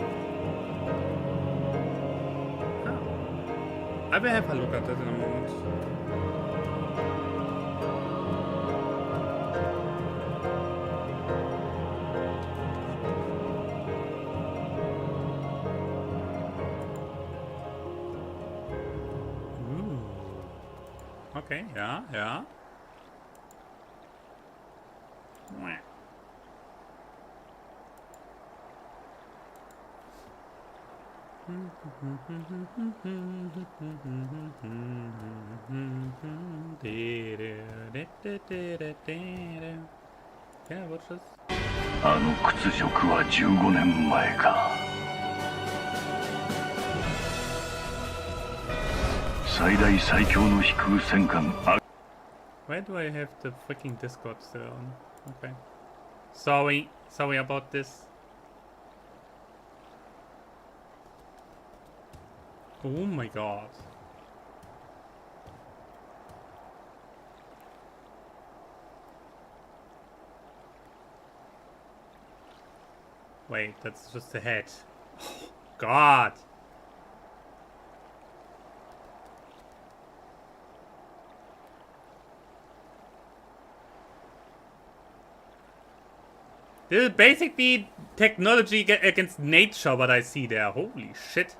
[SPEAKER 1] Oh. I will have a look at that in a moment. Okay, yeah. Can I watch this?
[SPEAKER 6] あの屈辱は15年前か。最大最強の飛空戦艦
[SPEAKER 1] Why do I have the freaking Discord still on? Okay. Sorry about this. Oh my god. Wait, that's just the head. Oh, god. This is basically technology against nature, what I see there. Holy shit.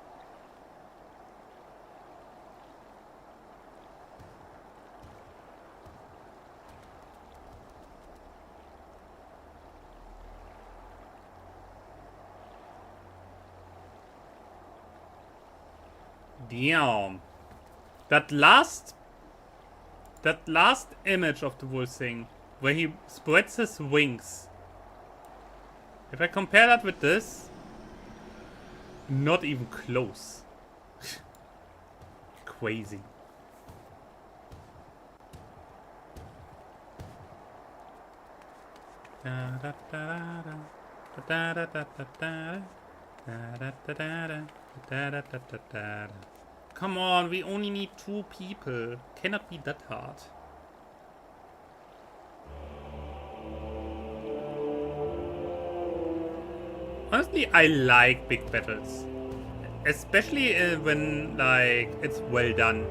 [SPEAKER 1] Damn. That last image of the whole thing, where he spreads his wings. If I compare that with this, not even close. Crazy. Come on, we only need 2 people. Cannot be that hard. Honestly, I like big battles. Especially when, like, it's well done.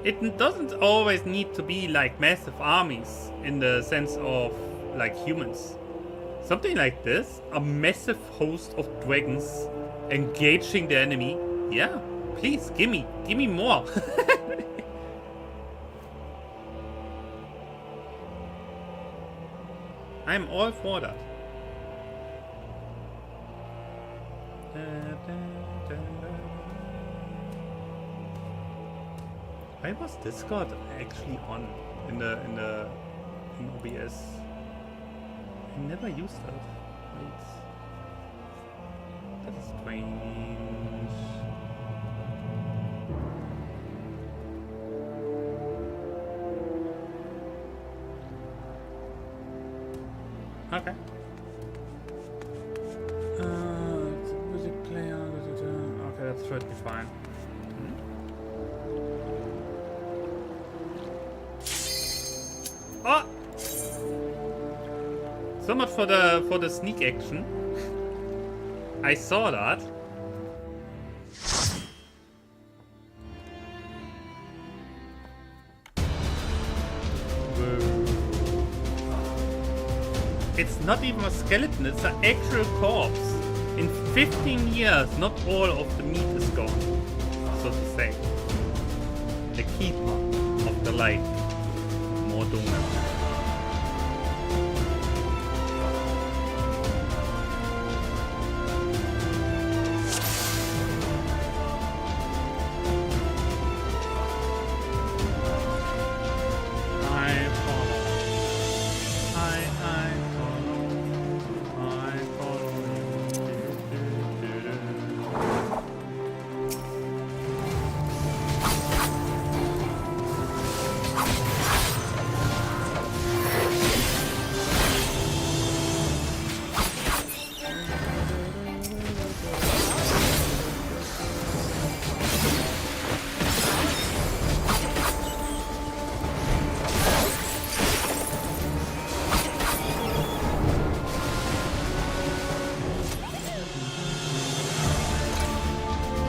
[SPEAKER 1] It doesn't always need to be, like, massive armies in the sense of, like, humans. Something like this, a massive host of dragons engaging the enemy. Yeah, please, give me more. I'm all for that. Why was Discord actually on in OBS? I never used that. Wait. That's strange. Okay. Music player. Okay, that's should be fine. Oh! So much for the sneak action. I saw that. It's not even a skeleton, it's an actual corpse. In 15 years, not all of the meat is gone, so to say. The keeper of the light, Mordunga.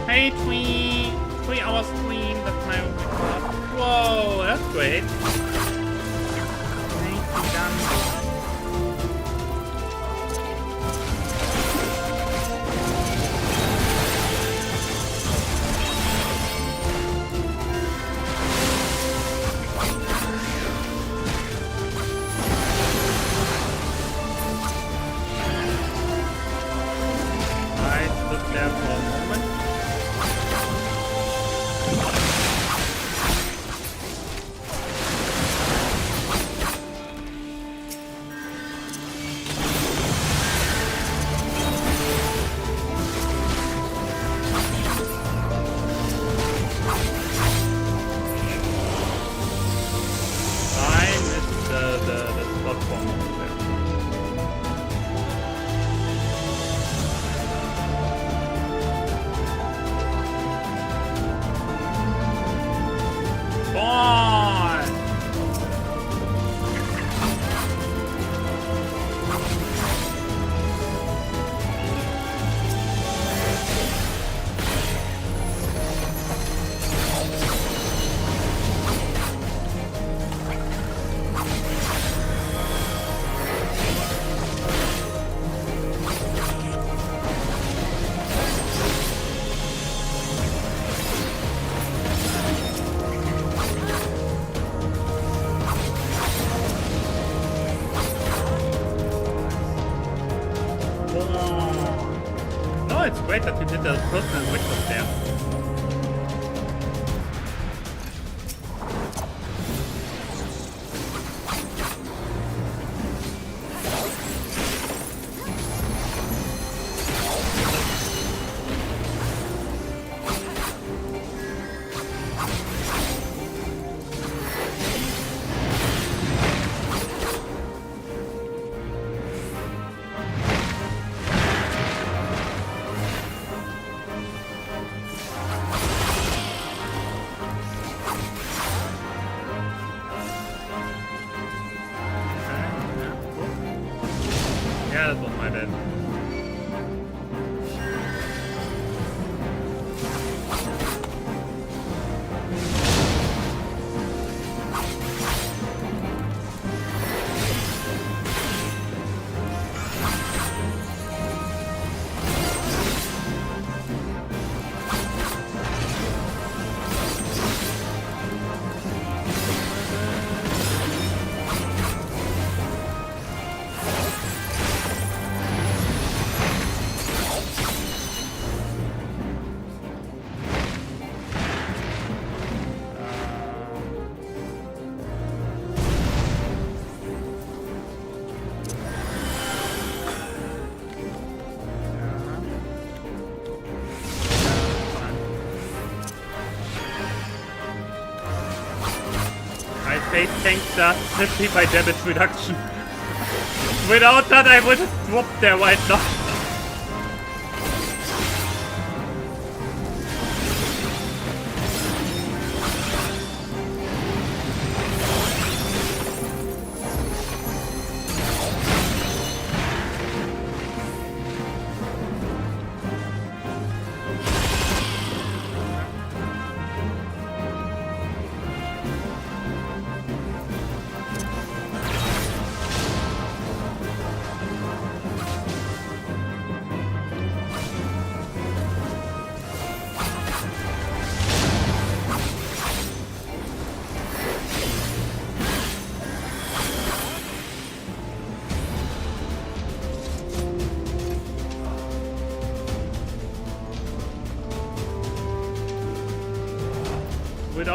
[SPEAKER 1] Hey, 3 hour stream, that's my record. Whoa, that's great. Nicely done. I stood there for a moment. No, it's great that you did the personal witness there. Yeah, that was my bad. Face tanks are simply by damage reduction. Without that, I would have dropped there right now.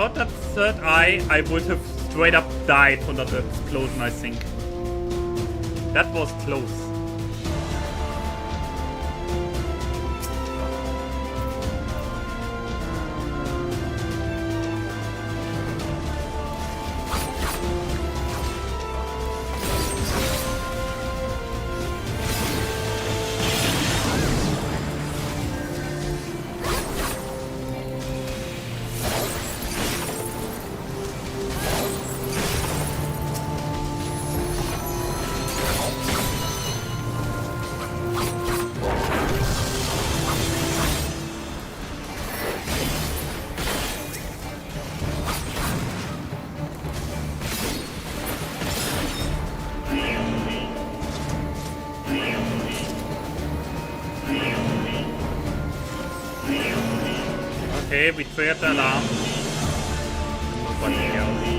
[SPEAKER 1] without that third eye, I would have straight up died from that explosion, I think. That was close. Okay, we triggered the alarm. Nobody else.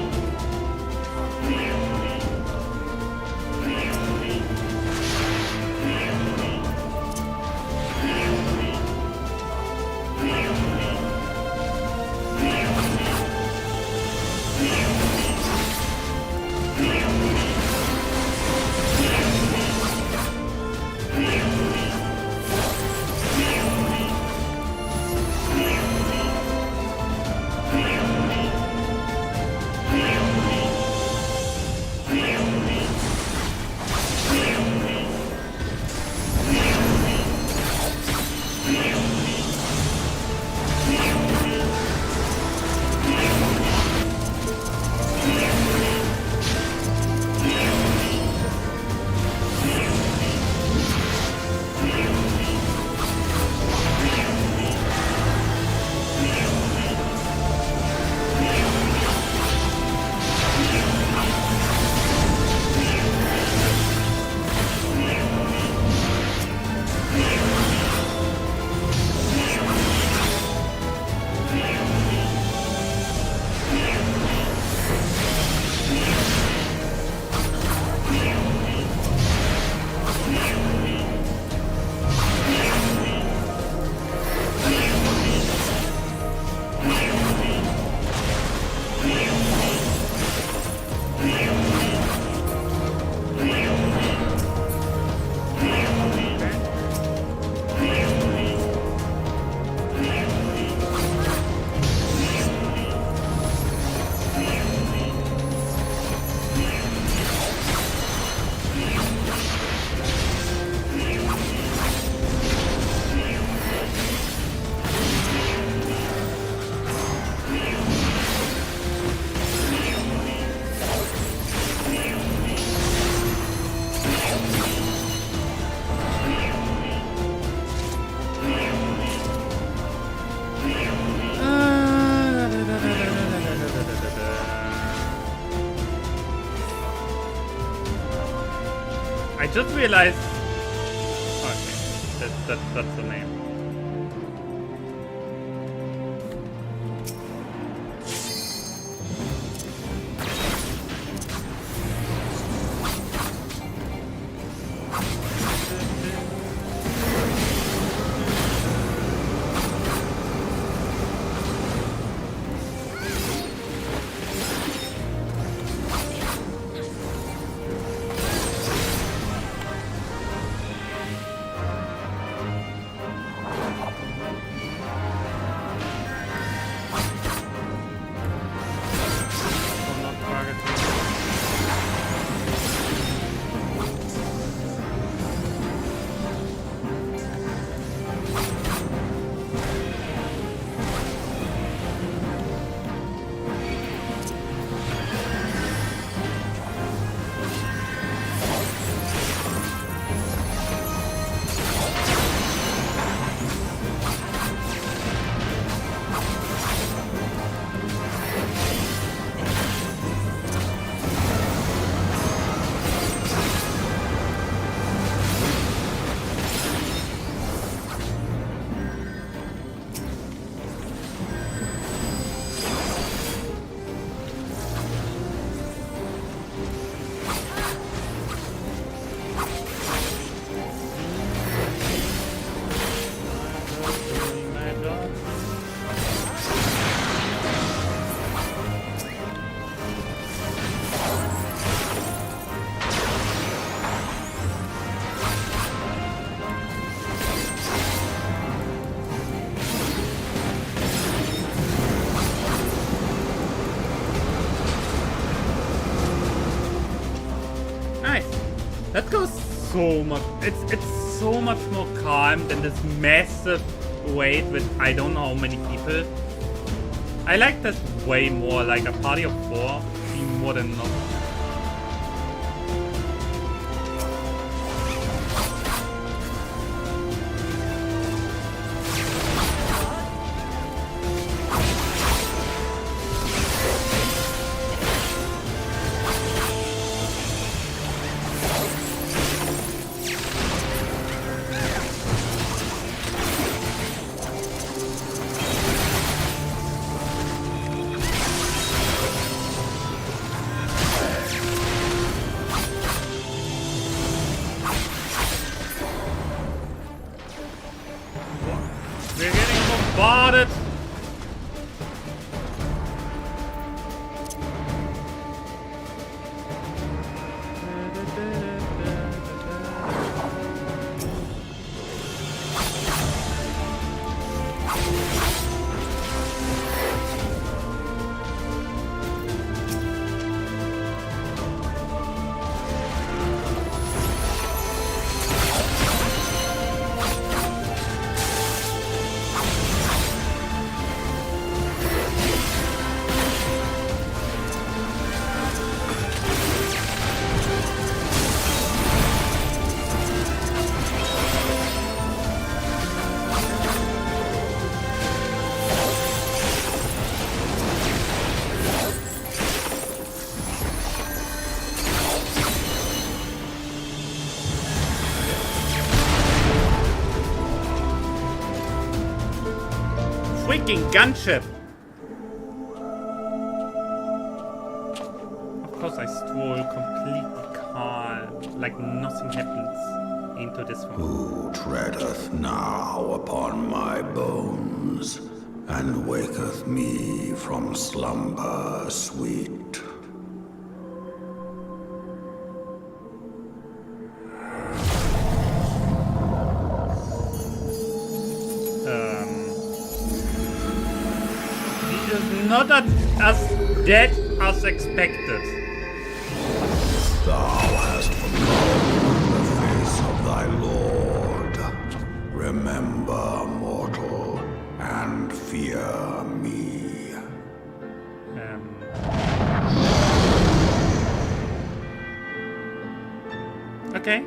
[SPEAKER 1] I just realized. Okay, that's the name. That goes so much. It's so much more calm than this massive raid with I don't know how many people. I like this way more. Like a party of 4 be more than enough. We're getting bombarded. Freaking gunship! Of course I stroll completely calm, like nothing happens into this one.
[SPEAKER 7] Who treadeth now upon my bones, and waketh me from slumber sweet?
[SPEAKER 1] Not as dead as expected.
[SPEAKER 7] Thou hast forgotten the face of thy lord. Remember, mortal, and fear me.
[SPEAKER 1] Okay.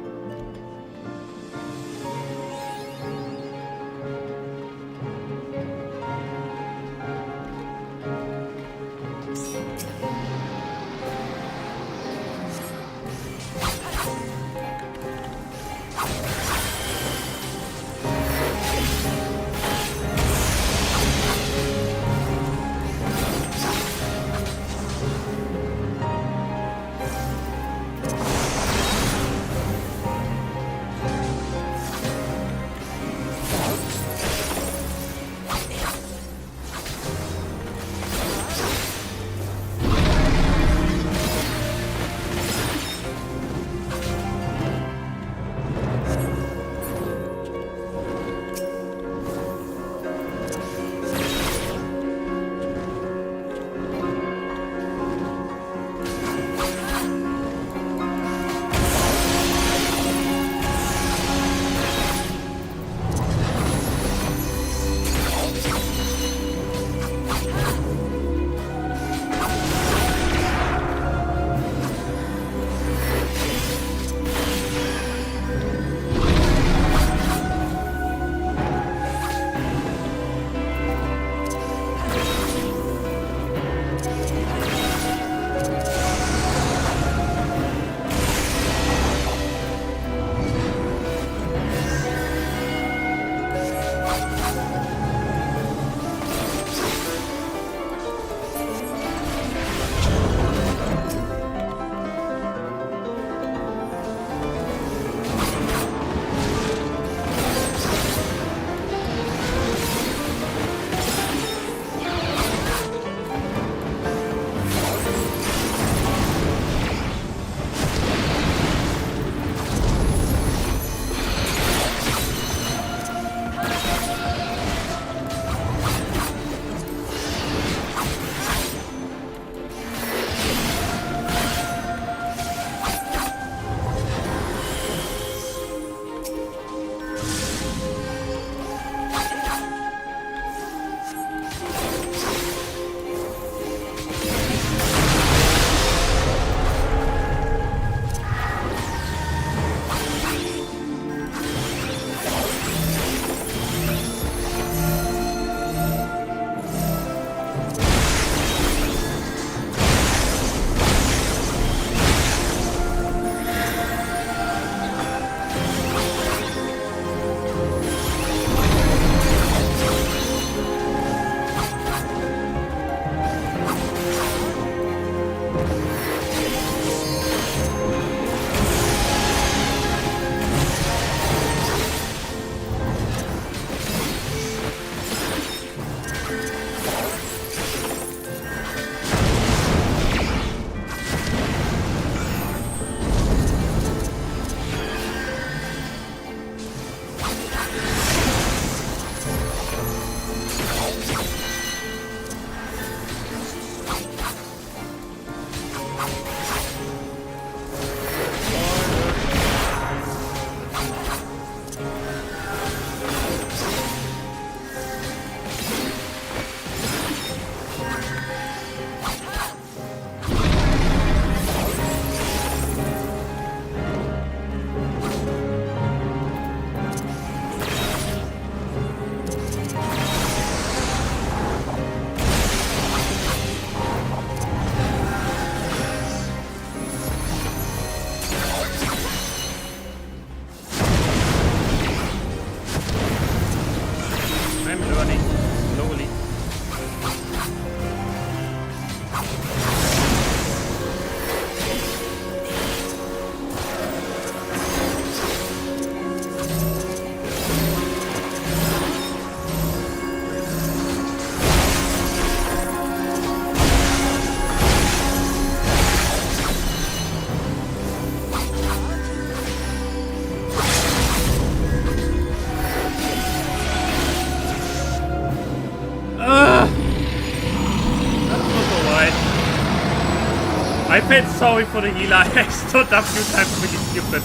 [SPEAKER 1] I felt sorry for the healer. I stood up a few times really stupid.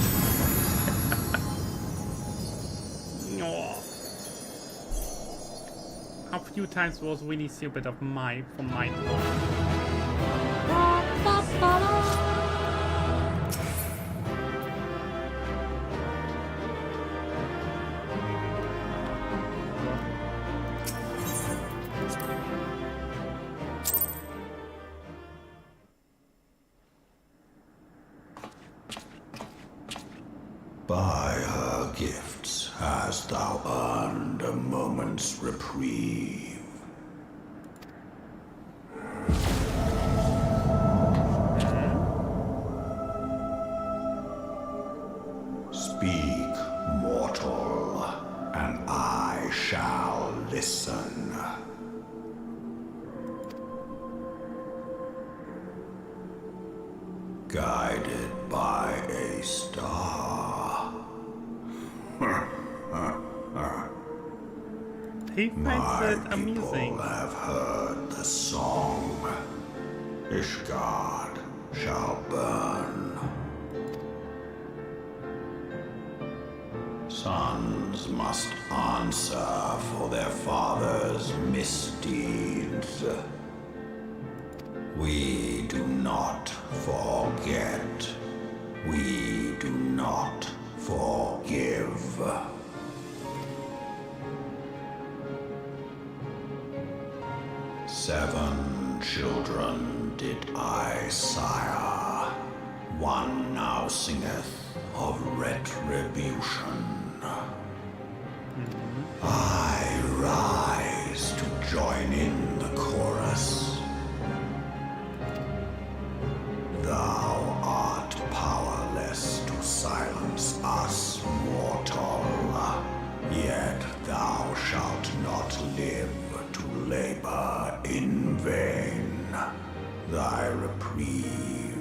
[SPEAKER 1] No. A few times was really stupid from my part.
[SPEAKER 7] By her gifts hast thou earned a moment's reprieve. Speak, mortal, and I shall listen. Guided by a star.
[SPEAKER 1] He finds it amusing.
[SPEAKER 7] People have heard the song. Ishgard shall burn. Sons must answer for their father's misdeeds. We do not forget. We do not forgive. Seven children did I sire. One now singeth of retribution. I rise to join in the chorus. Thou art powerless to silence us, mortal. Yet thou shalt not live to labor in vain. Thy reprieve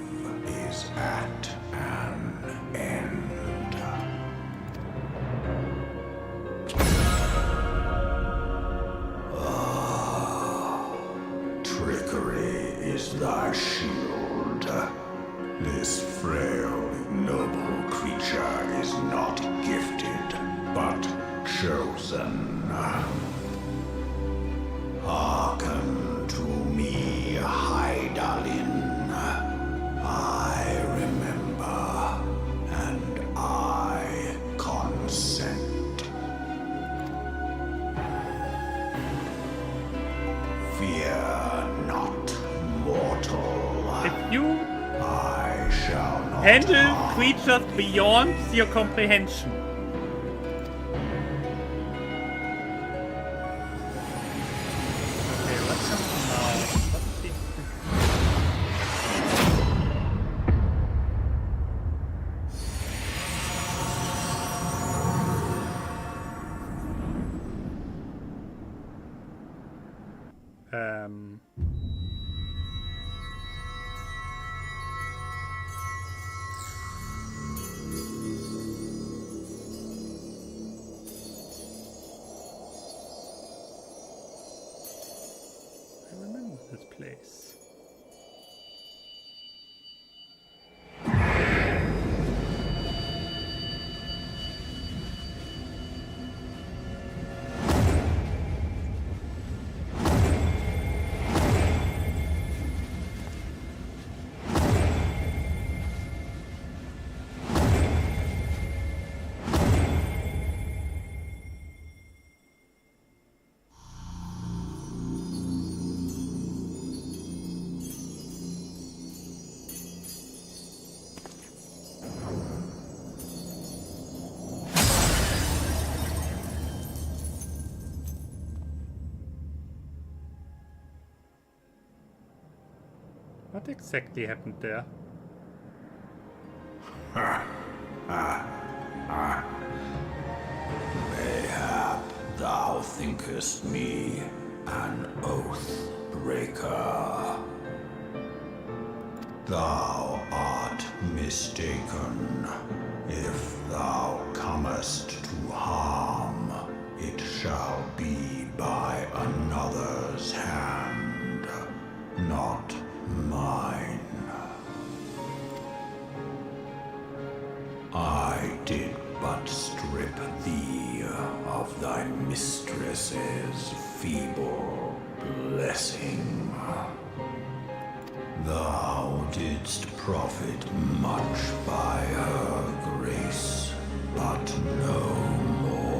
[SPEAKER 7] is at an end. Trickery is thy shield. This frail, noble creature is not gifted, but chosen. Hearken to me, Hydaelyn. I remember, and I consent. Fear not, mortal.
[SPEAKER 1] If you
[SPEAKER 7] I shall not
[SPEAKER 1] handle
[SPEAKER 7] harm
[SPEAKER 1] creatures beyond your comprehension, okay, what's up now? What's the... What exactly happened there?
[SPEAKER 7] Mayhap thou thinkest me an oath breaker. Thou art mistaken. If thou comest to harm, it shall be by another's hand, not mine. I did but strip thee of thy mistress's feeble blessing. Thou didst profit much by her grace, but no more.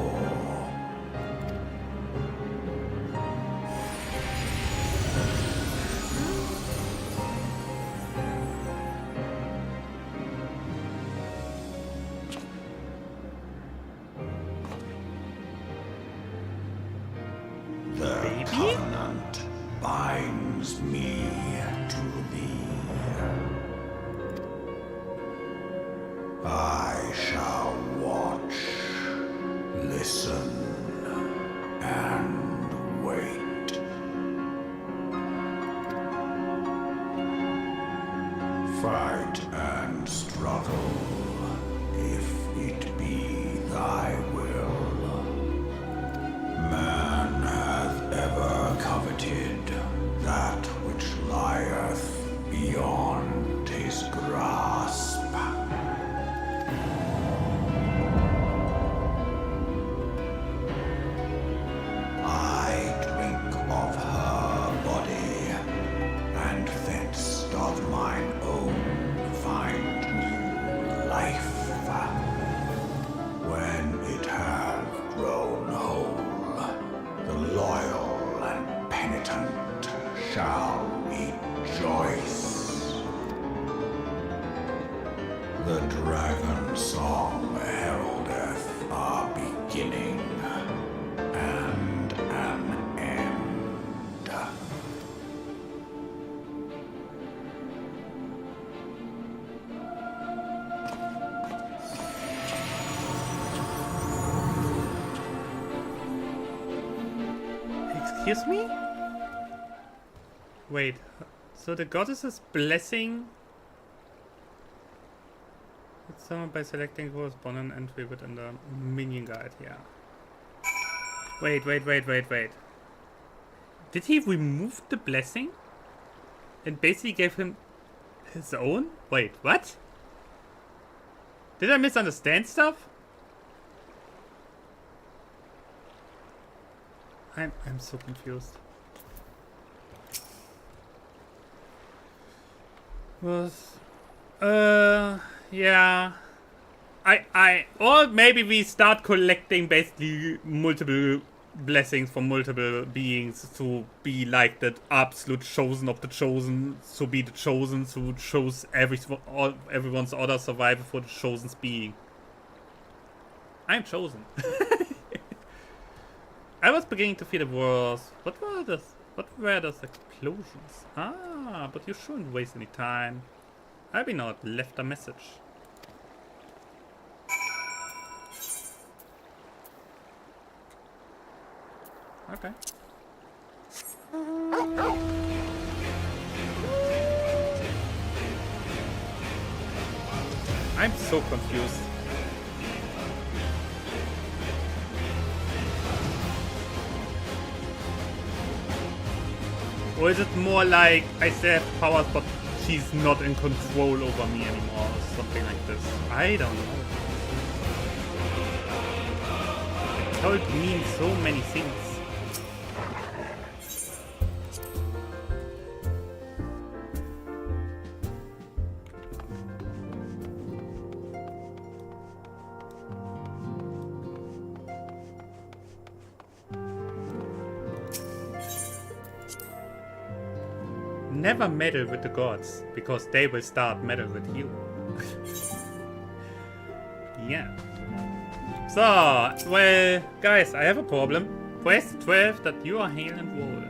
[SPEAKER 7] The covenant binds me to thee. I shall watch, listen, and wait. Fight and struggle, if it be thy will. Man hath ever coveted that which lieth beyond his grasp. I drink of her body, and thence doth mine own find new life. When it hath grown whole, the loyal and penitent shall rejoice. The dragon song heraldeth a beginning and an end.
[SPEAKER 1] Excuse me? Wait, so the goddess's blessing? It's summoned by selecting correspondent entry within the minion guide, yeah. Wait. Did he remove the blessing? And basically gave him his own? Wait, what? Did I misunderstand stuff? I'm so confused. Yeah. Or maybe we start collecting basically multiple blessings from multiple beings to be like the absolute chosen of the chosen, to be the chosen, to chose everyone's other survivor for the chosen's being. I'm chosen. I was beginning to feel the worst. What were those explosions? Ah, but you shouldn't waste any time. I've been out left a message. Okay. I'm so confused. Or is it more like I still have powers but she's not in control over me anymore or something like this? I don't know. It could mean so many things. Never meddle with the gods, because they will start meddling with you. Yeah. So, well, guys, I have a problem. Press 12 that you are healed and roll.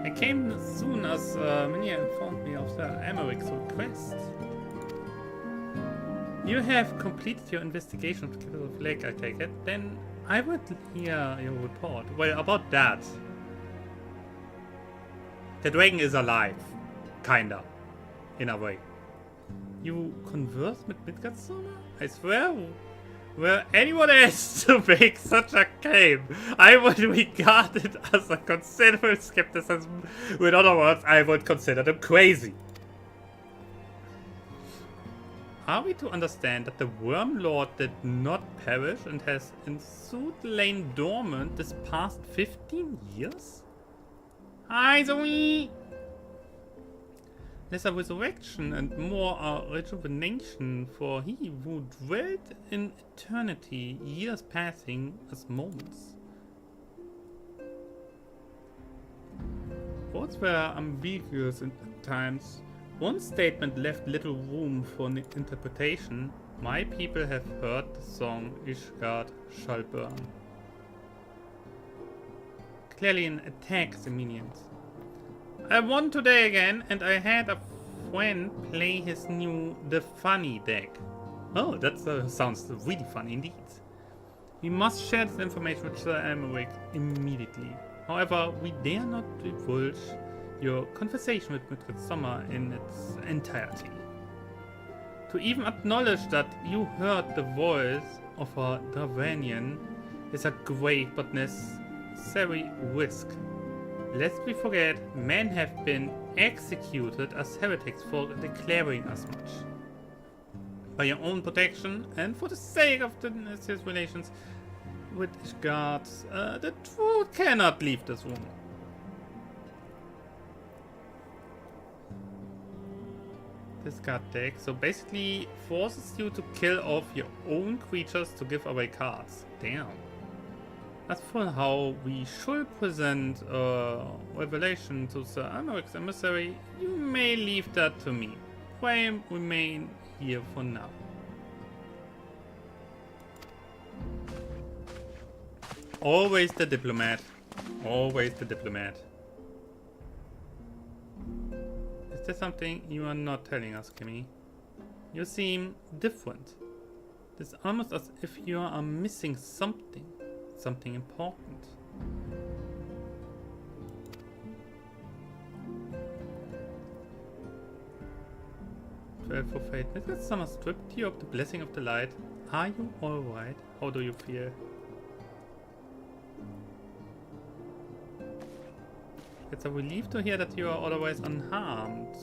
[SPEAKER 1] I came as soon as Minia informed me of the Emeric's request. You have completed your investigation of the capital of Lake, I take it. Then I would hear your report. Well, about that. The dragon is alive. Kinda. In a way. You converse with Midgardsormr? I swear, were anyone else to make such a claim, I would regard it as a considerable skepticism. In other words, I would consider them crazy. Are we to understand that the Worm Lord did not perish and has in sooth lain dormant this past 15 years? Hi, Zoe! Less a resurrection and more a rejuvenation, for he who dwelt in eternity, years passing as moments. Words were ambiguous at times. One statement left little room for interpretation. My people have heard the song Ishgard shall burn. Clearly an attack the minions. I won today again, and I had a friend play his new The Funny deck. Oh, that sounds really fun indeed. We must share this information with Sir Elmeric immediately. However, we dare not divulge your conversation with Midgardsormr in its entirety. To even acknowledge that you heard the voice of a Dravanian is a great but necessary risk. Lest we forget, men have been executed as heretics for declaring as much. By your own protection and for the sake of the necessary relations with Ishgard, the truth cannot leave this room. Discard deck, so basically forces you to kill off your own creatures to give away cards. Damn. As for how we should present a revelation to Sir Elmeric's emissary, you may leave that to me. I remain here for now. Always the diplomat. Always the diplomat. Is there something you are not telling us, Kimmy? You seem different. It's almost as if you are missing something. Something important. For fate. Midgardsormr stripped you of the blessing of the light. Are you alright? How do you feel? It's a relief to hear that you are otherwise unharmed.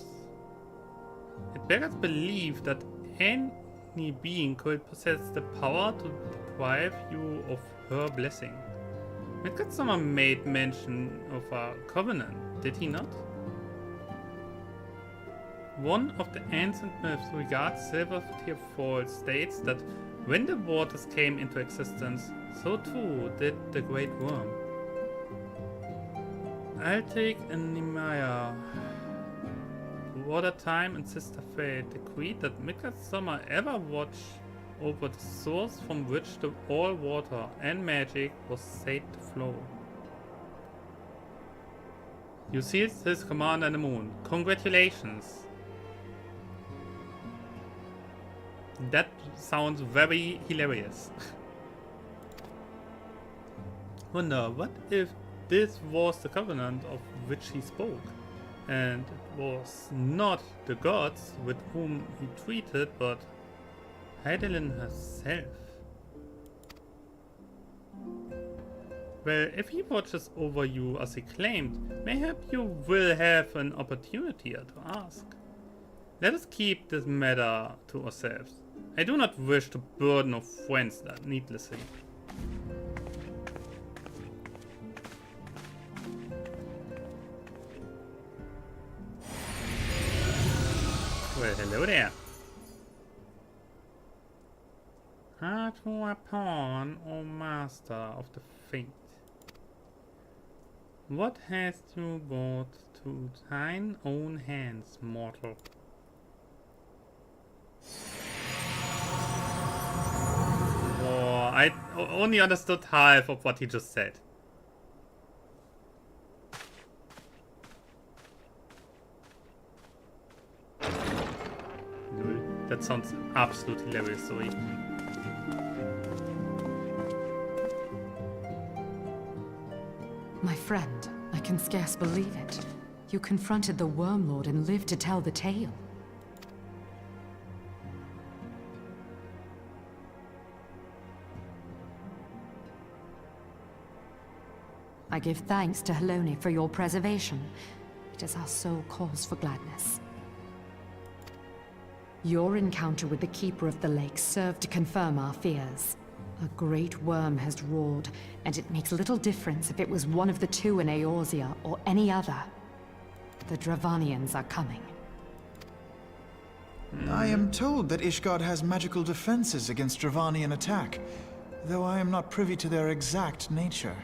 [SPEAKER 1] It beggars belief that any being could possess the power to deprive you of her blessing. Midgardsormr made mention of a covenant, did he not? One of the ancient myths regarding Silvertear Falls states that when the waters came into existence, so too did the Great Worm. Altic and Nemaya, Water Time and Sister Fate decreed that Midgardsormr ever watch over the source from which all water and magic was said to flow. You sealed his command on the moon. Congratulations! That sounds very hilarious. Wonder, what if this was the covenant of which he spoke, and it was not the gods with whom he treated, but Heidelin herself? Well, if he watches over you as he claimed, mayhap you will have an opportunity to ask. Let us keep this matter to ourselves. I do not wish to burden our friends needlessly. Well, hello there. Art or a pawn or master of the fate? What hast you brought to thine own hands, mortal? Oh, I only understood half of what he just said. That sounds absolutely hilarious, sorry.
[SPEAKER 3] My friend, I can scarce believe it. You confronted the Worm Lord and lived to tell the tale. I give thanks to Helone for your preservation. It is our sole cause for gladness. Your encounter with the Keeper of the Lake served to confirm our fears. A great worm has roared, and it makes little difference if it was one of the two in Eorzea or any other. The Dravanians are coming.
[SPEAKER 8] I am told that Ishgard has magical defenses against Dravanian attack, though I am not privy to their exact nature.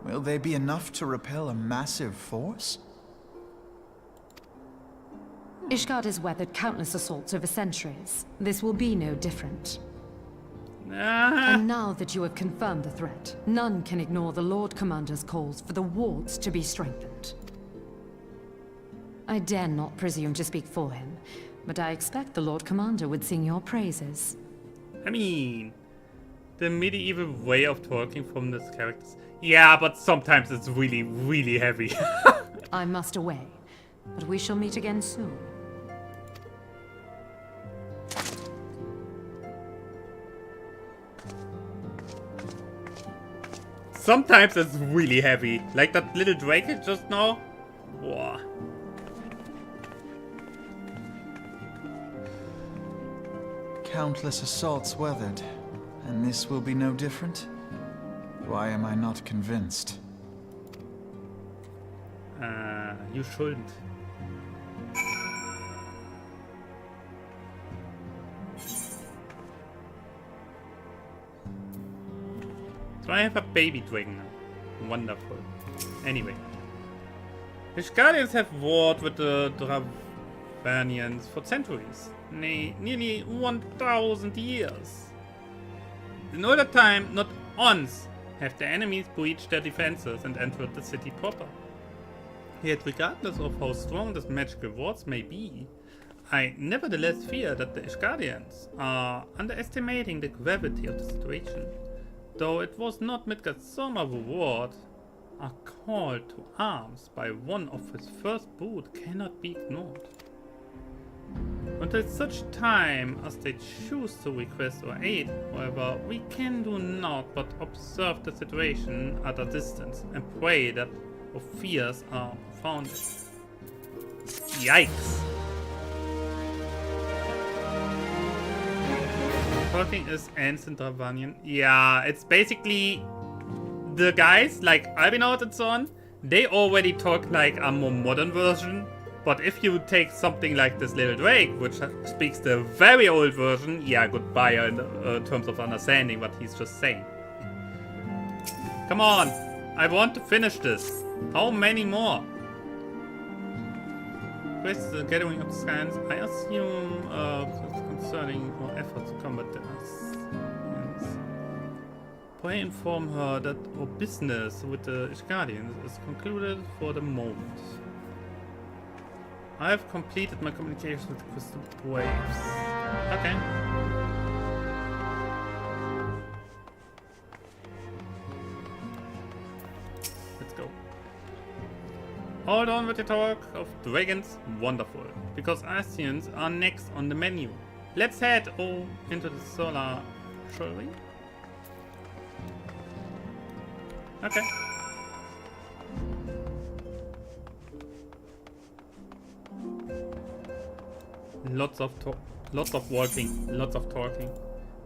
[SPEAKER 8] Will they be enough to repel a massive force?
[SPEAKER 3] Ishgard has weathered countless assaults over centuries. This will be no different. And now that you have confirmed the threat, none can ignore the Lord Commander's calls for the wards to be strengthened. I dare not presume to speak for him, but I expect the Lord Commander would sing your praises.
[SPEAKER 1] I mean, the medieval way of talking from these characters. Yeah, but sometimes it's really, really heavy.
[SPEAKER 3] I must away, but we shall meet again soon.
[SPEAKER 1] Sometimes it's really heavy. Like that little drake just now. Whoa.
[SPEAKER 8] Countless assaults weathered, and this will be no different? Why am I not convinced?
[SPEAKER 1] You shouldn't. So I have a baby dragon now. Wonderful. Anyway. The Guardians have warred with the Dravanians for centuries. Nay, nearly 1,000 years. In all that time, not once have the enemies breached their defenses and entered the city proper. Yet regardless of how strong these magical wards may be, I nevertheless fear that the Ishgardians are underestimating the gravity of the situation. Though it was not Midgard's Soma ward, a call to arms by one of his first brood cannot be ignored. Until such time as they choose to request our aid, however, we can do naught but observe the situation at a distance and pray that our fears are founded. Yikes! Talking is ends in Dravanian. Yeah, it's basically the guys like Albinaut and so on, they already talk like a more modern version. But if you take something like this little Drake, which speaks the very old version, yeah, goodbye in terms of understanding what he's just saying. Come on, I want to finish this. How many more? With the gathering of scans, I assume concerning our efforts to combat the Assyrians. Pray inform her that our business with the Ishgardians is concluded for the moment. I have completed my communication with the Crystal Waves. Okay. Let's go. Hold on with the talk of dragons. Wonderful. Because Assyrians are next on the menu. Let's head into the solar, shall we? Okay. Lots of walking, lots of talking.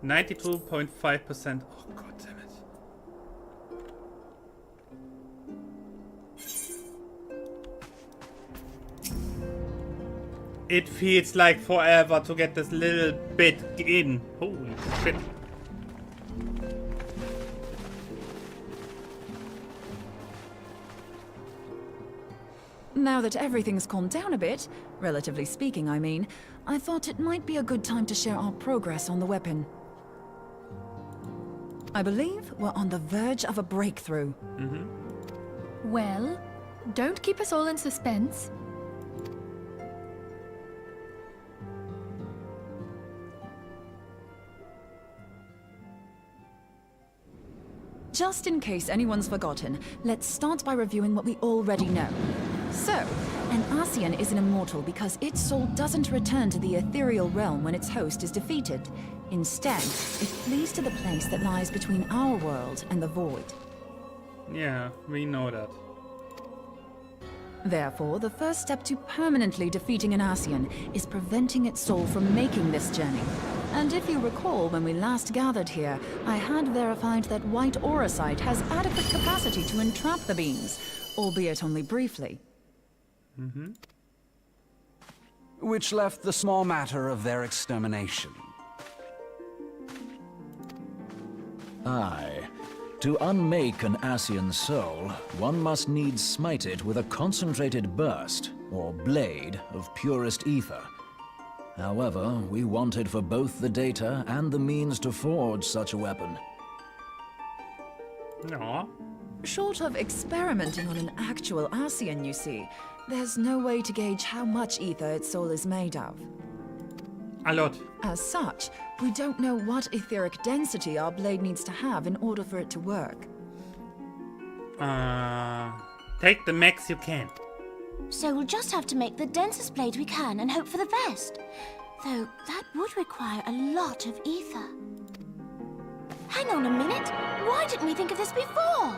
[SPEAKER 1] 92.5%. Oh god damn it. It feels like forever to get this little bit in. Holy shit.
[SPEAKER 4] Now that everything's calmed down a bit, relatively speaking I mean, I thought it might be a good time to share our progress on the weapon. I believe we're on the verge of a breakthrough.
[SPEAKER 2] Well, don't keep us all in suspense.
[SPEAKER 4] Just in case anyone's forgotten, let's start by reviewing what we already know. So, an Ascian is an immortal because its soul doesn't return to the ethereal realm when its host is defeated. Instead, it flees to the place that lies between our world and the Void.
[SPEAKER 1] Yeah, we know that.
[SPEAKER 4] Therefore, the first step to permanently defeating an Ascian is preventing its soul from making this journey. And if you recall, when we last gathered here, I had verified that white auracite has adequate capacity to entrap the beings, albeit only briefly.
[SPEAKER 9] Which left the small matter of their extermination.
[SPEAKER 5] Aye. To unmake an Ascian soul, one must needs smite it with a concentrated burst, or blade, of purest ether. However, we wanted for both the data and the means to forge such a weapon.
[SPEAKER 1] No.
[SPEAKER 4] Short of experimenting on an actual Ascian, you see, there's no way to gauge how much ether its soul is made of.
[SPEAKER 1] A lot.
[SPEAKER 4] As such, we don't know what etheric density our blade needs to have in order for it to work.
[SPEAKER 1] Take the max you can.
[SPEAKER 10] So we'll just have to make the densest blade we can and hope for the best. Though that would require a lot of ether. Hang on a minute. Why didn't we think of this before?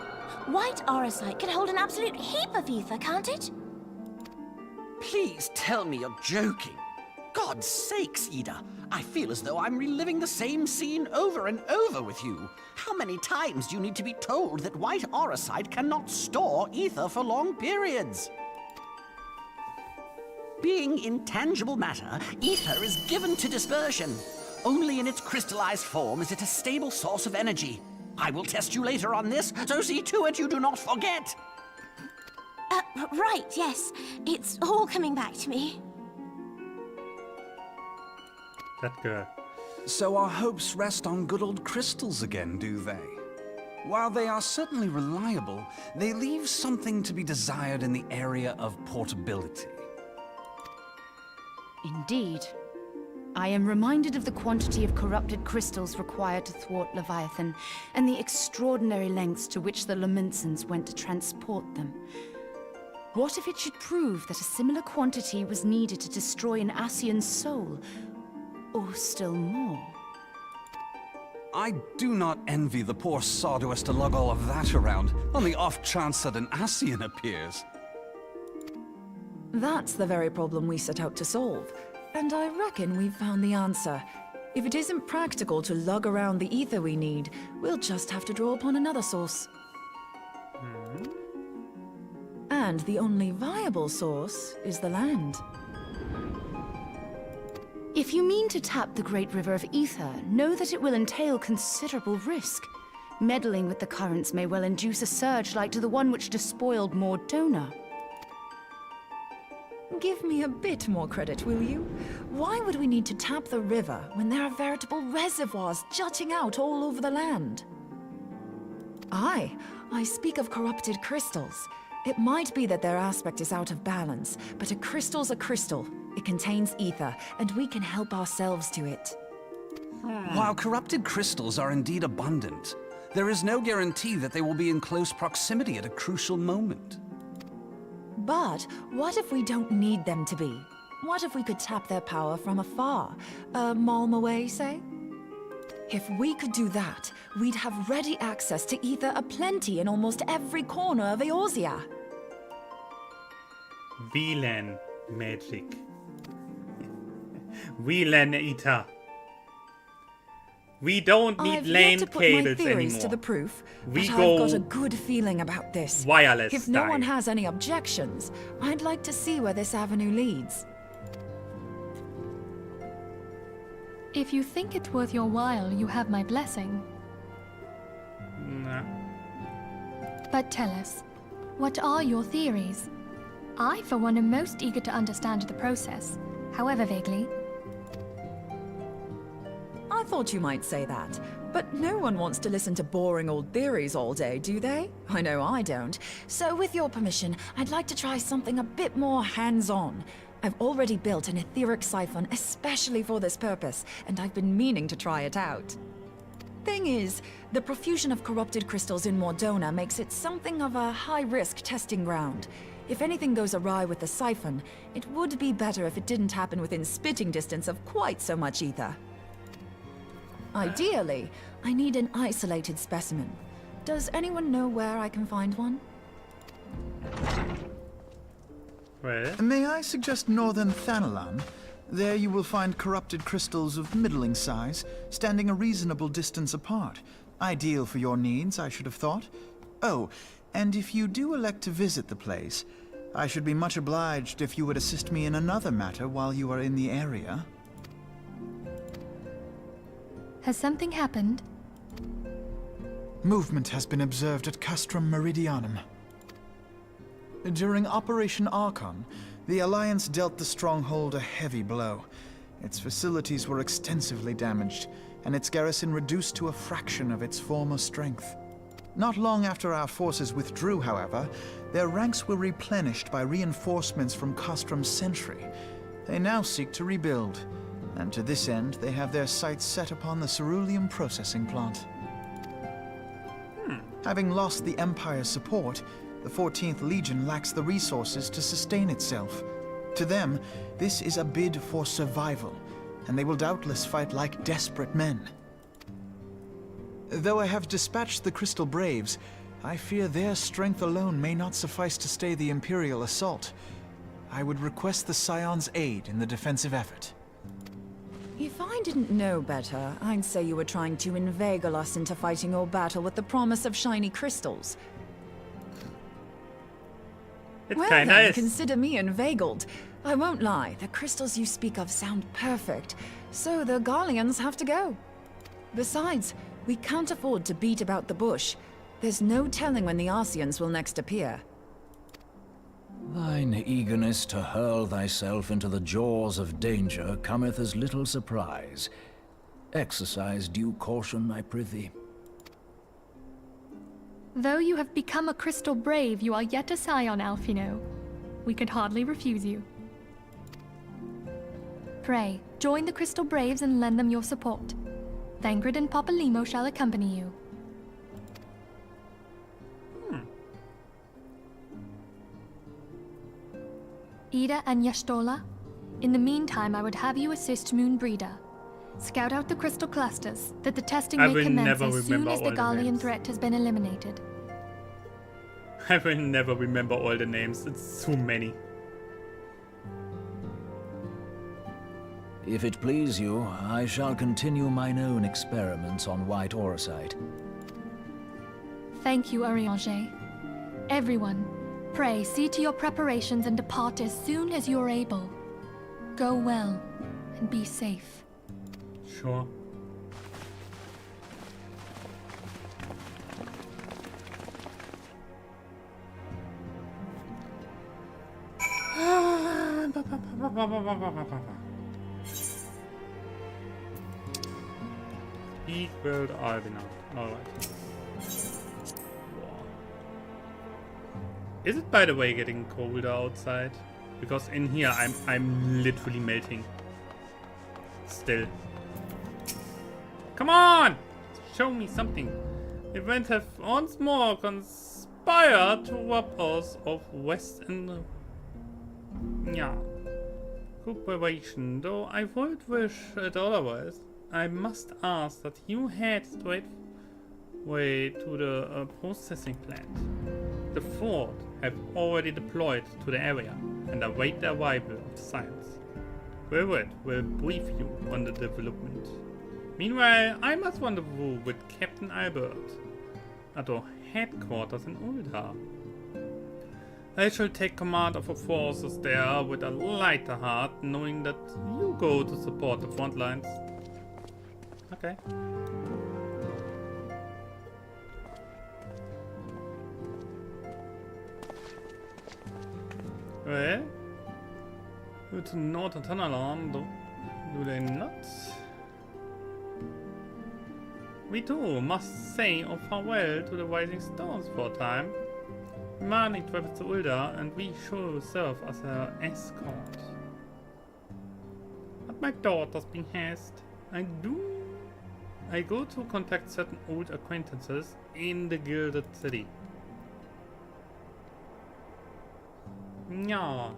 [SPEAKER 10] White auracite can hold an absolute heap of ether, can't it?
[SPEAKER 11] Please tell me you're joking. God's sakes, Ida. I feel as though I'm reliving the same scene over and over with you. How many times do you need to be told that white auracite cannot store ether for long periods? Being intangible matter, ether is given to dispersion. Only in its crystallized form is it a stable source of energy. I will test you later on this, so see to it you do not forget.
[SPEAKER 10] Right, yes. It's all coming back to me.
[SPEAKER 1] That girl.
[SPEAKER 9] So our hopes rest on good old crystals again, do they? While they are certainly reliable, they leave something to be desired in the area of portability.
[SPEAKER 12] Indeed. I am reminded of the quantity of corrupted crystals required to thwart Leviathan, and the extraordinary lengths to which the Lamentsons went to transport them. What if it should prove that a similar quantity was needed to destroy an Ascian's soul? Or still more?
[SPEAKER 9] I do not envy the poor sod who has to lug all of that around, on the off chance that an Ascian appears.
[SPEAKER 4] That's the very problem we set out to solve. And I reckon we've found the answer. If it isn't practical to lug around the ether we need, we'll just have to draw upon another source. And the only viable source is the land.
[SPEAKER 12] If you mean to tap the Great River of Ether, know that it will entail considerable risk. Meddling with the currents may well induce a surge like to the one which despoiled Mordona.
[SPEAKER 4] Give me a bit more credit, will you? Why would we need to tap the river when there are veritable reservoirs jutting out all over the land? I speak of corrupted crystals. It might be that their aspect is out of balance, but a crystal's a crystal. It contains ether, and we can help ourselves to it.
[SPEAKER 9] While corrupted crystals are indeed abundant, there is no guarantee that they will be in close proximity at a crucial moment.
[SPEAKER 4] But what if we don't need them to be? What if we could tap their power from afar? A malm away, say? If we could do that, we'd have ready access to ether aplenty in almost every corner of Eorzea.
[SPEAKER 1] VLAN magic. VLAN ether. We don't need
[SPEAKER 4] I've
[SPEAKER 1] LAN
[SPEAKER 4] yet to put
[SPEAKER 1] cables
[SPEAKER 4] my theories
[SPEAKER 1] anymore.
[SPEAKER 4] to the proof,
[SPEAKER 1] We
[SPEAKER 4] but
[SPEAKER 1] go
[SPEAKER 4] I've got a good feeling about this.
[SPEAKER 1] wireless
[SPEAKER 4] If no
[SPEAKER 1] style.
[SPEAKER 4] one has any objections, I'd like to see where this avenue leads.
[SPEAKER 2] If you think it's worth your while, you have my blessing.
[SPEAKER 1] Nah.
[SPEAKER 2] But tell us, what are your theories? I, for one, am most eager to understand the process, however vaguely.
[SPEAKER 4] I thought you might say that, but no one wants to listen to boring old theories all day, do they? I know I don't. So with your permission, I'd like to try something a bit more hands-on. I've already built an etheric siphon especially for this purpose, and I've been meaning to try it out. Thing is, the profusion of corrupted crystals in Mordona makes it something of a high-risk testing ground. If anything goes awry with the siphon, it would be better if it didn't happen within spitting distance of quite so much ether. Ideally, I need an isolated specimen. Does anyone know where I can find one?
[SPEAKER 1] Well,
[SPEAKER 8] May I suggest northern Thanalan? There you will find corrupted crystals of middling size, standing a reasonable distance apart. Ideal for your needs, I should have thought. Oh, and if you do elect to visit the place, I should be much obliged if you would assist me in another matter while you are in the area.
[SPEAKER 2] Has something happened?
[SPEAKER 8] Movement has been observed at Castrum Meridianum. During Operation Archon, the Alliance dealt the stronghold a heavy blow. Its facilities were extensively damaged, and its garrison reduced to a fraction of its former strength. Not long after our forces withdrew, however, their ranks were replenished by reinforcements from Castrum's sentry. They now seek to rebuild, and to this end they have their sights set upon the ceruleum processing plant. Having lost the Empire's support, the 14th Legion lacks the resources to sustain itself. To them, this is a bid for survival, and they will doubtless fight like desperate men. Though I have dispatched the Crystal Braves, I fear their strength alone may not suffice to stay the Imperial assault. I would request the Scion's aid in the defensive effort.
[SPEAKER 4] If I didn't know better, I'd say you were trying to inveigle us into fighting your battle with the promise of shiny crystals.
[SPEAKER 1] it's
[SPEAKER 4] Well
[SPEAKER 1] kinda
[SPEAKER 4] then,
[SPEAKER 1] is.
[SPEAKER 4] consider me inveigled. I won't lie, the crystals you speak of sound perfect, so the Garleans have to go. Besides, we can't afford to beat about the bush. There's no telling when the Arceans will next appear.
[SPEAKER 5] Thine eagerness to hurl thyself into the jaws of danger cometh as little surprise. Exercise due caution, I prithee.
[SPEAKER 2] Though you have become a crystal brave, you are yet a scion, Alphino. We could hardly refuse you. Pray, join the Crystal Braves and lend them your support. Thangrid and Papalymo shall accompany you. Ida and Yashtola, in the meantime I would have you assist Moonbreeder. Scout out the crystal clusters, that the testing
[SPEAKER 1] I
[SPEAKER 2] may
[SPEAKER 1] will
[SPEAKER 2] commence
[SPEAKER 1] never
[SPEAKER 2] as soon
[SPEAKER 1] remember
[SPEAKER 2] as the
[SPEAKER 1] all the
[SPEAKER 2] Garlean
[SPEAKER 1] names.
[SPEAKER 2] threat has been eliminated.
[SPEAKER 1] I will never remember all the names. It's too many.
[SPEAKER 5] If it please you, I shall continue mine own experiments on white orosite.
[SPEAKER 2] Thank you, Arianger. Everyone, pray see to your preparations and depart as soon as you are able. Go well, and be safe.
[SPEAKER 1] Sure. Speak world Alvin out. Alright. Is it, by the way, getting colder outside? Because in here I'm literally melting. Still. Come on! Show me something. Events have once more conspired to rob us of West and cooperation. Though I would wish it otherwise, I must ask that you head straight way to the processing plant. The Ford have already deployed to the area and await the arrival of the science. Wilbert will brief you on the development. Meanwhile, I must rendezvous with Captain Albert at our headquarters in Ulda. I shall take command of our forces there with a lighter heart, knowing that you go to support the front lines. Okay. Well, go to Northern Thanalan, do they not? We too must say our farewell to the rising stars for a time. Marnie travels to Ulda, and we shall serve as her escort. But my daughter's behest, I do I go to contact certain old acquaintances in the Gilded City. Yeah.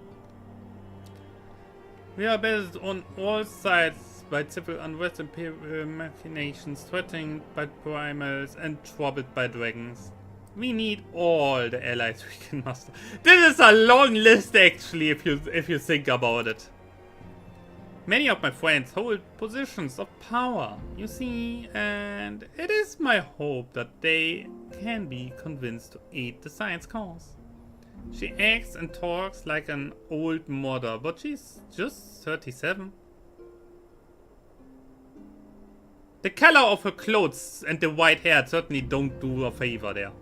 [SPEAKER 1] We are battered on all sides by civil unrest, imperial machinations, threatened by primals, and troubled by dragons. We need all the allies we can muster. This is a long list, actually, if you think about it. Many of my friends hold positions of power, you see, and it is my hope that they can be convinced to aid the science cause. She acts and talks like an old mother, but she's just 37. The color of her clothes and the white hair certainly don't do a favor there.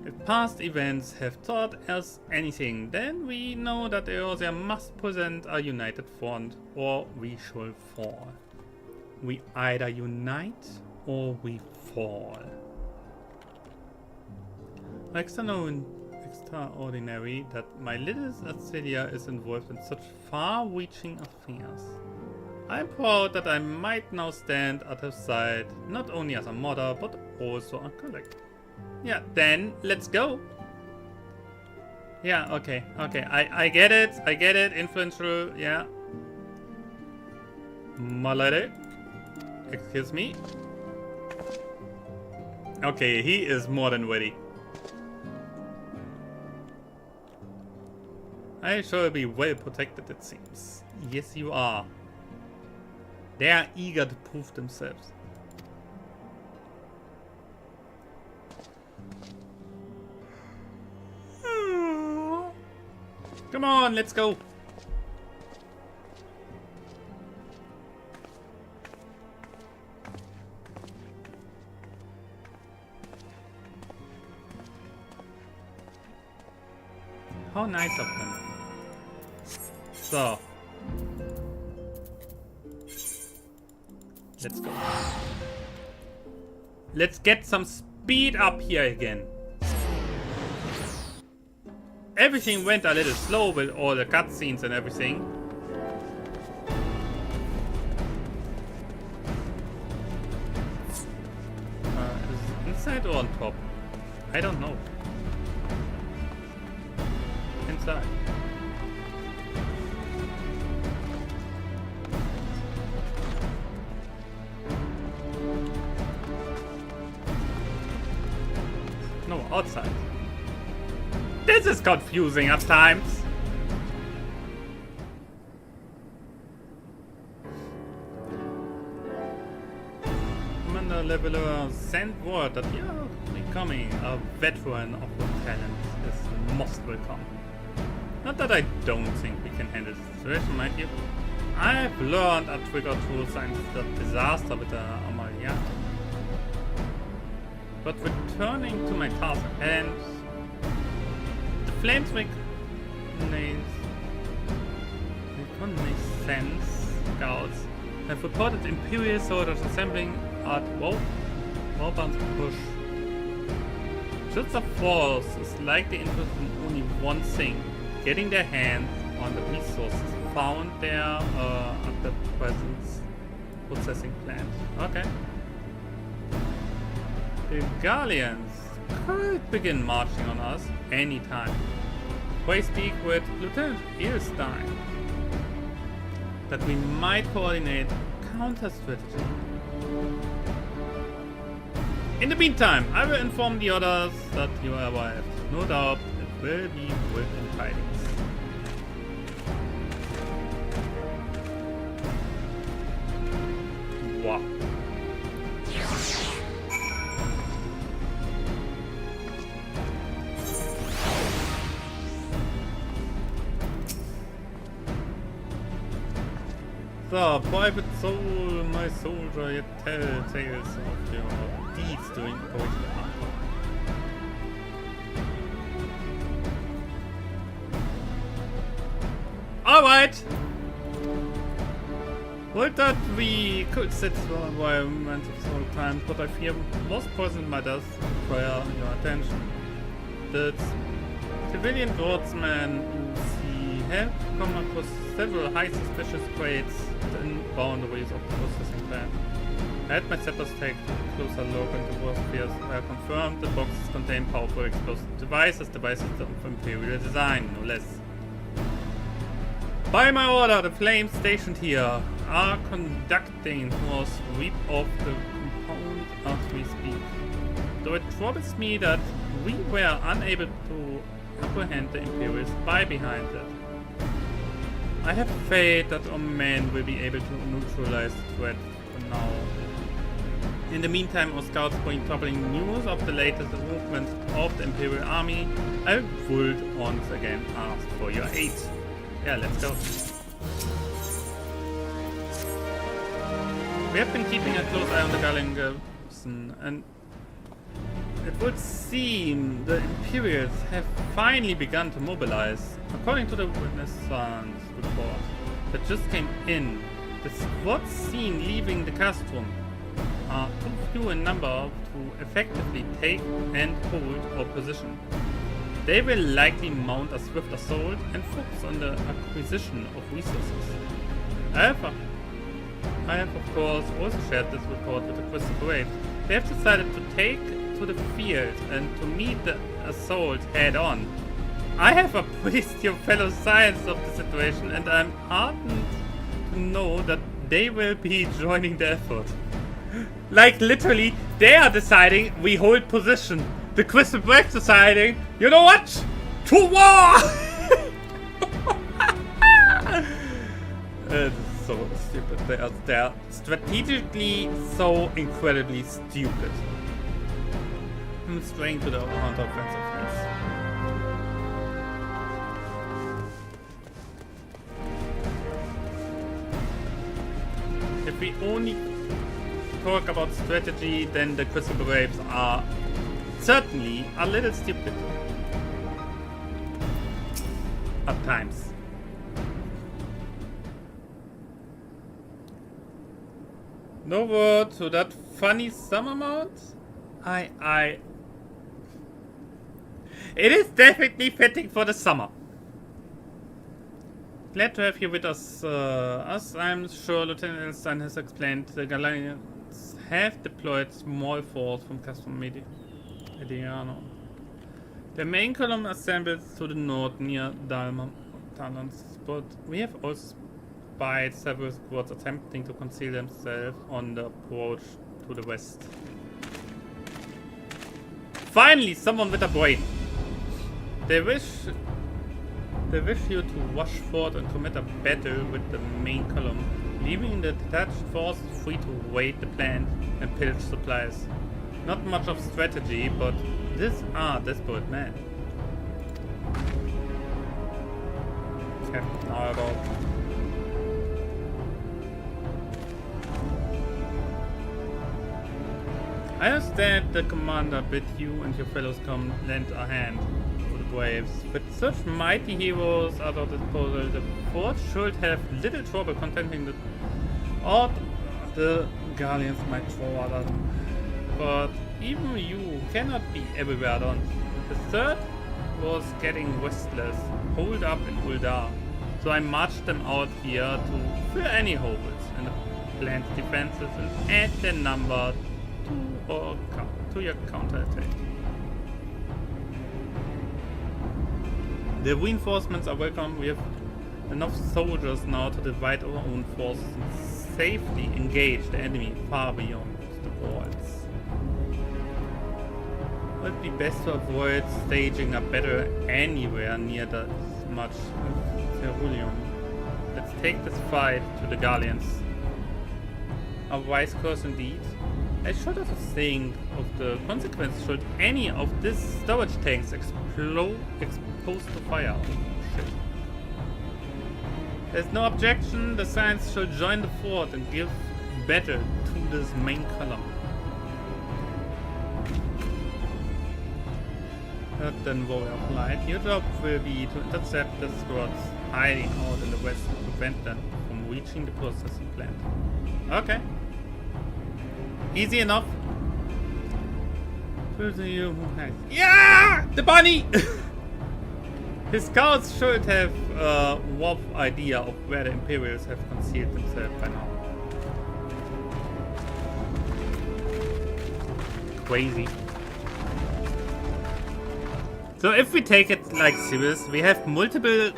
[SPEAKER 1] If past events have taught us anything, then we know that Eorzea must present a united front, or we shall fall. We either unite, or we fall. Extraordinary that my little Acilia is involved in such far-reaching affairs. I'm proud that I might now stand at her side, not only as a mother, but also a colleague. Yeah, then, let's go. Yeah, okay, I get it, influential, yeah. My lady. Excuse me. Okay, he is more than ready. I shall be well protected, it seems. Yes, you are. They are eager to prove themselves. Come on, let's go. How nice of them. So. Let's go. Let's get some speed up here again. Everything went a little slow with all the cutscenes and everything. Is it inside or on top? I don't know. Inside. No, outside. This is confusing at times. Commander Leveler sent word that you're becoming a veteran of your talent is most welcome. Not that I don't think we can handle the situation, mind you. I've learned a trick or two since the disaster with the Amalia. But returning to my task and the flames reconnaissance scouts have reported Imperial soldiers assembling at Warban's Bush. Just the force is likely interested in only one thing: getting their hands on the resources found there at the present processing plant. Okay. The Galleons could begin marching on us anytime. We speak with Lieutenant Earstein that we might coordinate counter-strategy. In the meantime, I will inform the others that you arrived. No doubt it will be within tidings. Wow. So, private soul, my soldier, yet tell tales of your deeds during Operation Arthur. Alright! Would that we could sit for environment of all times, but I fear most present matters require your attention. The civilian swordsman who we have come across several high suspicious grades within boundaries of the processing plant. I had my settlers take a closer look into both spheres. I confirmed the boxes contain powerful explosive devices of Imperial design, no less. By my order, the flames stationed here are conducting a sweep of the compound as we speak. Though it troubles me that we were unable to apprehend the Imperial spy behind it. I have faith that our men will be able to neutralize the threat for now. In the meantime, our scouts bring troubling news of the latest movement of the Imperial Army. I would once again ask for your aid. Yeah, let's go. We have been keeping a close eye on the Garling garrison, and it would seem the Imperials have finally begun to mobilize. According to the Renaissance report that just came in, the squads seen leaving the castrum are too few in number to effectively take and hold our position. They will likely mount a swift assault and focus on the acquisition of resources. However, I have of course also shared this report with the Crystal Braves. They have decided to take to the field and to meet the assault head on. I have appraised your fellow science of the situation, and I'm heartened to know that they will be joining the effort. Like literally, they are deciding we hold position. The Crystal Braves deciding, you know what? To war! It's so stupid. They are strategically so incredibly stupid. I'm straying to the counter-offensive. If we only talk about strategy, then the Crystal Braves are certainly a little stupid. At times. No word to that funny summer mount? It is definitely fitting for the summer. Glad to have you with us. As I'm sure Lieutenant Elstein has explained, the Galanians have deployed small force from Castrum Mediano. The main column assembles to the north near Talons, but we have also spied several squads attempting to conceal themselves on the approach to the west. Finally, someone with a brain. They wish you to rush forward and commit a battle with the main column, leaving the detached forces free to raid the plant and pillage supplies. Not much of strategy, but these are desperate men. Captain Argyle. I understand the commander bid you and your fellows come lend a hand to the Braves. With such mighty heroes at our disposal, the fort should have little trouble contending the odd the Galleons might throw at them. But even you cannot be everywhere at once. The third was getting restless, holed up in Uldar, so I marched them out here to fill any holes in the plant's defenses and add their number to your counterattack. The reinforcements are welcome. We have enough soldiers now to divide our own forces and safely engage the enemy far beyond the walls. It would be best to avoid staging a battle anywhere near that much ceruleum. Let's take this fight to the Galleons. A wise course indeed. I should also think of the consequences should any of these storage tanks exposed to fire. Oh, shit. There's no objection. The Science should join the fort and give battle to this main column. Then Warrior of Light. Your job will be to intercept the squads hiding out in the west and prevent them from reaching the processing plant. Okay. Easy enough. Yeah! The bunny! His scouts should have a rough idea of where the Imperials have concealed themselves by now. Crazy. So if we take it like serious, we have multiple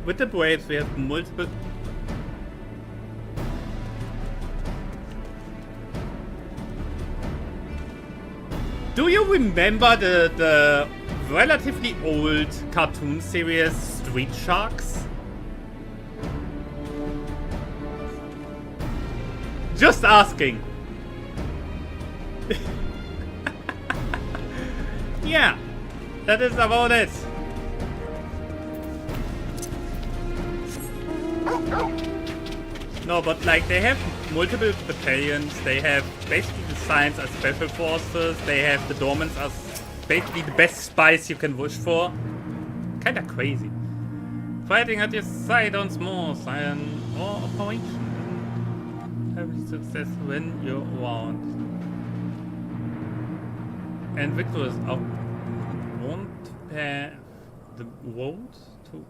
[SPEAKER 1] with the Braves we have multiple. Do you remember the relatively old cartoon series Street Sharks? Just asking. Yeah, that is about it. No, but like they have multiple battalions, they have basically the Science as special forces, they have the Dormants as basically the best spies you can wish for. Kinda crazy. Fighting at your side on small science or operation. Every success when you're around. And victors are want to pair the road to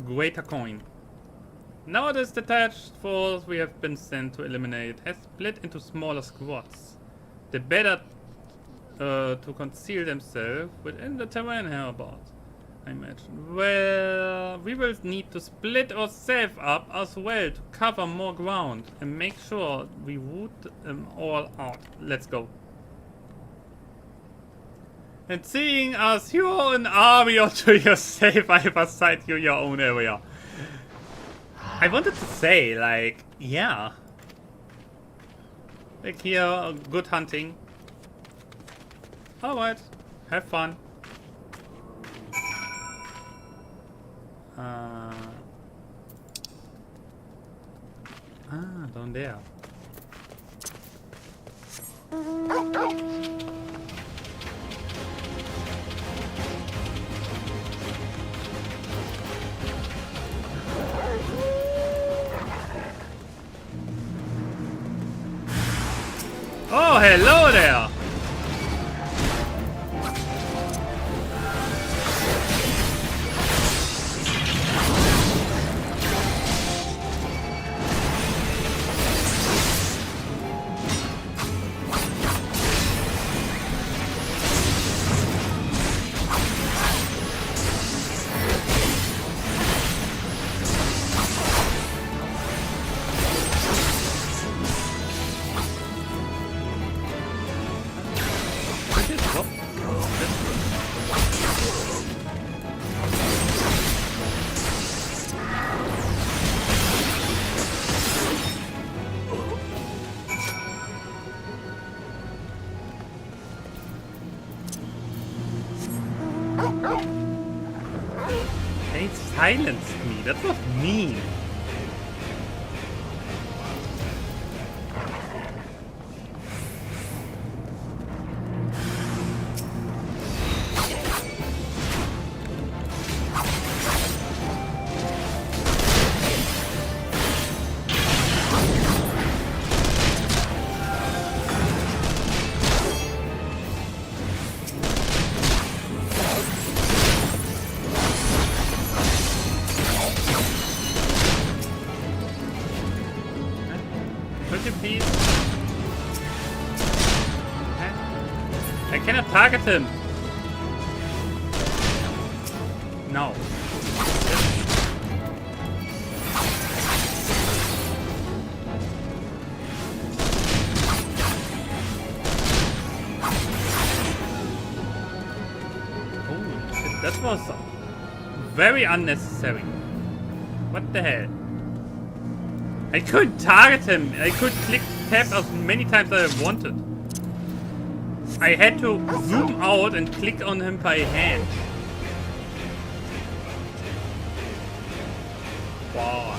[SPEAKER 1] greater coin. Now this detached force we have been sent to eliminate has split into smaller squads. The better to conceal themselves within the terrain hereabout, I imagine. Well, we will need to split ourselves up as well to cover more ground and make sure we root them all out. Let's go. And seeing as you're an army unto yourself, I have assigned you your own area. I wanted to say, like, yeah. Like here, good hunting. Alright, have fun. Down there. Oh, hello there! They silenced me. That was mean. Please. I cannot target him. No. Oh, that was very unnecessary. What the hell? I couldn't target him. I could click tab as many times as I wanted. I had to zoom out and click on him by hand. Wow.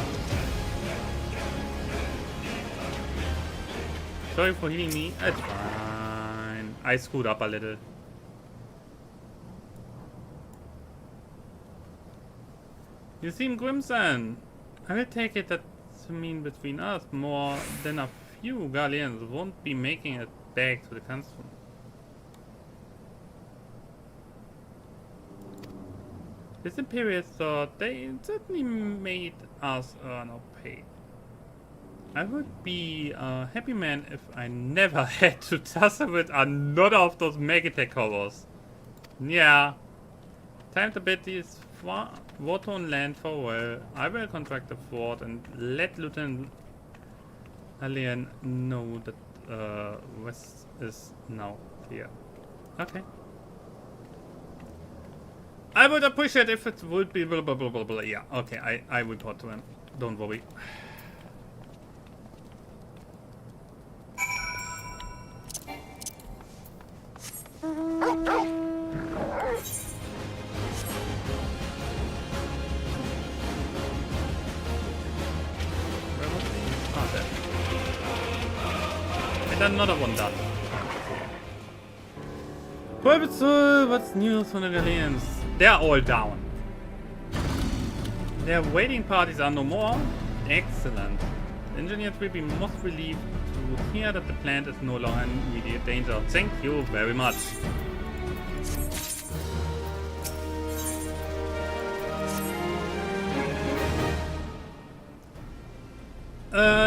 [SPEAKER 1] Sorry for healing me. It's fine. I screwed up a little. You seem Grimson. I will take it that to mean between us more than a few Galleons won't be making it back to the council. This Imperial thought they certainly made us earn our pay. I would be a happy man if I never had to tussle with another of those Megatech horrors. Yeah. Time to bid these water on land for a while. I will contract a fort and let Lieutenant Alien know that West is now clear. Okay. I would appreciate if it would be blah blah blah blah blah. Yeah, okay, I report to him. Don't worry. Where was he? Ah, there. And another one done. Purposeful, what's news from the Galileans? They're all down. Their waiting parties are no more? Excellent. The engineers will be most relieved to hear that the plant is no longer in immediate danger. Thank you very much.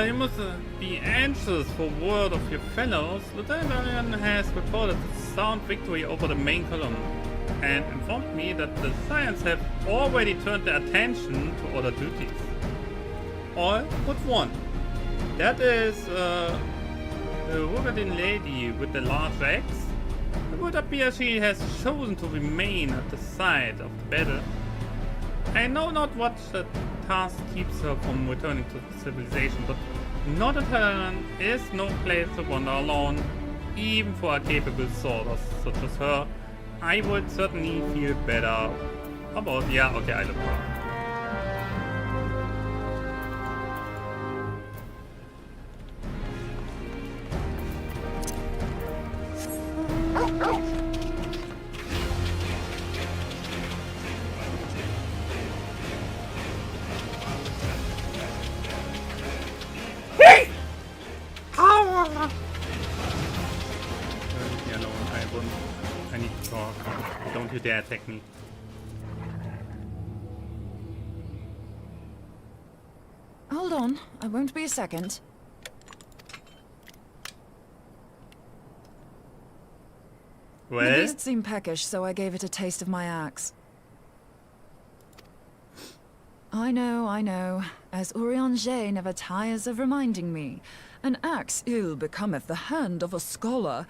[SPEAKER 1] You must be anxious for word of your fellows. Lieutenant Alien has reported a sound victory over the main column and informed me that the Scions have already turned their attention to other duties. All but one. That is, the Rugadin lady with the large axe. It would appear she has chosen to remain at the site of the battle. I know not what the task keeps her from returning to civilization, but Northern Terran is no place to wander alone, even for a capable sorter such as her. I would certainly feel better about... Yeah, okay, I look around. I need to talk. Don't you dare attack me.
[SPEAKER 4] Hold on, I won't be a second.
[SPEAKER 1] Well?
[SPEAKER 4] The beast seemed peckish, so I gave it a taste of my axe. I know. As Urianger never tires of reminding me. An axe ill becometh the hand of a scholar.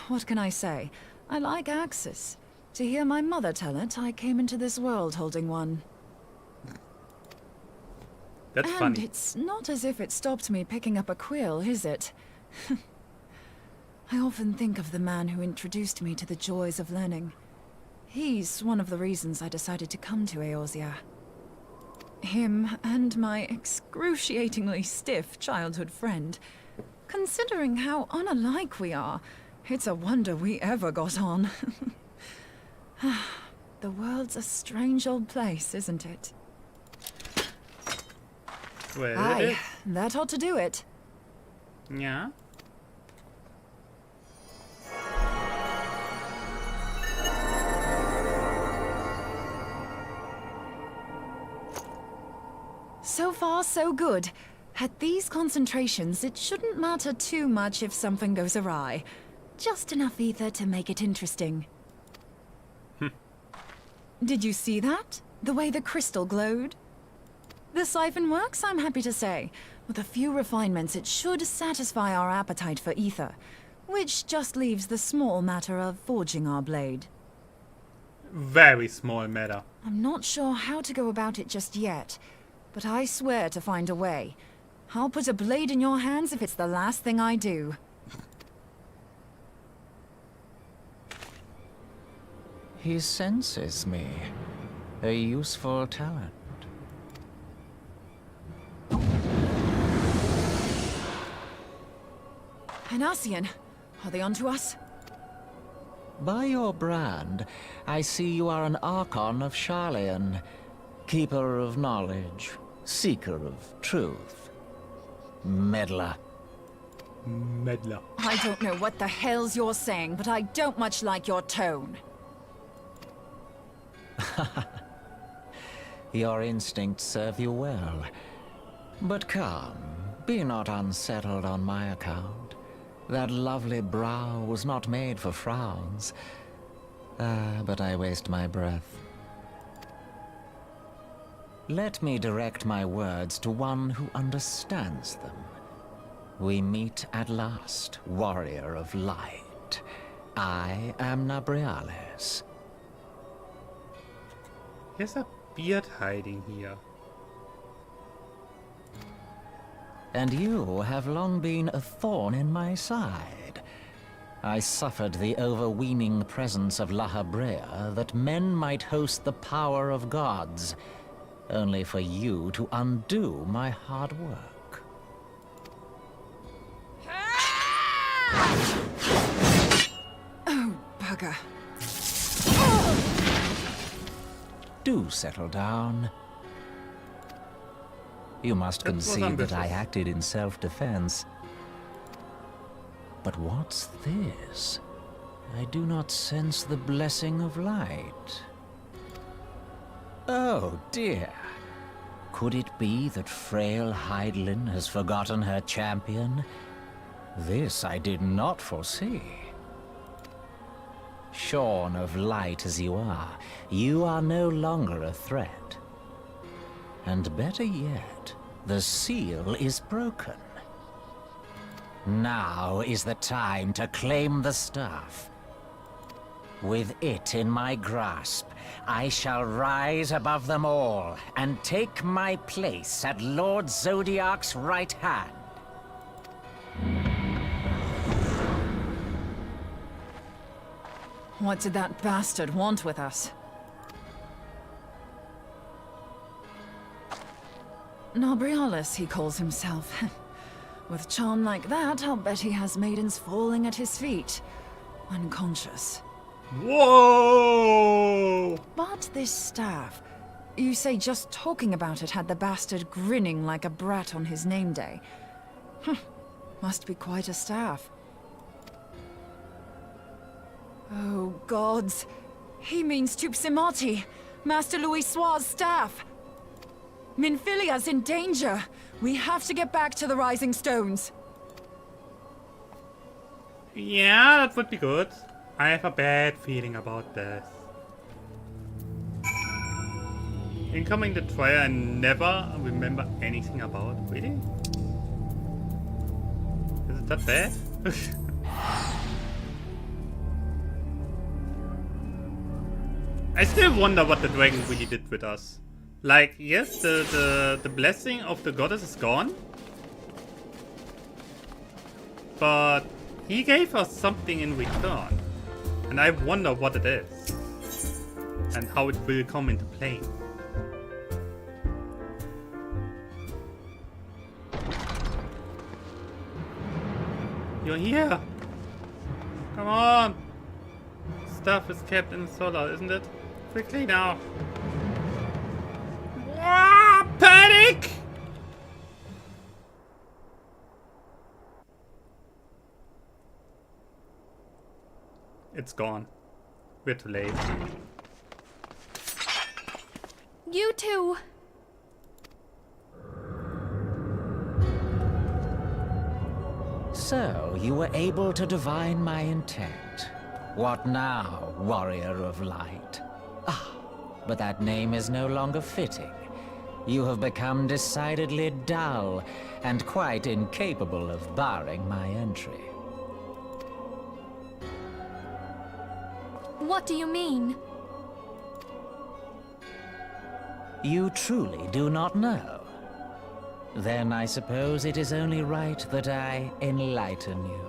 [SPEAKER 4] What can I say? I like axes. To hear my mother tell it, I came into this world holding one.
[SPEAKER 1] That's
[SPEAKER 4] and
[SPEAKER 1] funny.
[SPEAKER 4] It's not as if it stopped me picking up a quill, is it? I often think of the man who introduced me to the joys of learning. He's one of the reasons I decided to come to Eorzea. Him and my excruciatingly stiff childhood friend. Considering how unalike we are, it's a wonder we ever got on. The world's a strange old place, isn't it?
[SPEAKER 1] Well,
[SPEAKER 4] Aye,
[SPEAKER 1] it is.
[SPEAKER 4] that ought to do it.
[SPEAKER 1] Yeah.
[SPEAKER 4] So far, so good. At these concentrations, it shouldn't matter too much if something goes awry. Just enough ether to make it interesting. Did you see that? The way the crystal glowed? The siphon works, I'm happy to say. With a few refinements, it should satisfy our appetite for ether, which just leaves the small matter of forging our blade.
[SPEAKER 1] Very small matter.
[SPEAKER 4] I'm not sure how to go about it just yet, but I swear to find a way. I'll put a blade in your hands if it's the last thing I do.
[SPEAKER 5] He senses me. A useful talent.
[SPEAKER 4] Hanassian, are they onto us?
[SPEAKER 5] By your brand, I see you are an Archon of Sharlayan. Keeper of knowledge. Seeker of truth. Meddler.
[SPEAKER 1] Meddler.
[SPEAKER 4] I don't know what the hell's you're saying, but I don't much like your tone.
[SPEAKER 5] Your instincts serve you well. But come, be not unsettled on my account. That lovely brow was not made for frowns. But I waste my breath. Let me direct my words to one who understands them. We meet at last, warrior of light. I am Nabriales.
[SPEAKER 1] Here's a beard hiding here.
[SPEAKER 5] And you have long been a thorn in my side. I suffered the overweening presence of La Habrea that men might host the power of gods, only for you to undo my hard work.
[SPEAKER 4] Oh, bugger.
[SPEAKER 5] Do settle down. You must concede that I acted in self-defense. But what's this? I do not sense the blessing of light. Oh dear. Could it be that frail Hydelin has forgotten her champion? This I did not foresee. Shorn of light as you are no longer a threat. And better yet, the seal is broken. Now is the time to claim the staff. With it in my grasp, I shall rise above them all and take my place at Lord Zodiac's right hand.
[SPEAKER 4] What did that bastard want with us? Nabriales, he calls himself. With charm like that, I'll bet he has maidens falling at his feet, unconscious.
[SPEAKER 1] Whoa!
[SPEAKER 4] But this staff, you say just talking about it had the bastard grinning like a brat on his name day. Must be quite a staff. Oh, gods. He means Tupsimati, Master Louis Soir's staff. Minfilia's in danger. We have to get back to the Rising Stones.
[SPEAKER 1] Yeah, that would be good. I have a bad feeling about this. Incoming the trial I never remember anything about. Really? Is it that bad? I still wonder what the dragon really did with us. Like, yes, the blessing of the goddess is gone. But he gave us something in return. And I wonder what it is. And how it will come into play. You're here! Come on! Stuff is kept in the solar, isn't it? Quickly now! Ah, panic! It's gone. We're too late.
[SPEAKER 2] You two!
[SPEAKER 5] So, you were able to divine my intent. What now, warrior of light? Ah, but that name is no longer fitting. You have become decidedly dull, and quite incapable of barring my entry.
[SPEAKER 2] What do you mean?
[SPEAKER 5] You truly do not know? Then I suppose it is only right that I enlighten you.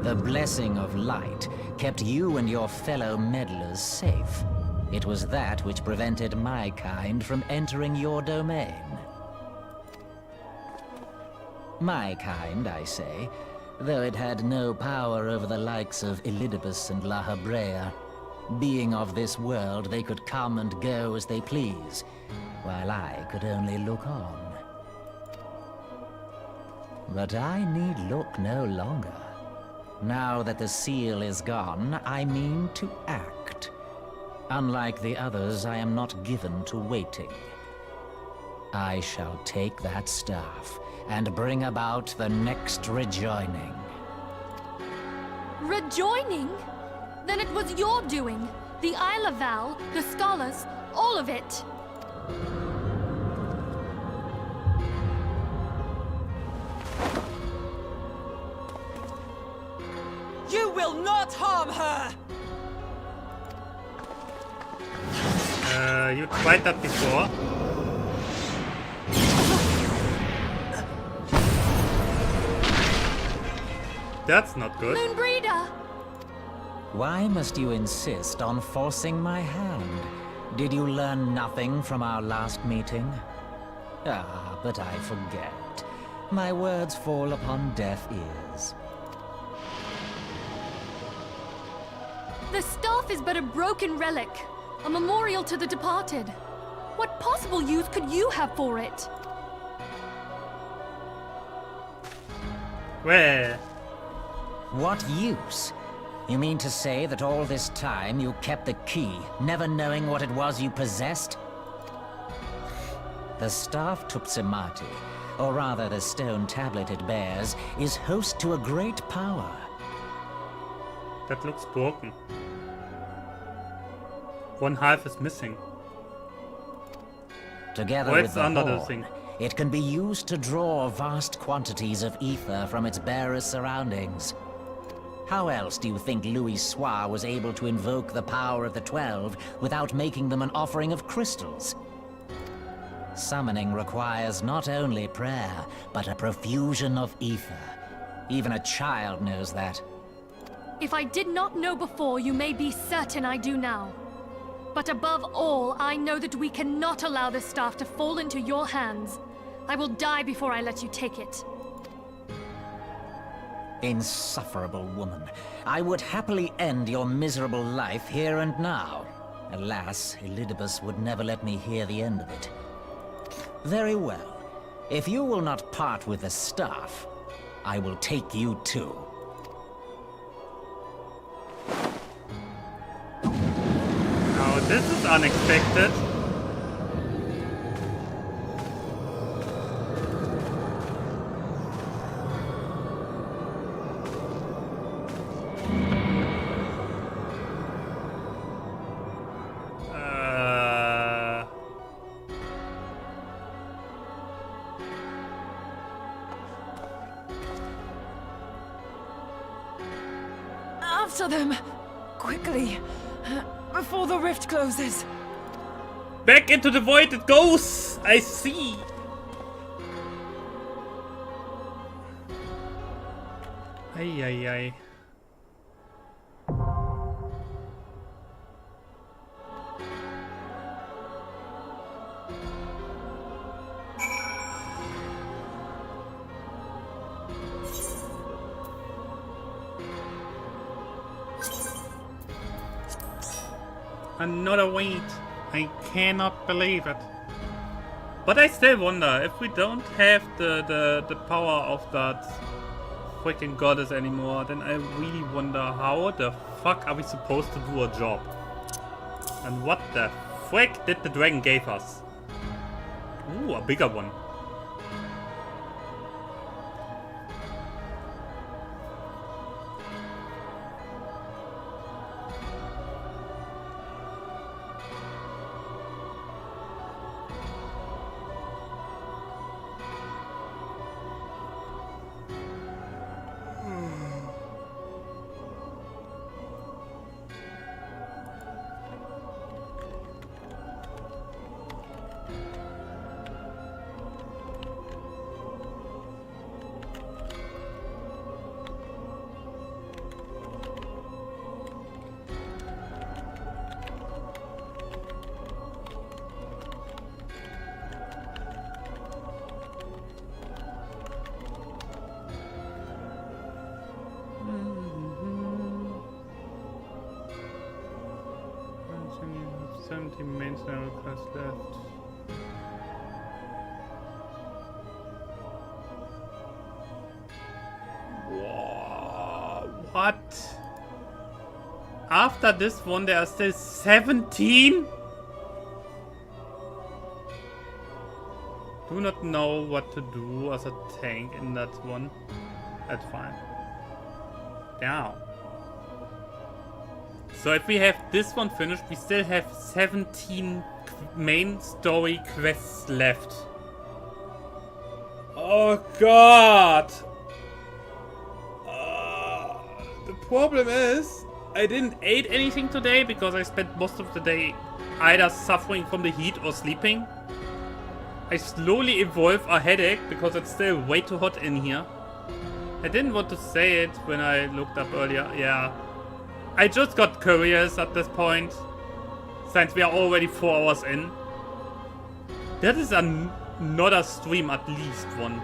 [SPEAKER 5] The blessing of light kept you and your fellow meddlers safe. It was that which prevented my kind from entering your domain. My kind, I say, though it had no power over the likes of Elidibus and La Habrea. Being of this world, they could come and go as they please, while I could only look on.
[SPEAKER 13] But I need look no longer. Now that the seal is gone, I mean to act. Unlike the others, I am not given to waiting. I shall take that staff and bring about the next rejoining.
[SPEAKER 2] Rejoining? Then it was your doing. The Isle of Val, the scholars, all of it.
[SPEAKER 14] You will not harm her!
[SPEAKER 1] You tried that before. That's not good.
[SPEAKER 2] Moonbreeder!
[SPEAKER 13] Why must you insist on forcing my hand? Did you learn nothing from our last meeting? Ah, but I forget. My words fall upon deaf ears.
[SPEAKER 2] The staff is but a broken relic, a memorial to the departed. What possible use could you have for it?
[SPEAKER 1] Well...
[SPEAKER 13] What use? You mean to say that all this time you kept the key, never knowing what it was you possessed? The staff Tupsimati, or rather the stone tablet it bears, is host to a great power.
[SPEAKER 1] That looks broken. One half is missing.
[SPEAKER 13] Together with the horn, it can be used to draw vast quantities of ether from its bearer's surroundings. How else do you think Louis Soir was able to invoke the power of the 12 without making them an offering of crystals? Summoning requires not only prayer, but a profusion of ether. Even a child knows that.
[SPEAKER 2] If I did not know before, you may be certain I do now. But above all, I know that we cannot allow this staff to fall into your hands. I will die before I let you take it.
[SPEAKER 13] Insufferable woman. I would happily end your miserable life here and now. Alas, Elidibus would never let me hear the end of it. Very well. If you will not part with the staff, I will take you too.
[SPEAKER 1] Now this is unexpected.
[SPEAKER 4] After them! Quickly! Before the rift closes!
[SPEAKER 1] Back into the void it goes! I see! Ay, ay, ay. Another wait. I cannot believe it. But I still wonder if we don't have the power of that freaking goddess anymore, then I really wonder how the fuck are we supposed to do a job? And what the frick did the dragon give us? Ooh, a bigger one. Maintenance request left. after this one, there are still 17? Do not know what to do as a tank in that one. That's fine. Down. So if we have this one finished, we still have 17 main story quests left. Oh god! The problem is, I didn't eat anything today because I spent most of the day either suffering from the heat or sleeping. I slowly evolve a headache because it's still way too hot in here. I didn't want to say it when I looked up earlier. Yeah. I just got curious at this point, since we are already 4 hours in. That is another stream, at least one.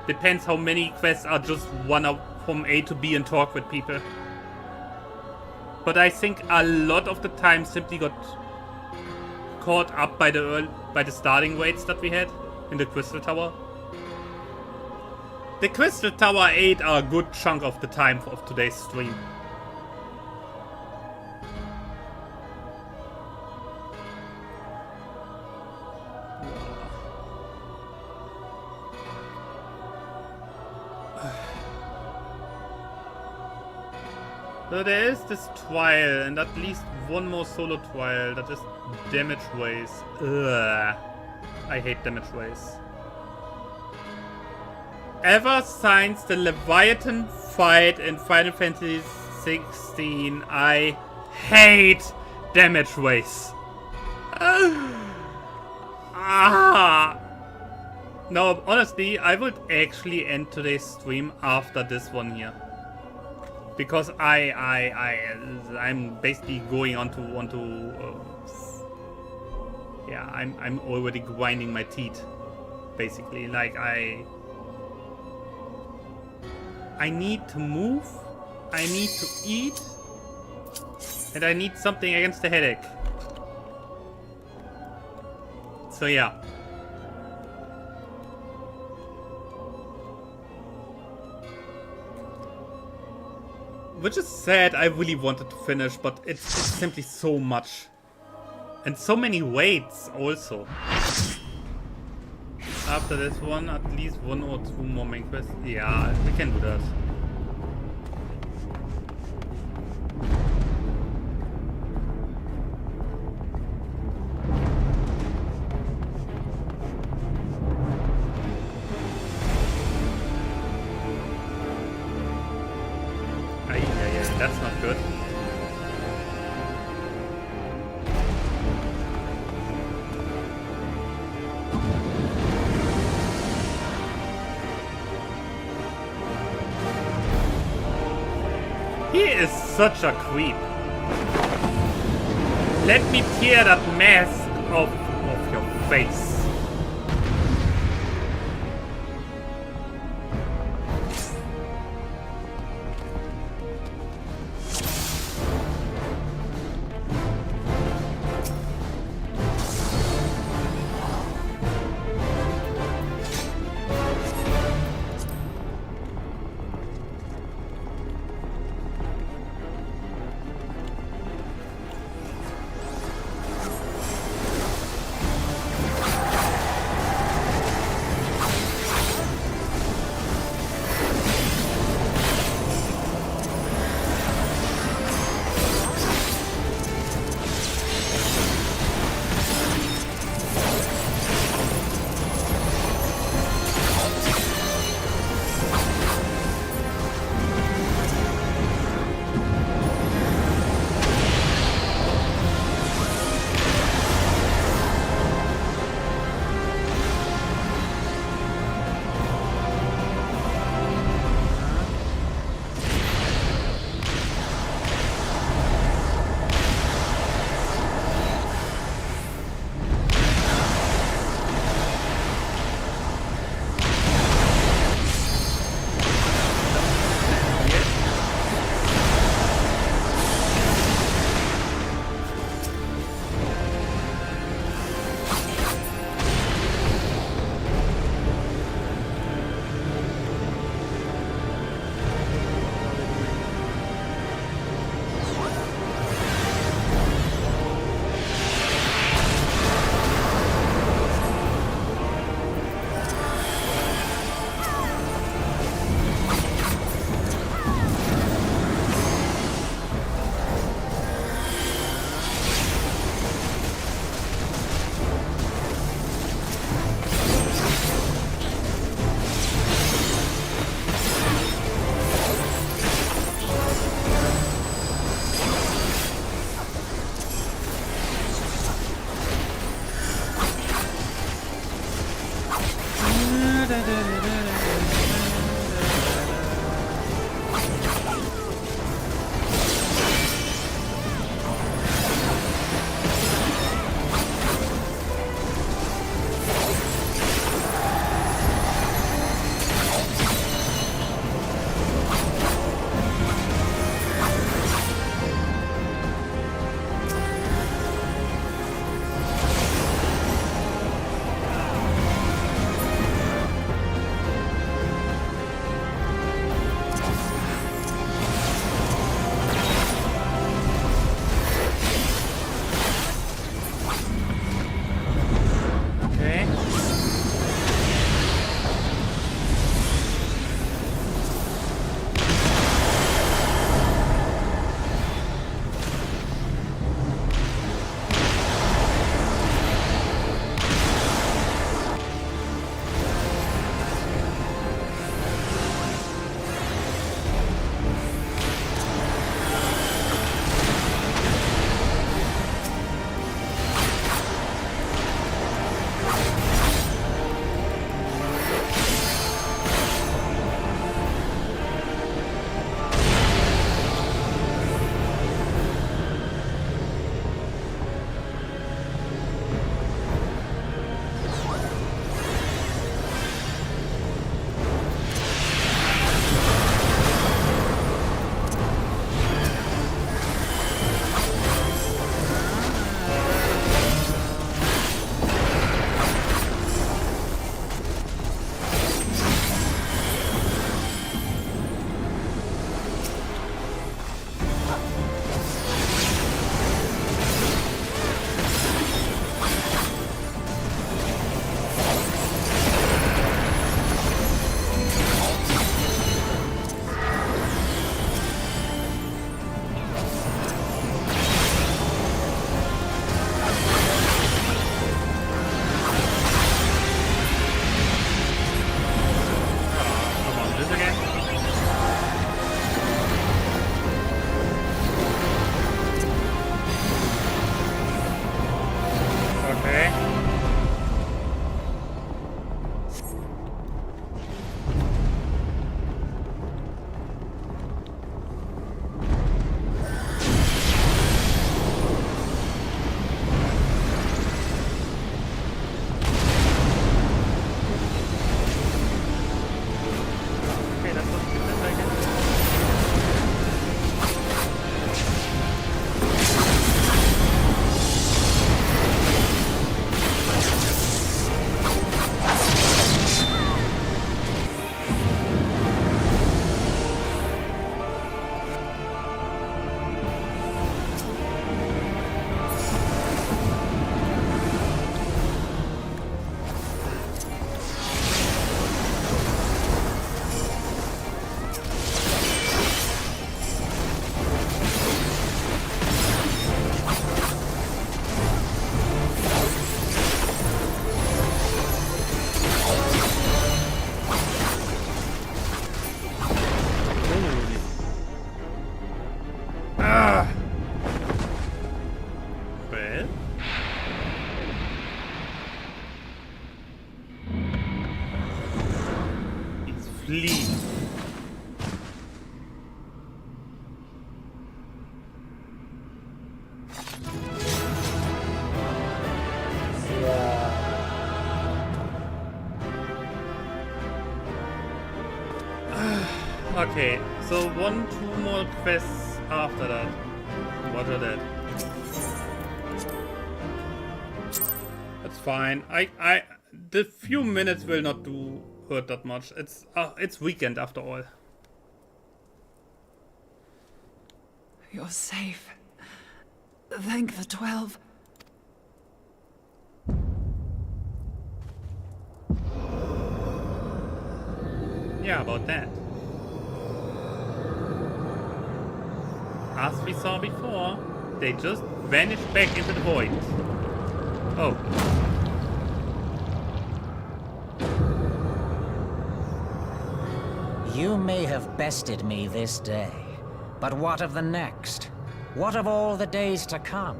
[SPEAKER 1] Depends how many quests are just one up from A to B and talk with people. But I think a lot of the time simply got caught up by the starting rates that we had in the Crystal Tower. The Crystal Tower ate a good chunk of the time of today's stream. So there is this trial, and at least one more solo trial, that is damage ways. Ugh. I hate damage ways. Ever since the Leviathan fight in Final Fantasy 16, I hate damage ways. No, honestly, I would actually end today's stream after this one here. Because I'm basically going onto yeah, I'm already grinding my teeth, basically. Like I need to move, I need to eat, and I need something against the headache. So yeah. Which is sad, I really wanted to finish, but it's simply so much. And so many weights also. After this one, at least 1 or 2 more main quests. Yeah, we can do that. That's not good. He is such a creep. Let me tear that mask off of your face. Okay, so 2 more quests after that. What are that? That's fine. The few minutes will not do hurt that much. It's weekend after all.
[SPEAKER 4] You're safe. Thank the 12.
[SPEAKER 1] Yeah, about that. As we saw before, they just vanished back into the void. Oh.
[SPEAKER 13] You may have bested me this day, but what of the next? What of all the days to come?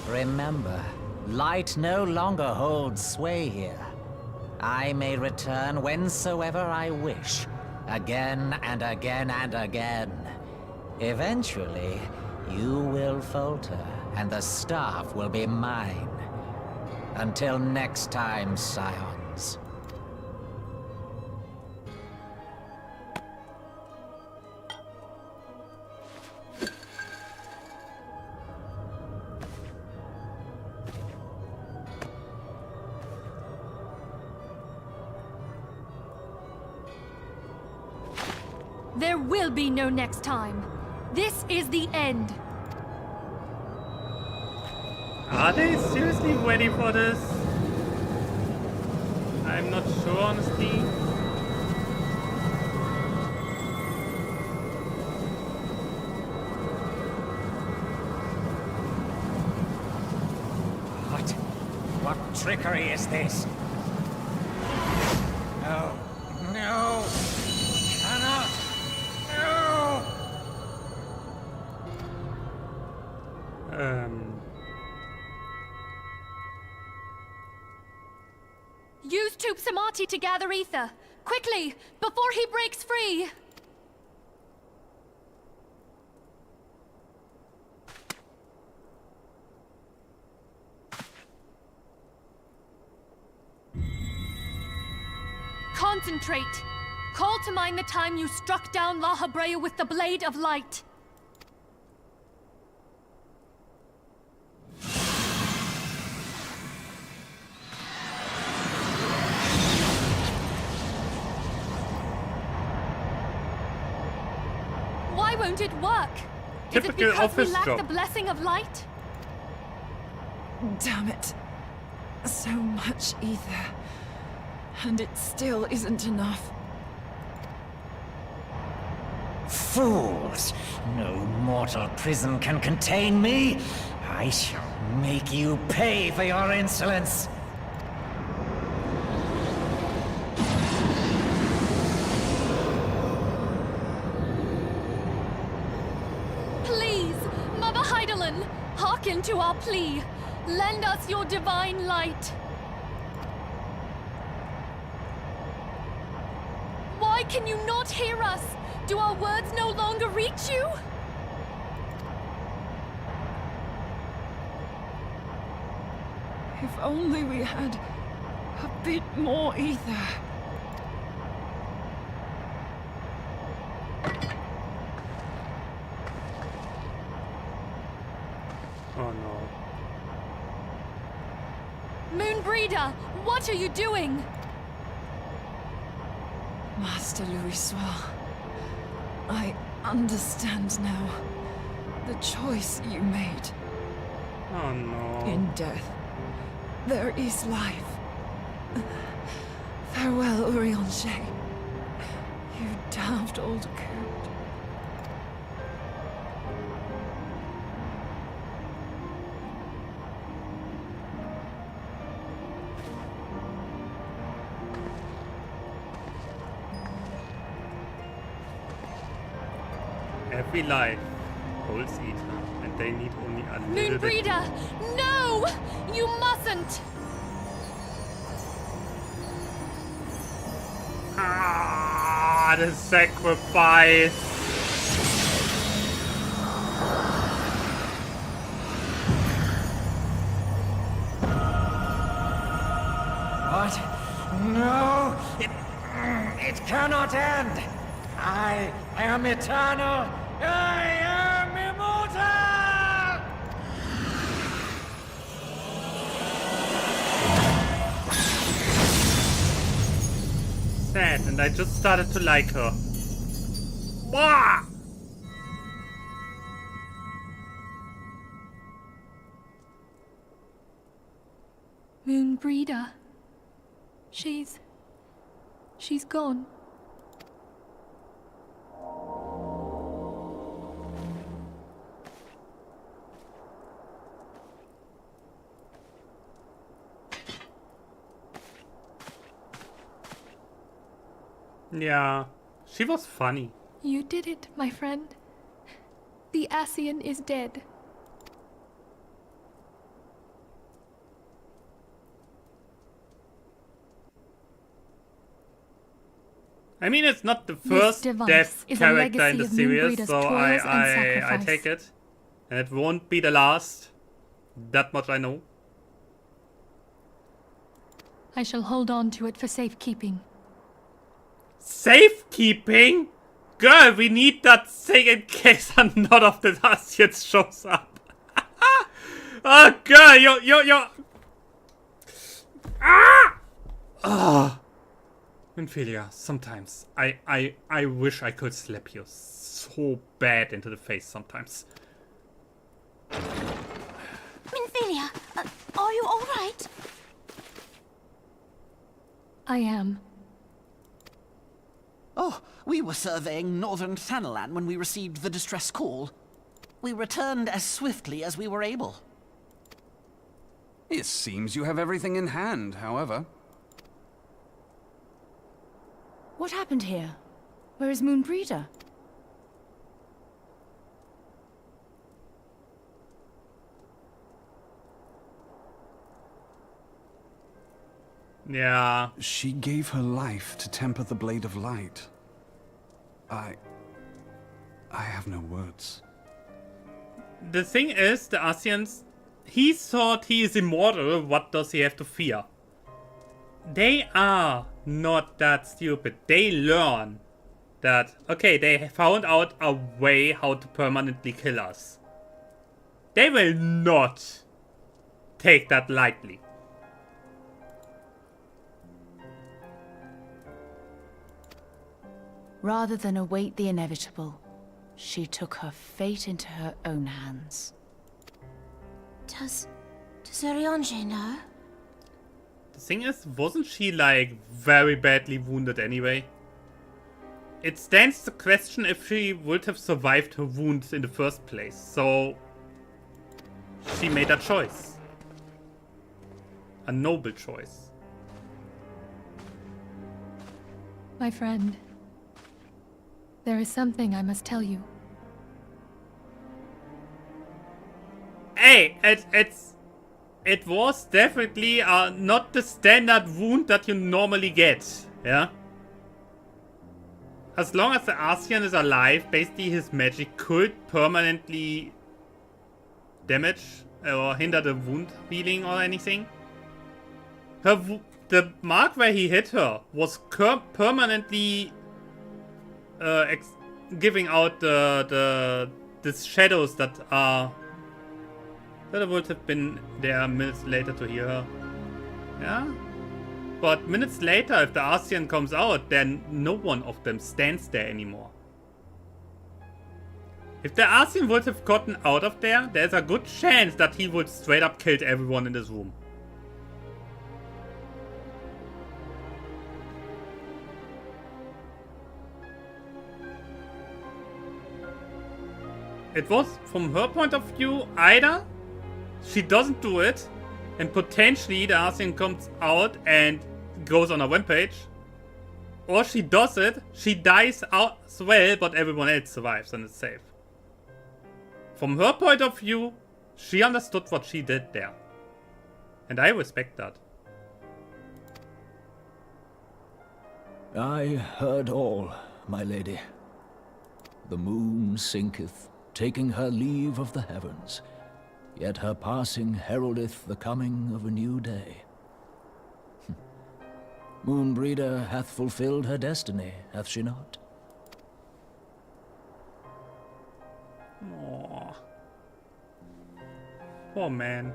[SPEAKER 13] Remember, light no longer holds sway here. I may return whensoever I wish, again and again and again. Eventually, you will falter, and the staff will be mine. Until next time, Scions.
[SPEAKER 2] There will be no next time. This is the end.
[SPEAKER 1] Are they seriously ready for this? I'm not sure, honestly.
[SPEAKER 13] What trickery is this? No. No! Cannot! No!
[SPEAKER 2] Use Tube Samati to gather ether. Quickly, before he breaks free! Concentrate! Call to mind the time you struck down La Habrea with the Blade of Light. Why won't it work? Is it
[SPEAKER 1] Typical
[SPEAKER 2] because we
[SPEAKER 1] office
[SPEAKER 2] lack
[SPEAKER 1] job.
[SPEAKER 2] the blessing of light?
[SPEAKER 4] Damn it. So much ether. And it still isn't enough.
[SPEAKER 13] Fools! No mortal prison can contain me! I shall make you pay for your insolence!
[SPEAKER 2] Please, Mother Heidelin, hearken to our plea. Lend us your divine light. Why can you not hear us? Do our words no longer reach you?
[SPEAKER 4] If only we had a bit more ether.
[SPEAKER 1] Oh no.
[SPEAKER 2] Moonbreeder, what are you doing?
[SPEAKER 4] Master Louis-Soir, I understand now the choice you made.
[SPEAKER 1] Oh no.
[SPEAKER 4] In death, there is life. Farewell, Urianger. You damned old coot.
[SPEAKER 1] Every life holds ether, and they need only a little bit.
[SPEAKER 2] Moonbreeder, no! You mustn't!
[SPEAKER 1] Ah, the sacrifice.
[SPEAKER 15] What? No! It cannot end! I am eternal! I am immortal!
[SPEAKER 1] Sad, and I just started to like her. Wah!
[SPEAKER 2] Moonbreeder. She's gone.
[SPEAKER 1] Yeah, she was funny.
[SPEAKER 2] You did it, my friend. The Ascian is dead.
[SPEAKER 1] I mean, it's not the first death character in the series, so I take it. And it won't be the last. That much I know.
[SPEAKER 2] I shall hold on to it for safekeeping.
[SPEAKER 1] Safekeeping? Girl, we need that thing in case none of the Ascians shows up. Oh, girl, you're... Ah! Ah! Ophelia, sometimes I wish I could slap you so bad into the face sometimes.
[SPEAKER 10] Minfilia, are you all right?
[SPEAKER 2] I am.
[SPEAKER 11] Oh, we were surveying northern Thanalan when we received the distress call. We returned as swiftly as we were able.
[SPEAKER 9] It seems you have everything in hand, however.
[SPEAKER 12] What happened here? Where is Moonbreeder?
[SPEAKER 1] Yeah.
[SPEAKER 9] She gave her life to temper the Blade of Light. I have no words.
[SPEAKER 1] The thing is, the Ascians, he thought he is immortal. What does he have to fear? They are not that stupid. They learn that, okay, they found out a way how to permanently kill us. They will not take that lightly.
[SPEAKER 12] Rather than await the inevitable, she took her fate into her own hands.
[SPEAKER 10] Does Urianger know?
[SPEAKER 1] The thing is, wasn't she like very badly wounded anyway? It stands the question if she would have survived her wounds in the first place, so she made a choice. A noble choice.
[SPEAKER 2] My friend, there is something I must tell you.
[SPEAKER 1] Hey, it was definitely not the standard wound that you normally get, yeah? As long as the Ascian is alive, basically his magic could permanently damage or hinder the wound healing or anything. The mark where he hit her was permanently giving out the shadows that would have been there minutes later to hear her. Yeah? But minutes later, if the Ascian comes out, then no one of them stands there anymore. If the Ascian would have gotten out of there, there's a good chance that he would straight up kill everyone in this room. It was, from her point of view, either she doesn't do it, and potentially the Ascian comes out and goes on a rampage, or she does it, she dies out as well, but everyone else survives and is safe. From her point of view, she understood what she did there. And I respect that.
[SPEAKER 5] I heard all, my lady. The moon sinketh, taking her leave of the heavens, yet her passing heraldeth the coming of a new day. Moonbreeder hath fulfilled her destiny, hath she not?
[SPEAKER 1] Aww. Poor man.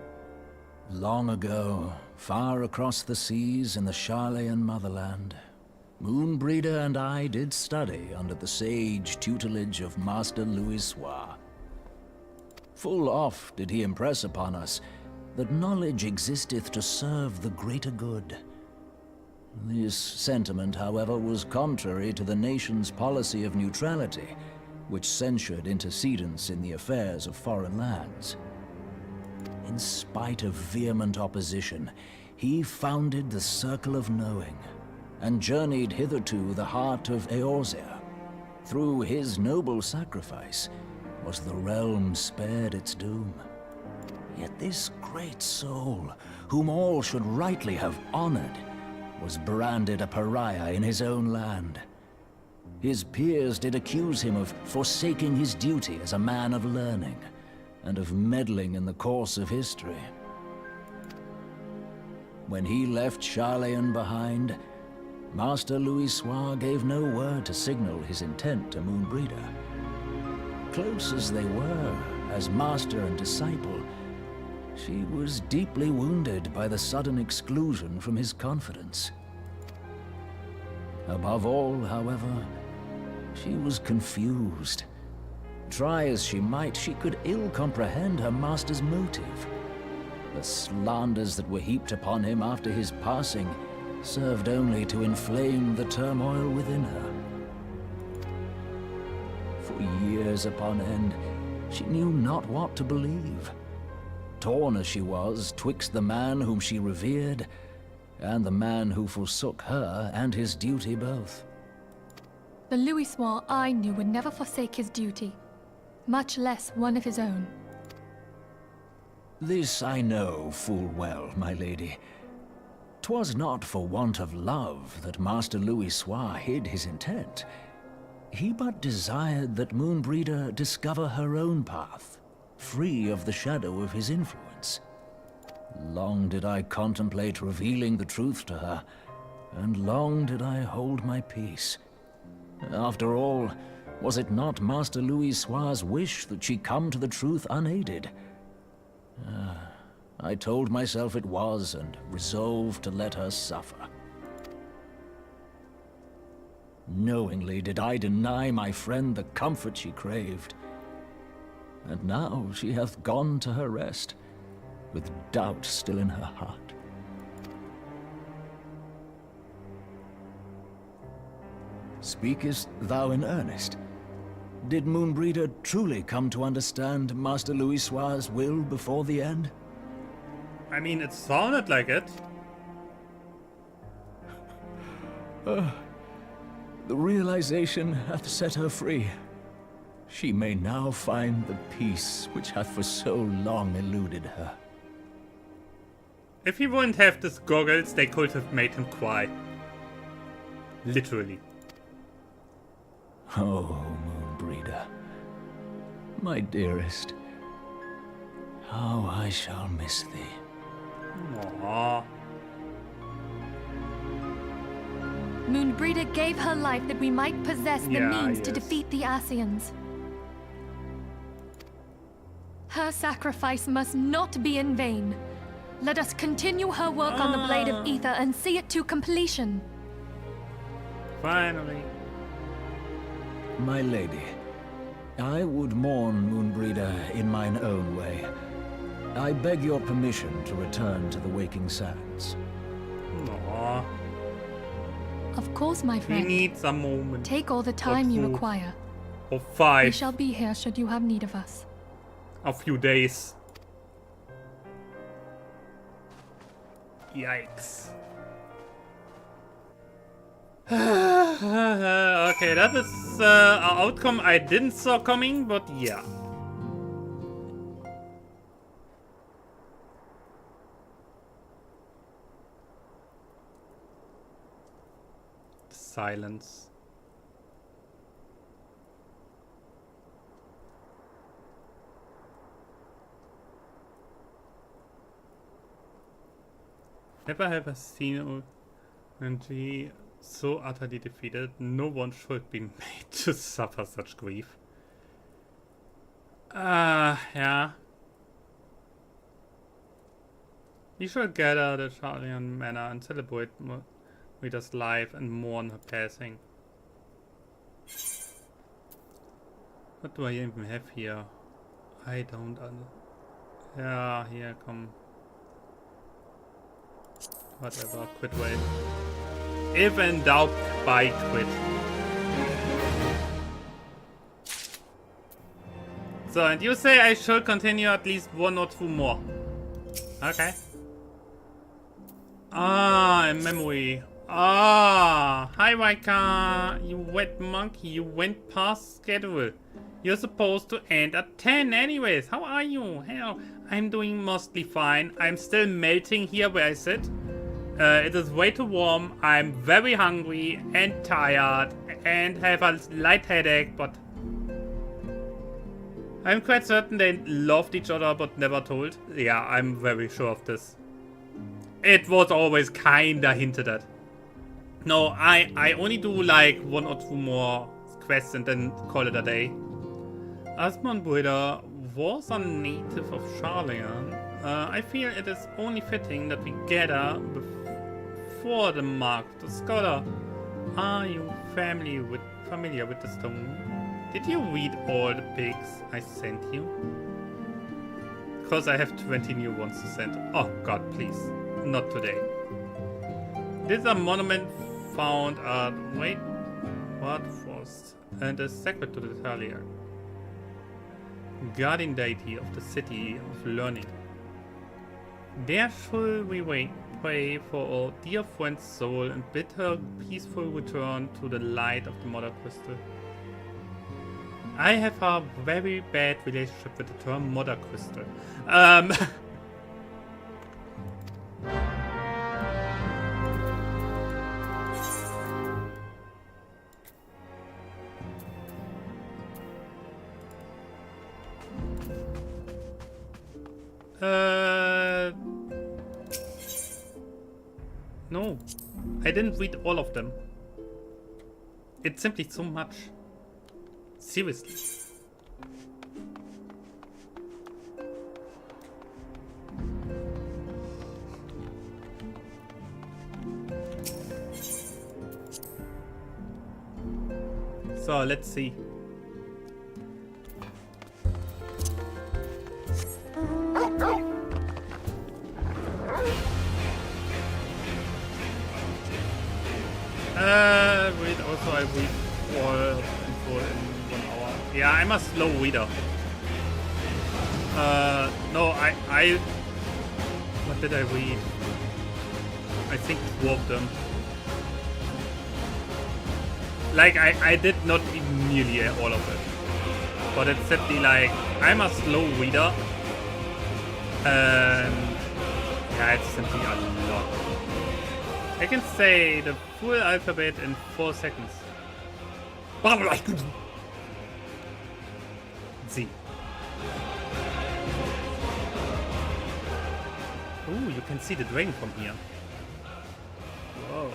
[SPEAKER 5] Long ago, far across the seas in the Charlayan motherland, Moonbreeder and I did study under the sage tutelage of Master Louisoix. Full oft did he impress upon us that knowledge existeth to serve the greater good. This sentiment, however, was contrary to the nation's policy of neutrality, which censured intercedence in the affairs of foreign lands. In spite of vehement opposition, he founded the Circle of Knowing, and journeyed hitherto the heart of Eorzea. Through his noble sacrifice was the realm spared its doom. Yet this great soul, whom all should rightly have honored, was branded a pariah in his own land. His peers did accuse him of forsaking his duty as a man of learning, and of meddling in the course of history. When he left Charlayan behind, Master Louisoix gave no word to signal his intent to Moonbreeder. Close as they were, as master and disciple, she was deeply wounded by the sudden exclusion from his confidence. Above all, however, she was confused. Try as she might, she could ill comprehend her master's motive. The slanders that were heaped upon him after his passing served only to inflame the turmoil within her. For years upon end, she knew not what to believe. Torn as she was twixt the man whom she revered, and the man who forsook her and his duty both.
[SPEAKER 2] The Louisoix I knew would never forsake his duty, much less one of his own.
[SPEAKER 5] This I know full well, my lady. 'Twas not for want of love that Master Louisoix hid his intent. He but desired that Moonbreeder discover her own path, free of the shadow of his influence. Long did I contemplate revealing the truth to her, and long did I hold my peace. After all, was it not Master Louisoix's wish that she come to the truth unaided? I told myself it was, and resolved to let her suffer. Knowingly did I deny my friend the comfort she craved. And now she hath gone to her rest, with doubt still in her heart. Speakest thou in earnest? Did Moonbreeder truly come to understand Master Louisoix's will before the end?
[SPEAKER 1] I mean, it sounded like it.
[SPEAKER 5] The realization hath set her free. She may now find the peace which hath for so long eluded her.
[SPEAKER 1] If he wouldn't have these goggles, they could have made him cry. Literally.
[SPEAKER 5] Oh, Moonbreeder, my dearest, how I shall miss thee.
[SPEAKER 1] Aww.
[SPEAKER 2] Moonbreeder gave her life that we might possess the means to defeat the Ascians. Her sacrifice must not be in vain. Let us continue her work on the Blade of Ether and see it to completion.
[SPEAKER 1] Finally.
[SPEAKER 5] My lady, I would mourn Moonbreeder in mine own way. I beg your permission to return to the Waking Sands.
[SPEAKER 1] Aww.
[SPEAKER 2] Of course, my friend.
[SPEAKER 1] We need some moment.
[SPEAKER 2] Take all the time you require.
[SPEAKER 1] Or 5.
[SPEAKER 2] We shall be here should you have need of us.
[SPEAKER 1] A few days. Yikes. Okay, that is an outcome I didn't saw coming, but yeah. Silence. Never have I seen And he so utterly defeated, no one should be made to suffer such grief. Yeah. We should gather the Charlian Manor and celebrate Rita's life and mourn her passing. What do I even have here? I don't yeah, here, come. Whatever, quit wait. If in doubt, buy quit. So, and you say I should continue at least 1 or 2 more. Okay. Ah, in memory. Ah, hi Waika. You wet monkey, you went past schedule. You're supposed to end at 10 anyways. How are you? Hell, I'm doing mostly fine. I'm still melting here where I sit. It is way too warm. I'm very hungry and tired and have a light headache, but I'm quite certain they loved each other but never told. Yeah, I'm very sure of this. It was always kinda hinted at. No, I only do like 1 or 2 more quests and then call it a day. Asmon Buddha was a native of Charlian. I feel it is only fitting that we gather before the mark of the scholar. Are you familiar with the stone? Did you read all the pigs I sent you? Because I have 20 new ones to send. Oh god, please. Not today. This is a monument found at Frost and is sacred to the Talia, guardian deity of the city of learning. There shall we pray for our dear friend's soul and bid her peaceful return to the light of the Mother Crystal. I have a very bad relationship with the term Mother Crystal. No, I didn't read all of them. It's simply so much. Seriously. So let's see. Wait, also I read all info in 1 hour. Yeah, I'm a slow reader. No, I... What did I read? I think 2 of them. Like, I did not read nearly all of it. But it's simply like, I'm a slow reader. And... yeah, it's simply a lot. I can say the full alphabet in 4 seconds. Z. Ooh, you can see the dragon from here. Whoa.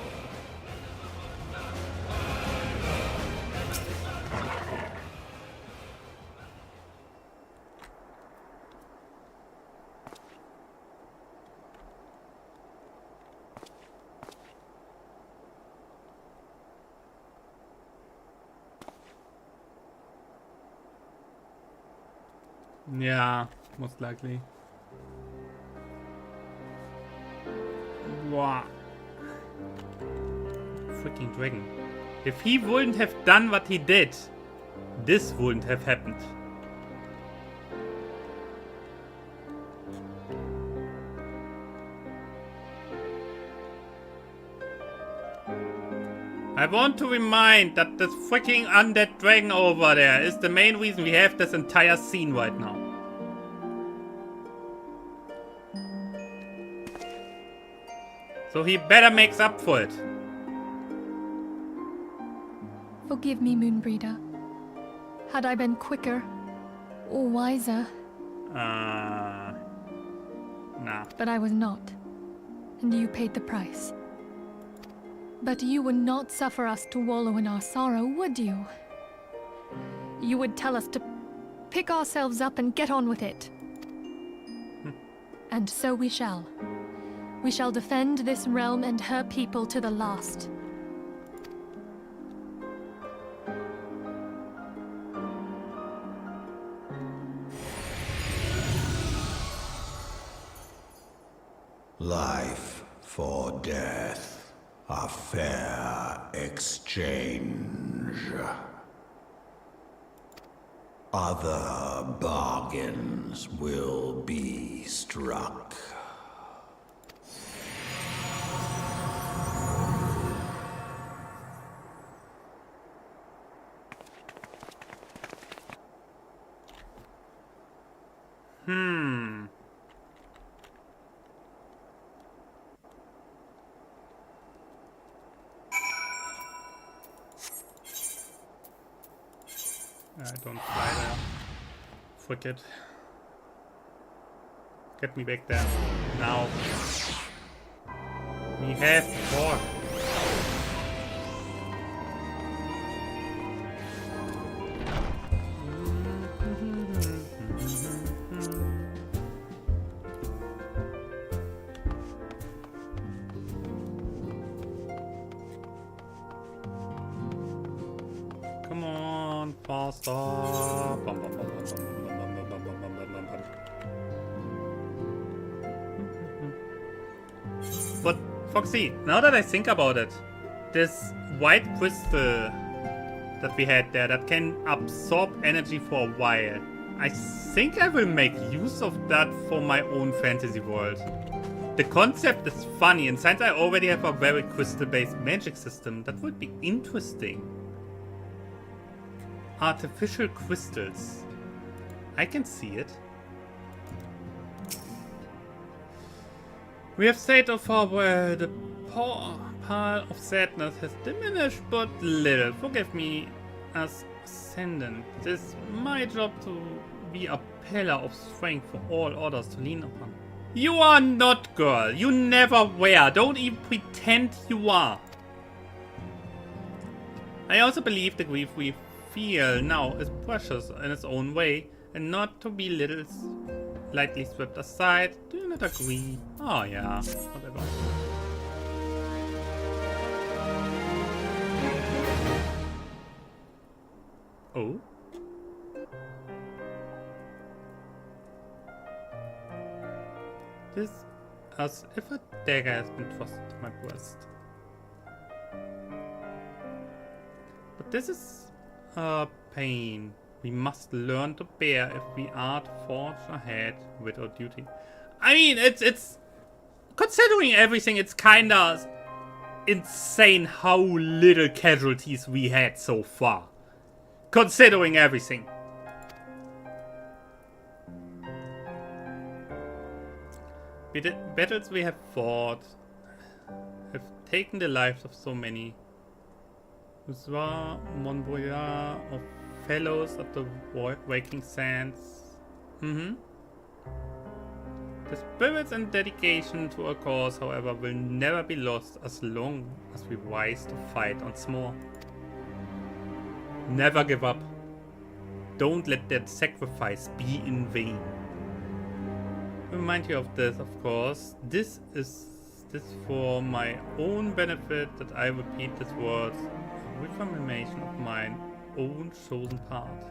[SPEAKER 1] Yeah, most likely. Wow. Freaking dragon. If he wouldn't have done what he did, this wouldn't have happened. I want to remind that this freaking undead dragon over there is the main reason we have this entire scene right now. So he better makes up for it.
[SPEAKER 2] Forgive me, Moonbreeder. Had I been quicker or wiser.
[SPEAKER 1] Nah.
[SPEAKER 2] But I was not. And you paid the price. But you would not suffer us to wallow in our sorrow, would you? You would tell us to pick ourselves up and get on with it. And so we shall. We shall defend this realm and her people to the last.
[SPEAKER 7] Life for death, a fair exchange. Other bargains will be struck.
[SPEAKER 1] I don't fly there. Frick it. Get me back there. Now. We have more. Come on, faster. But Foxy, now that I think about it, this white crystal that we had there that can absorb energy for a while, I think I will make use of that for my own fantasy world. The concept is funny, and since I already have a very crystal-based magic system, that would be interesting. Artificial crystals. I can see it. We have said so far where the pile of sadness has diminished but little. Forgive me as ascendant. It is my job to be a pillar of strength for all others to lean upon. You are not, girl. You never were. Don't even pretend you are. I also believe the grief we feel now is precious in its own way and not to be lightly swept aside. Do you not agree? Oh yeah, whatever. Oh? This as if a dagger has been thrust into my breast. But this is pain we must learn to bear if we are to forge ahead with our duty. I mean, it's considering everything, it's kinda insane how little casualties we had so far. Considering everything. Battles we have fought have taken the lives of so many. Uswa, Monboya, of fellows of the waking sands. The spirits and dedication to our cause, however, will never be lost as long as we rise to fight once more. Never give up. Don't let that sacrifice be in vain. Remind you of this, of course. This for my own benefit that I repeat these words. Reformation of mine own chosen path.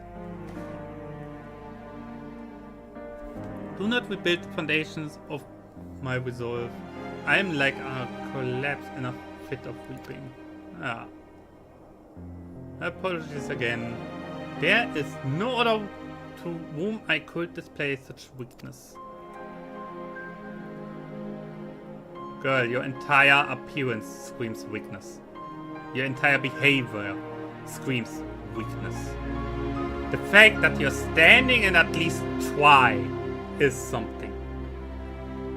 [SPEAKER 1] Do not rebuild the foundations of my resolve. I am like a collapse in a fit of weeping. Apologies again. There is no other to whom I could display such weakness. Girl, your entire appearance screams weakness. Your entire behavior screams weakness. The fact that you're standing and at least try is something.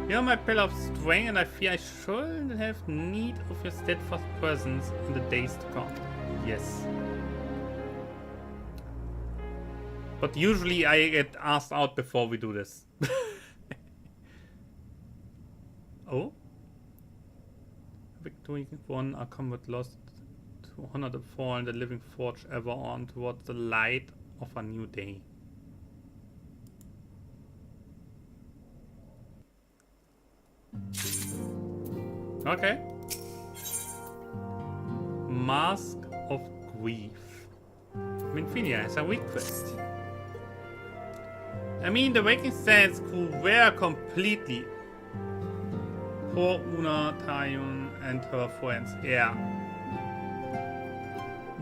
[SPEAKER 1] You're my pillar of strength, and I fear I shouldn't have need of your steadfast presence in the days to come. Yes. But usually I get asked out before we do this. Doing one, a combat lost to honor the fallen, the living forge ever on towards the light of a new day. Okay. Mask of Grief. Minfinia has a request. I mean, the Waking Sands crew were completely... Poor Una, Tayun, and her friends. Yeah.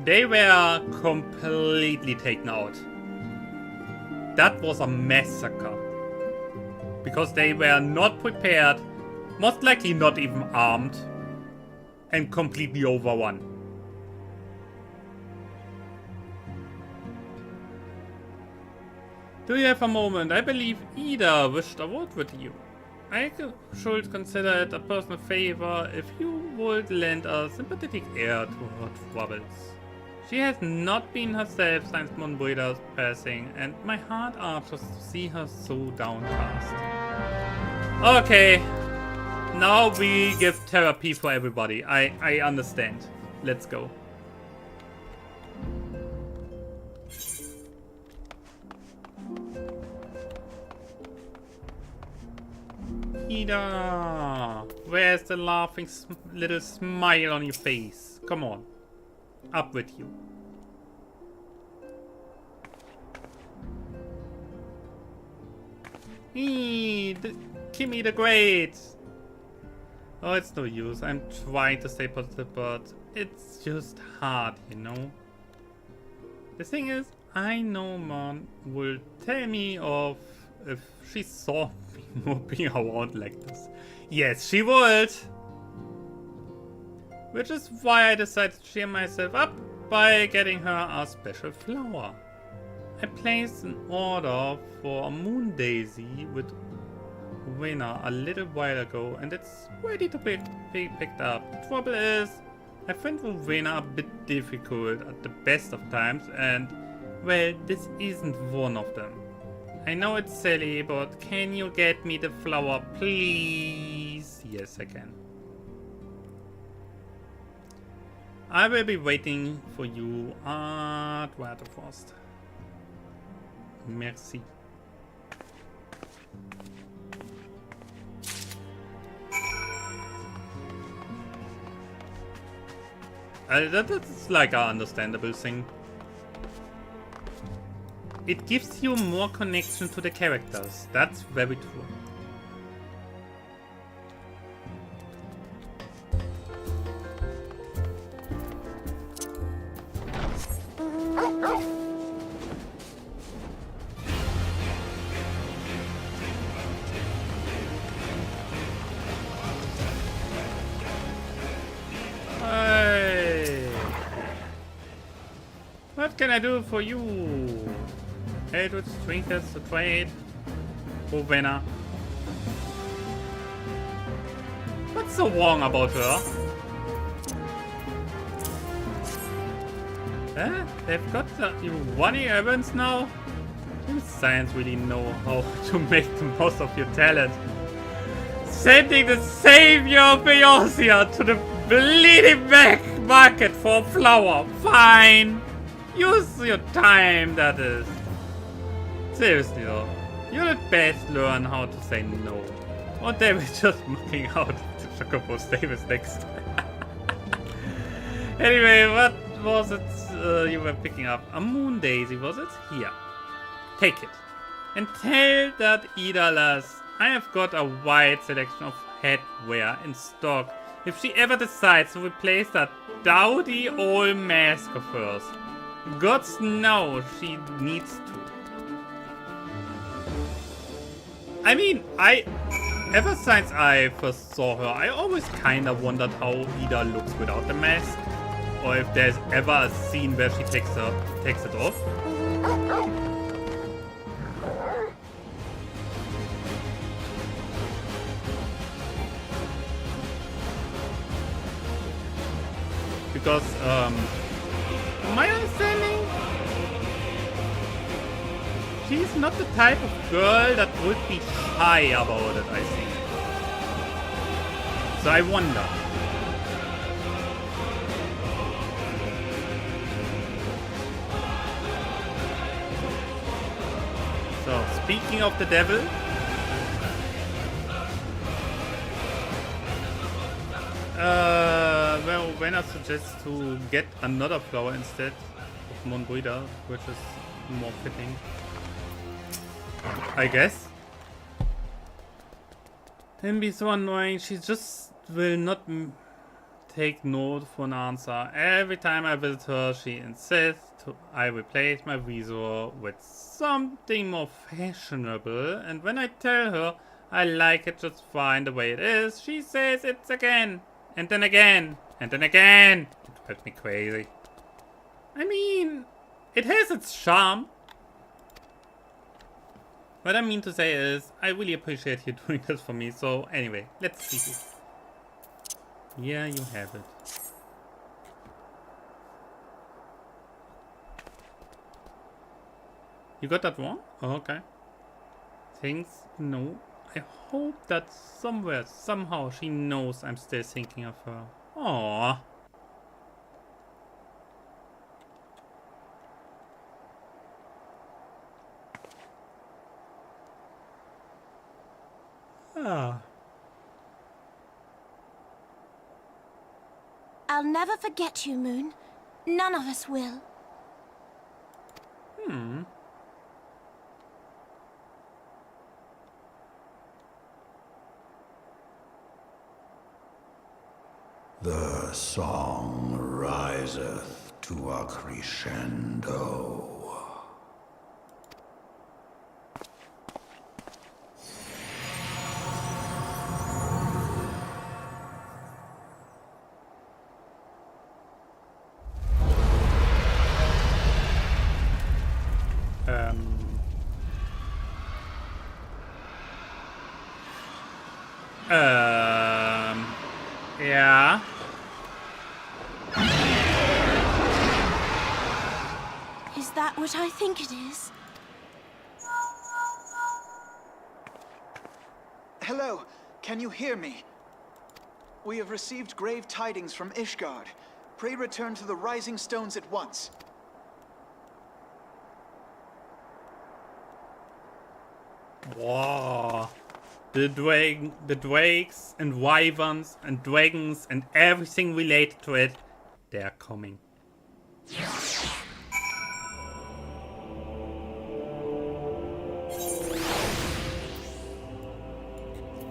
[SPEAKER 1] They were completely taken out. That was a massacre. Because they were not prepared, most likely not even armed, and completely overrun. Do you have a moment? I believe Ida wished a word with you. I should consider it a personal favor if you would lend a sympathetic ear to her troubles. She has not been herself since Monbreda's passing, and my heart arches to see her so downcast. Okay, now we give therapy for everybody. I understand. Let's go. Ida, where's the laughing little smile on your face? Come on, up with you. Kimmy the Great. Oh, it's no use. I'm trying to stay positive, but it's just hard, you know. The thing is, I know Mom will tell me off if she saw me moving around like this. Yes, she would! Which is why I decided to cheer myself up by getting her a special flower. I placed an order for a moon daisy with Rowena a little while ago, and it's ready to be picked up. The trouble is, I find Rowena a bit difficult at the best of times, and well, this isn't one of them. I know it's silly, but can you get me the flower, please? Yes, I can. I will be waiting for you at Waterfrost. Merci. That's like an understandable thing. It gives you more connection to the characters. That's very true. Hey. What can I do for you? Eldritch trinkets to trade. Rowena. What's so wrong about her? They've got you running errands now? You Science really know how to make the most of your talent. Sending the savior of Eorzea to the bleeding back market for a flower. Fine. Use your time, that is. Seriously though, you'd at best learn how to say no. Or they were just looking out at the Chocobo stables next. Anyway, what was it you were picking up? A moon daisy, was it? Here. Take it. And tell that Ida lass I have got a wide selection of headwear in stock if she ever decides to replace that dowdy old mask of hers. Gods know she needs to. I mean, ever since I first saw her, I always kinda wondered how Ida looks without the mask. Or if there's ever a scene where she takes it off. Because, my understanding, she's not the type of girl that would be shy about it, I think. So I wonder. speaking of the devil, well, when I suggest to get another flower instead of Monbrida, which is more fitting, I guess. Can be so annoying. She just will not take note for an answer. Every time I visit her, she insists I replace my visor with something more fashionable, and when I tell her I like it just fine the way it is, she says it's again, and then again, and then again. It drives me crazy. I mean, it has its charm. What I mean to say is, I really appreciate you doing this for me, so anyway, let's see. Yeah, you have it. You got that wrong? Oh, okay. Thanks. No. I hope that somewhere, somehow, she knows I'm still thinking of her. Aww. Ah.
[SPEAKER 10] I'll never forget you, Moon. None of us will.
[SPEAKER 7] The song riseth to a crescendo.
[SPEAKER 1] Yeah.
[SPEAKER 10] Is that what I think it is?
[SPEAKER 8] Hello, can you hear me? We have received grave tidings from Ishgard. Pray return to the Rising Stones at once.
[SPEAKER 1] Wow. The drakes and wyverns and dragons and everything related to it, they are coming.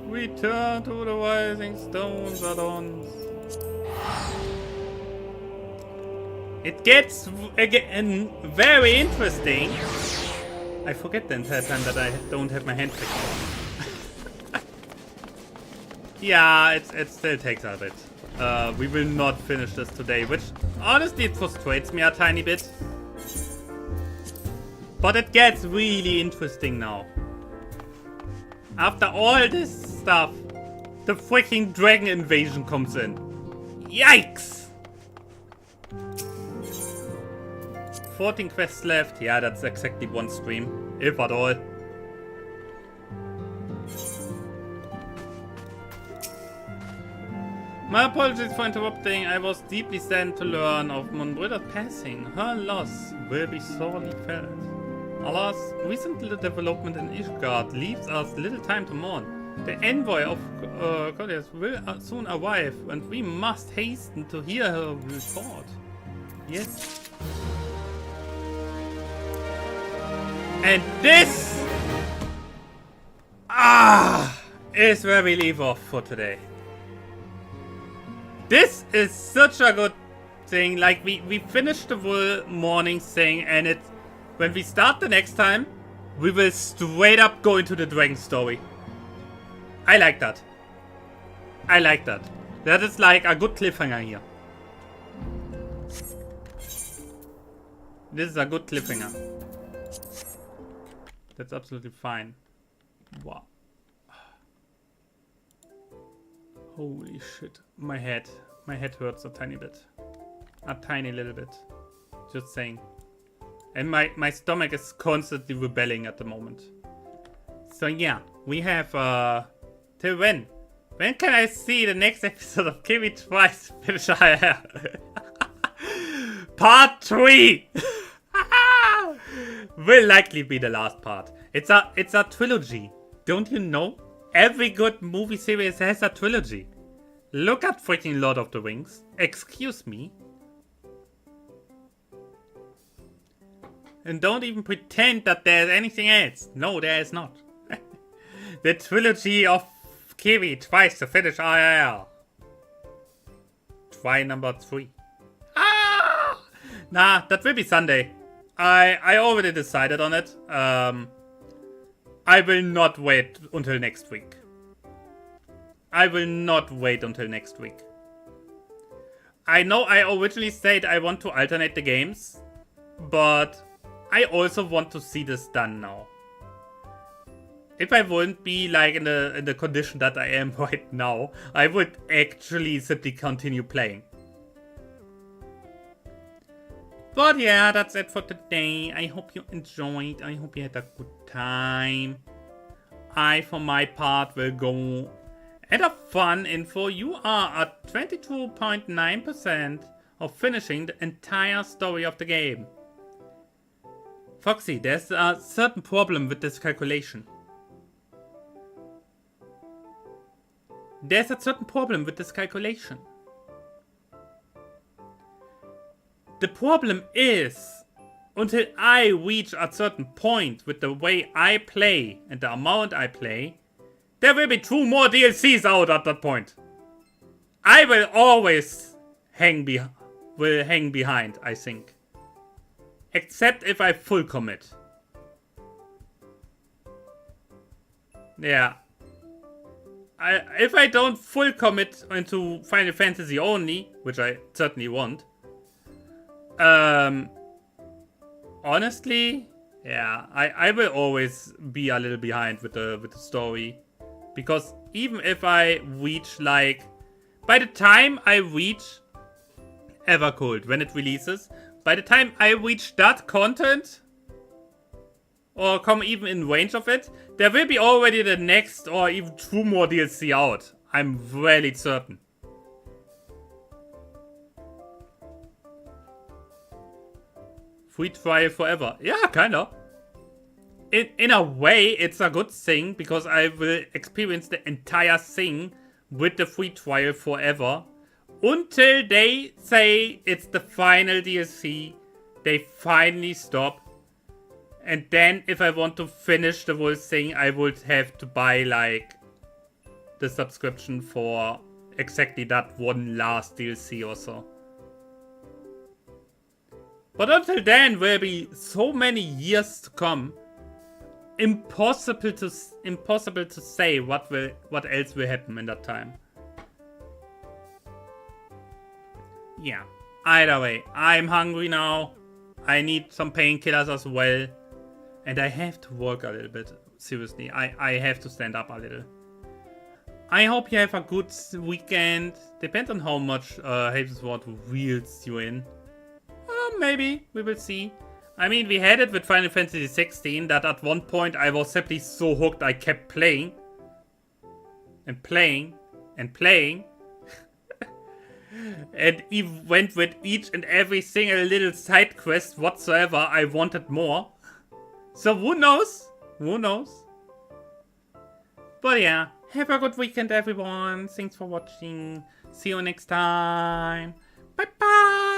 [SPEAKER 1] Return to the Rising Stones add-ons. It gets again very interesting. I forget the entire time that I don't have my hand clicked. Yeah, it still takes a bit. We will not finish this today, which honestly it frustrates me a tiny bit. But it gets really interesting now. After all this stuff, the freaking dragon invasion comes in. Yikes! 14 quests left. Yeah, that's exactly one stream, if at all. My apologies for interrupting. I was deeply saddened to learn of Monbrida's passing. Her loss will be sorely felt. Alas, recent development in Ishgard leaves us little time to mourn. The envoy of Goddess will soon arrive, and we must hasten to hear her report. Yes. And this is where we leave off for today. This is such a good thing. Like, we finished the whole morning thing, and it's when we start the next time, we will straight up go into the dragon story. I like that. I like that. That is like a good cliffhanger here. This is a good cliffhanger. That's absolutely fine. Wow. Holy shit. My head hurts a tiny bit. A tiny little bit. Just saying. And my stomach is constantly rebelling at the moment. So yeah, we have till when? When can I see the next episode of Kiwi Twice Finish ARR? Part 3! Will likely be the last part. It's a trilogy. Don't you know? Every good movie series has a trilogy. Look at freaking Lord of the Rings. Excuse me. And don't even pretend that there's anything else. No, there is not. The trilogy of Kiwi tries to finish ARR. Try number 3. Ah! Nah, that will be Sunday. I already decided on it. I will not wait until next week. I will not wait until next week. I know I originally said I want to alternate the games, but I also want to see this done now. If I wouldn't be like in the condition that I am right now, I would actually simply continue playing. But yeah, that's it for today. I hope you enjoyed. I hope you had a good time. I, for my part, will go at a fun info. You are at 22.9% of finishing the entire story of the game. Foxy, there's a certain problem with this calculation. There's a certain problem with this calculation. The problem is, until I reach a certain point with the way I play and the amount I play, there will be 2 more DLCs out at that point. I will always hang behind, I think. Except if I full commit. Yeah. If I don't full commit into Final Fantasy only, which I certainly want. Honestly, yeah, I will always be a little behind with the story. Because even if I reach like, by the time I reach Evercold, when it releases, by the time I reach that content, or come even in range of it, there will be already the next or even 2 more DLC out. I'm really certain. Free trial forever. Yeah, kinda. In a way, it's a good thing, because I will experience the entire thing with the free trial forever. Until they say it's the final DLC. They finally stop. And then, if I want to finish the whole thing, I would have to buy, like, the subscription for exactly that one last DLC or so. But until then, will be so many years to come. Impossible to say what else will happen in that time. Yeah. Either way, I'm hungry now. I need some painkillers as well. And I have to work a little bit. Seriously, I have to stand up a little. I hope you have a good weekend. Depends on how much Havensward reels you in. Maybe. We will see. I mean, we had it with Final Fantasy 16 that at one point I was simply so hooked I kept playing. And playing. And playing. And even went with each and every single little side quest whatsoever. I wanted more. So who knows? Who knows? But yeah, have a good weekend everyone. Thanks for watching. See you next time. Bye bye.